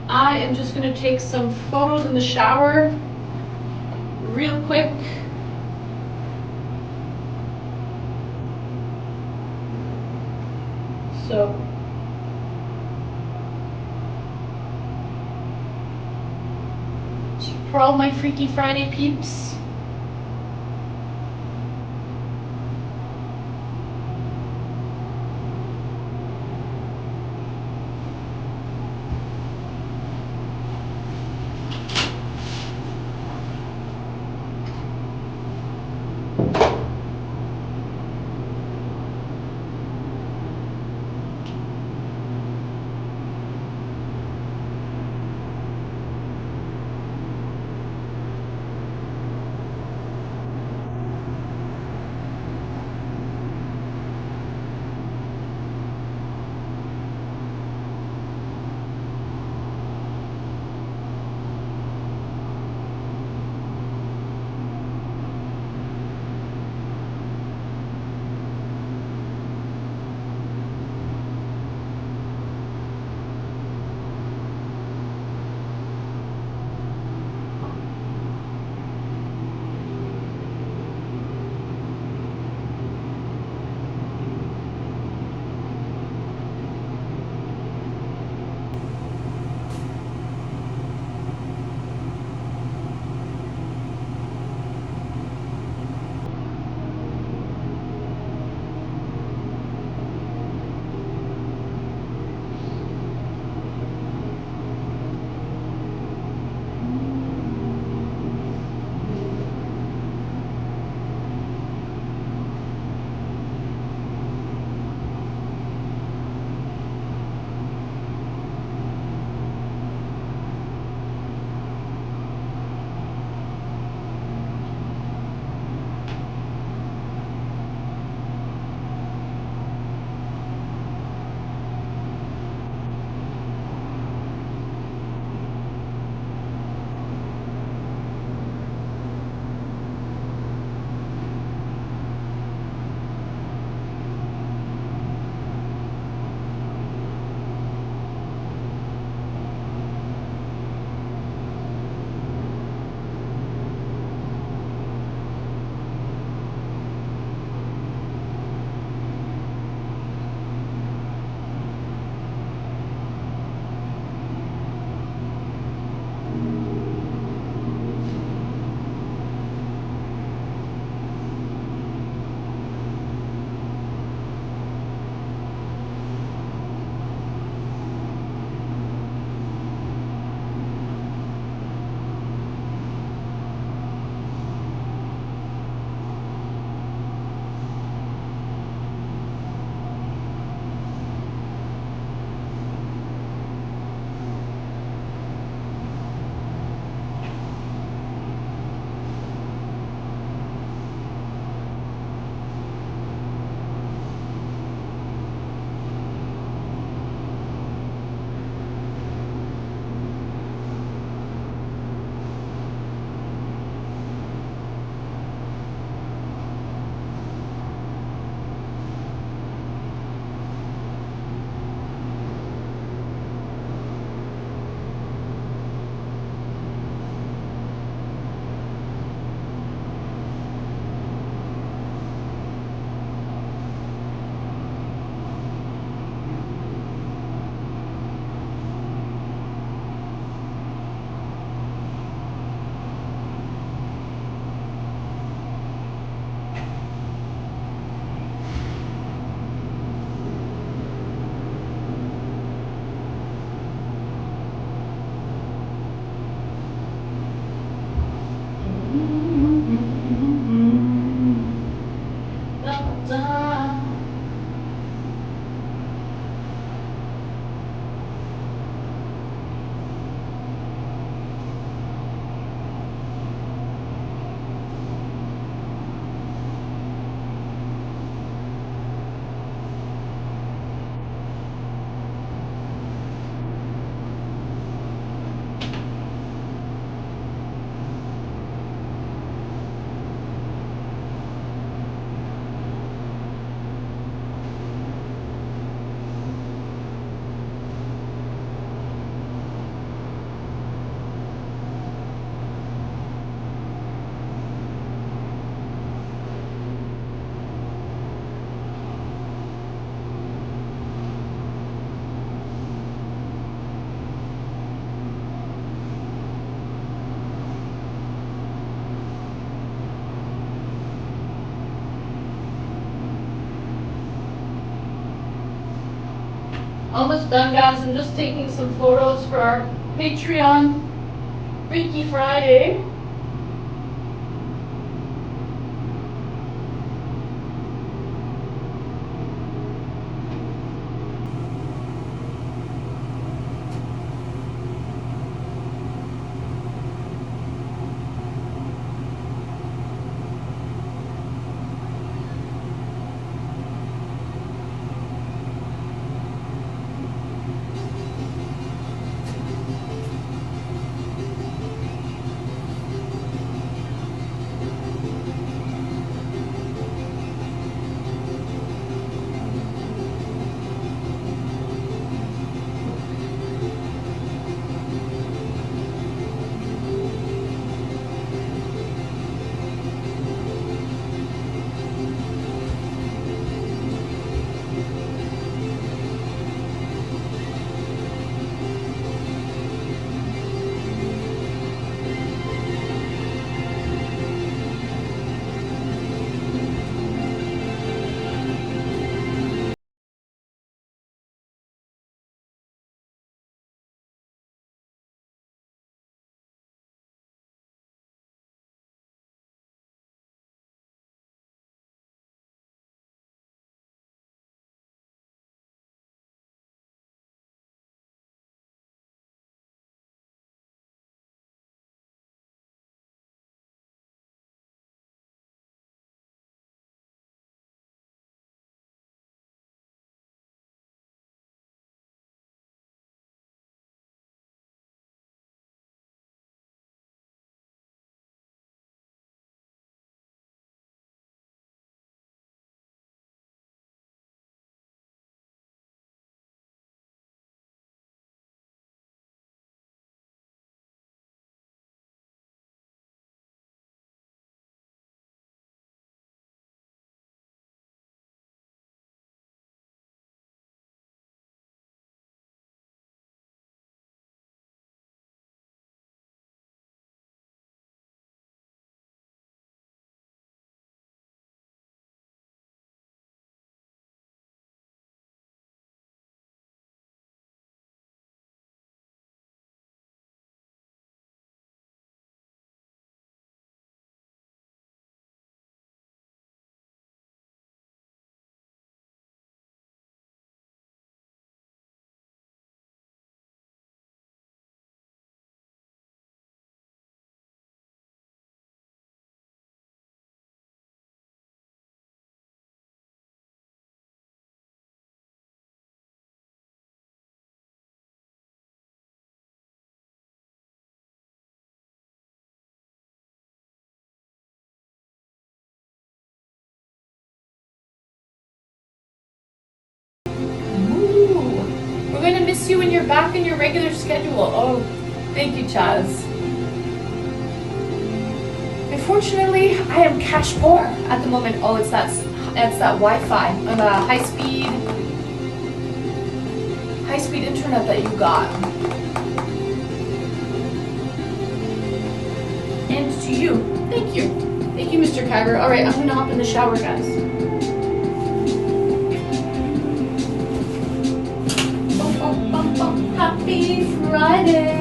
I am just gonna take some photos in the shower real quick. So for all my Freaky Friday peeps. Almost done, guys. I'm just taking some photos for our Patreon Freaky Friday. We're gonna miss you when you're back in your regular schedule. Oh, thank you, Chaz. Unfortunately, I am cash poor at the moment. Oh, it's that Wi-Fi and high speed internet that you got. And to you, thank you, Mr. Kyber. All right, I'm gonna hop in the shower, guys. Happy Friday.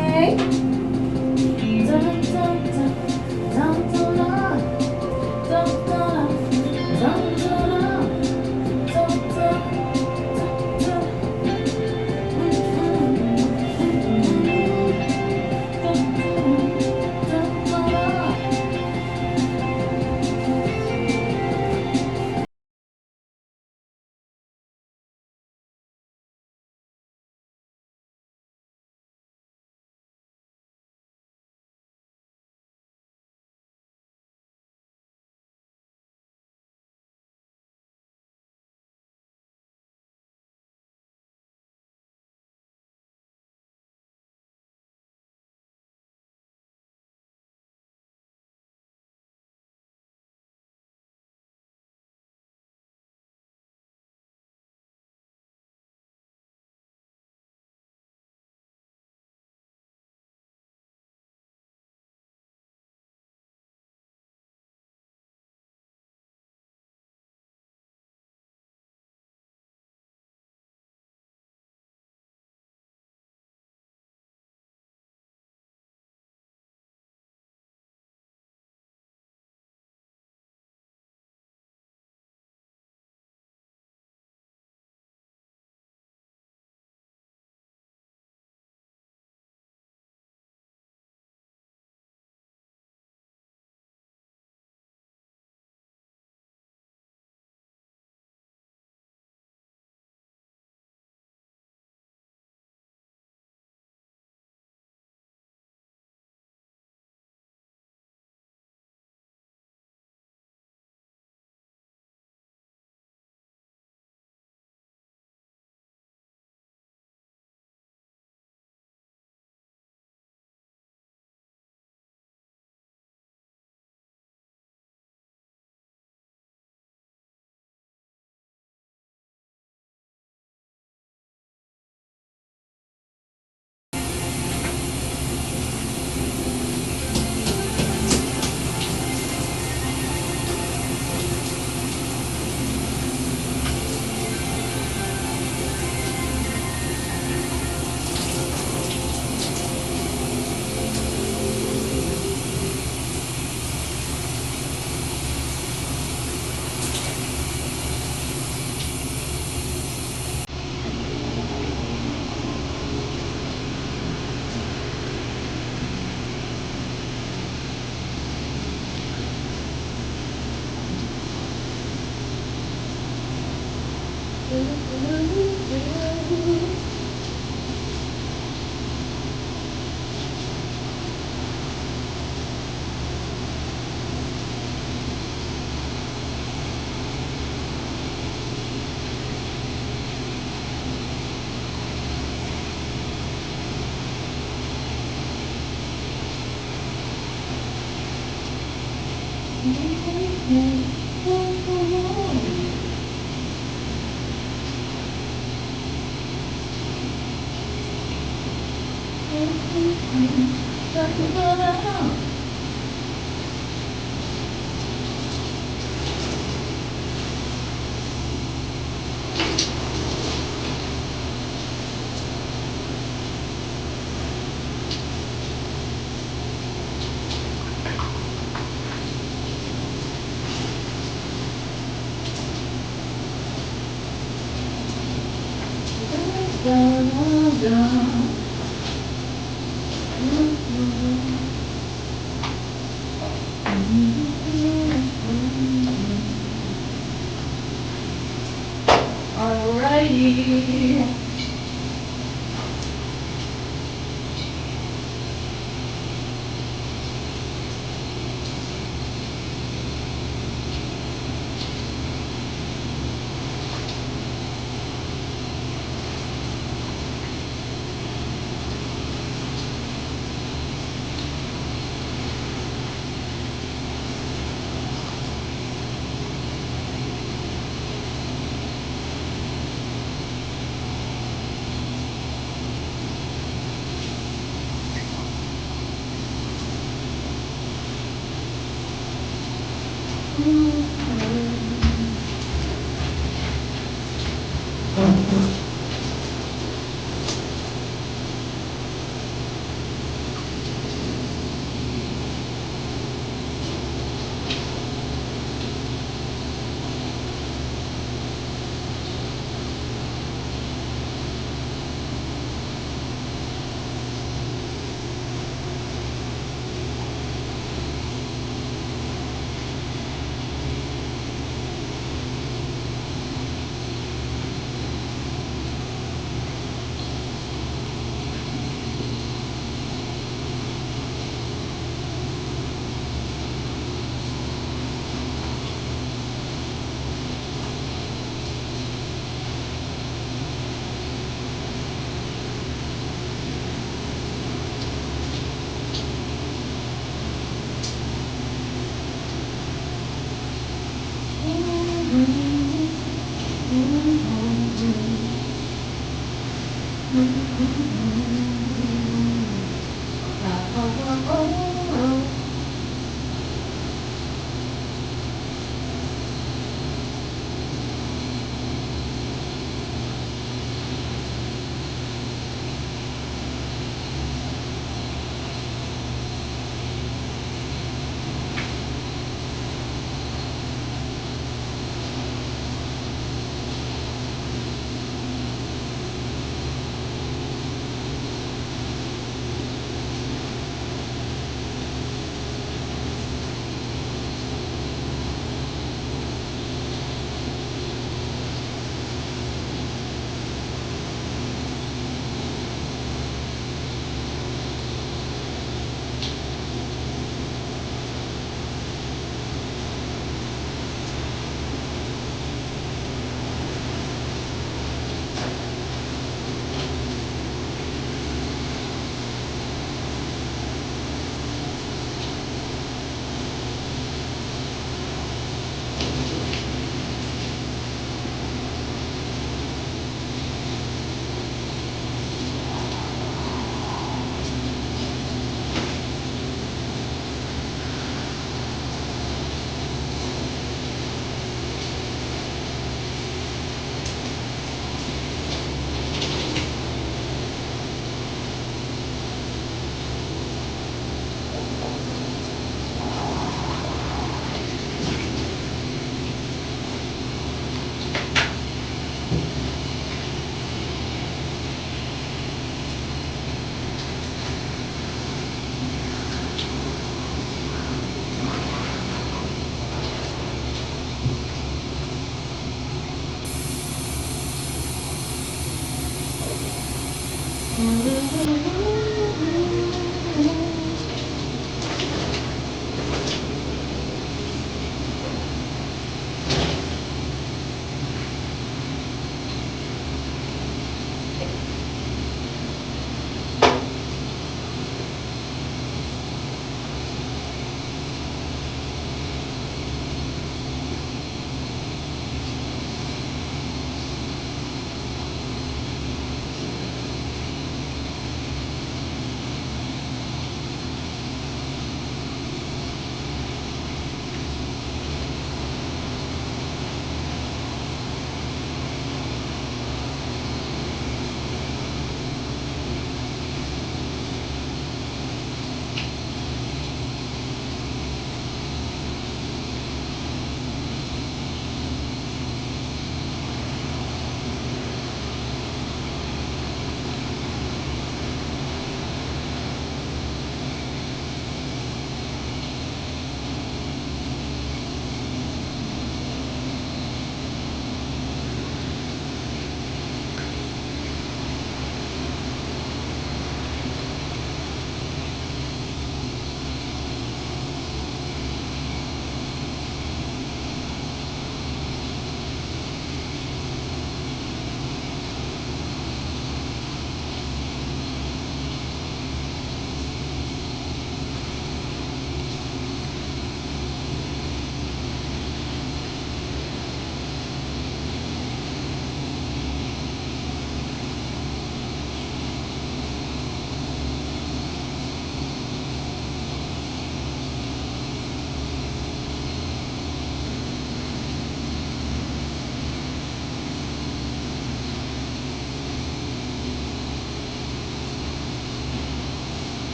Alrighty.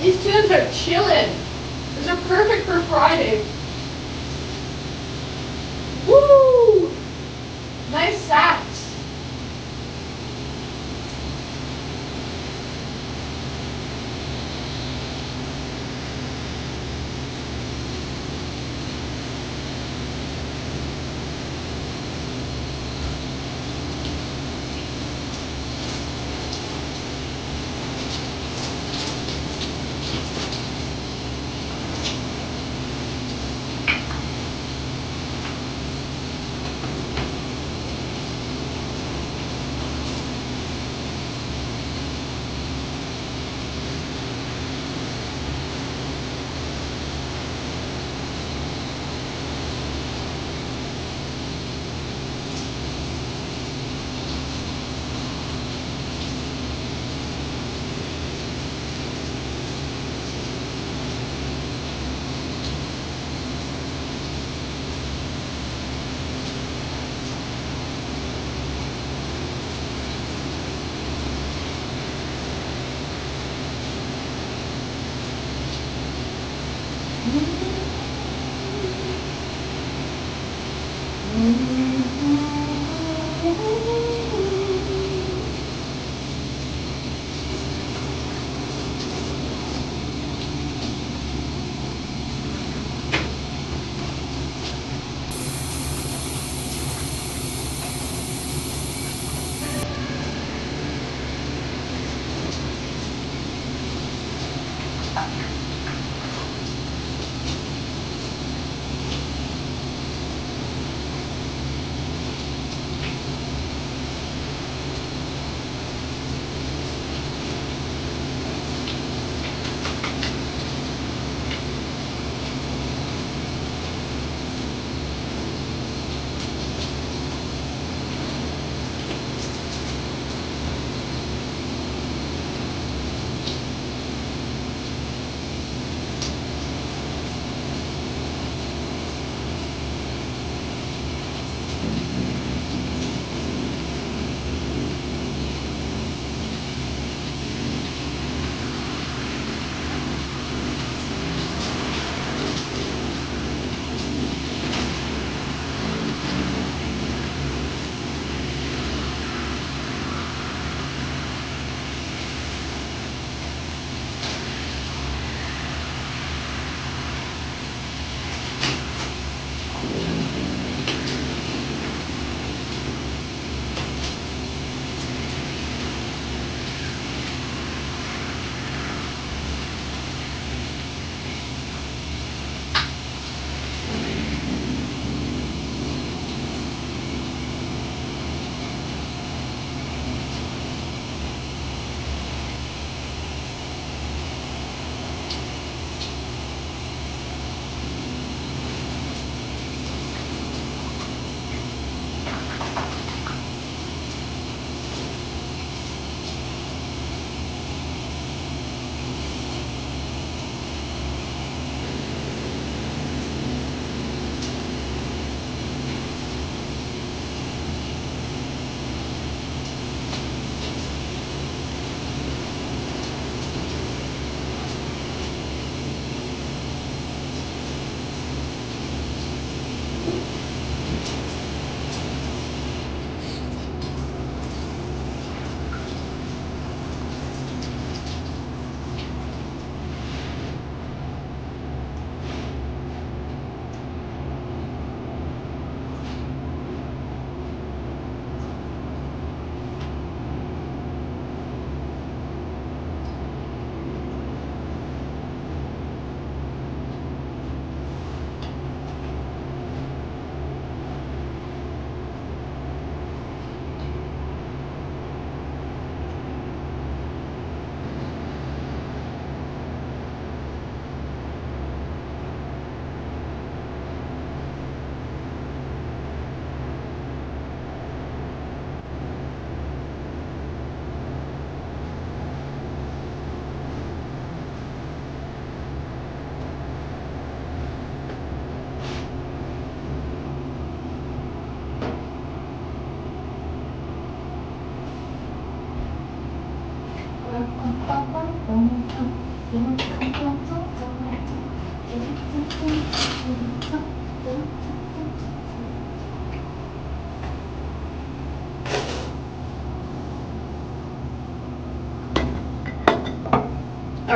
These tunes are chillin'. These are perfect for Friday. Woo! Nice sax.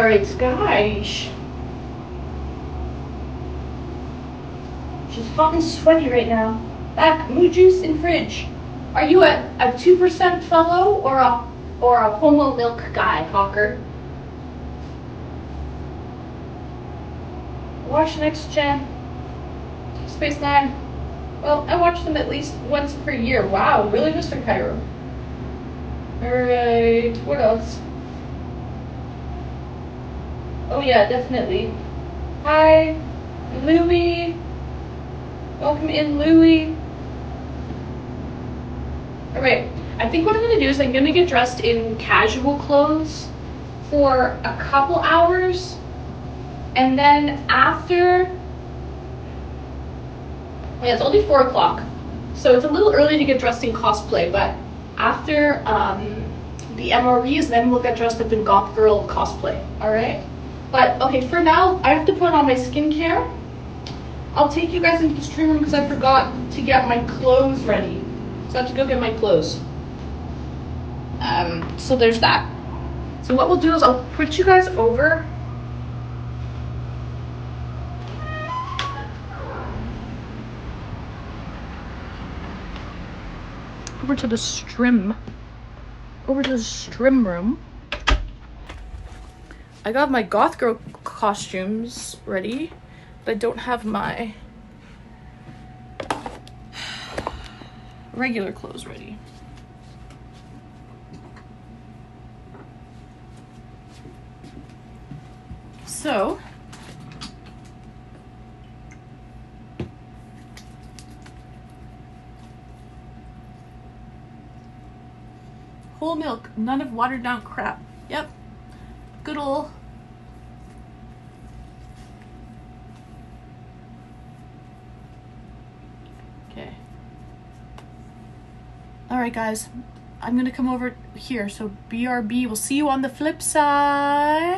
Alright, guys. She's fucking sweaty right now. Back, mood juice in fridge. Are you a 2% fellow or a homo milk guy, Hawker? Watch Next Gen. Space Nine. Well, I watch them at least once per year. Wow, really, Mr. Cairo? Alright, what else? Oh yeah, definitely. Hi, Louie. Welcome in, Louie. Alright, I think what I'm gonna do is I'm gonna get dressed in casual clothes for a couple hours, and then after, yeah, it's only 4 o'clock, so it's a little early to get dressed in cosplay, but after the MREs, then we'll get dressed up in goth girl cosplay, alright? But, okay, for now, I have to put on my skincare. I'll take you guys into the stream room because I forgot to get my clothes ready. So I have to go get my clothes. So there's that. So what we'll do is I'll put you guys over. Over to the strim room. I got my goth girl costumes ready, but I don't have my regular clothes ready. So whole milk, none of watered down crap. Yep. Good ol'. Okay. Alright guys, I'm gonna come over here, so BRB, we'll see you on the flip side.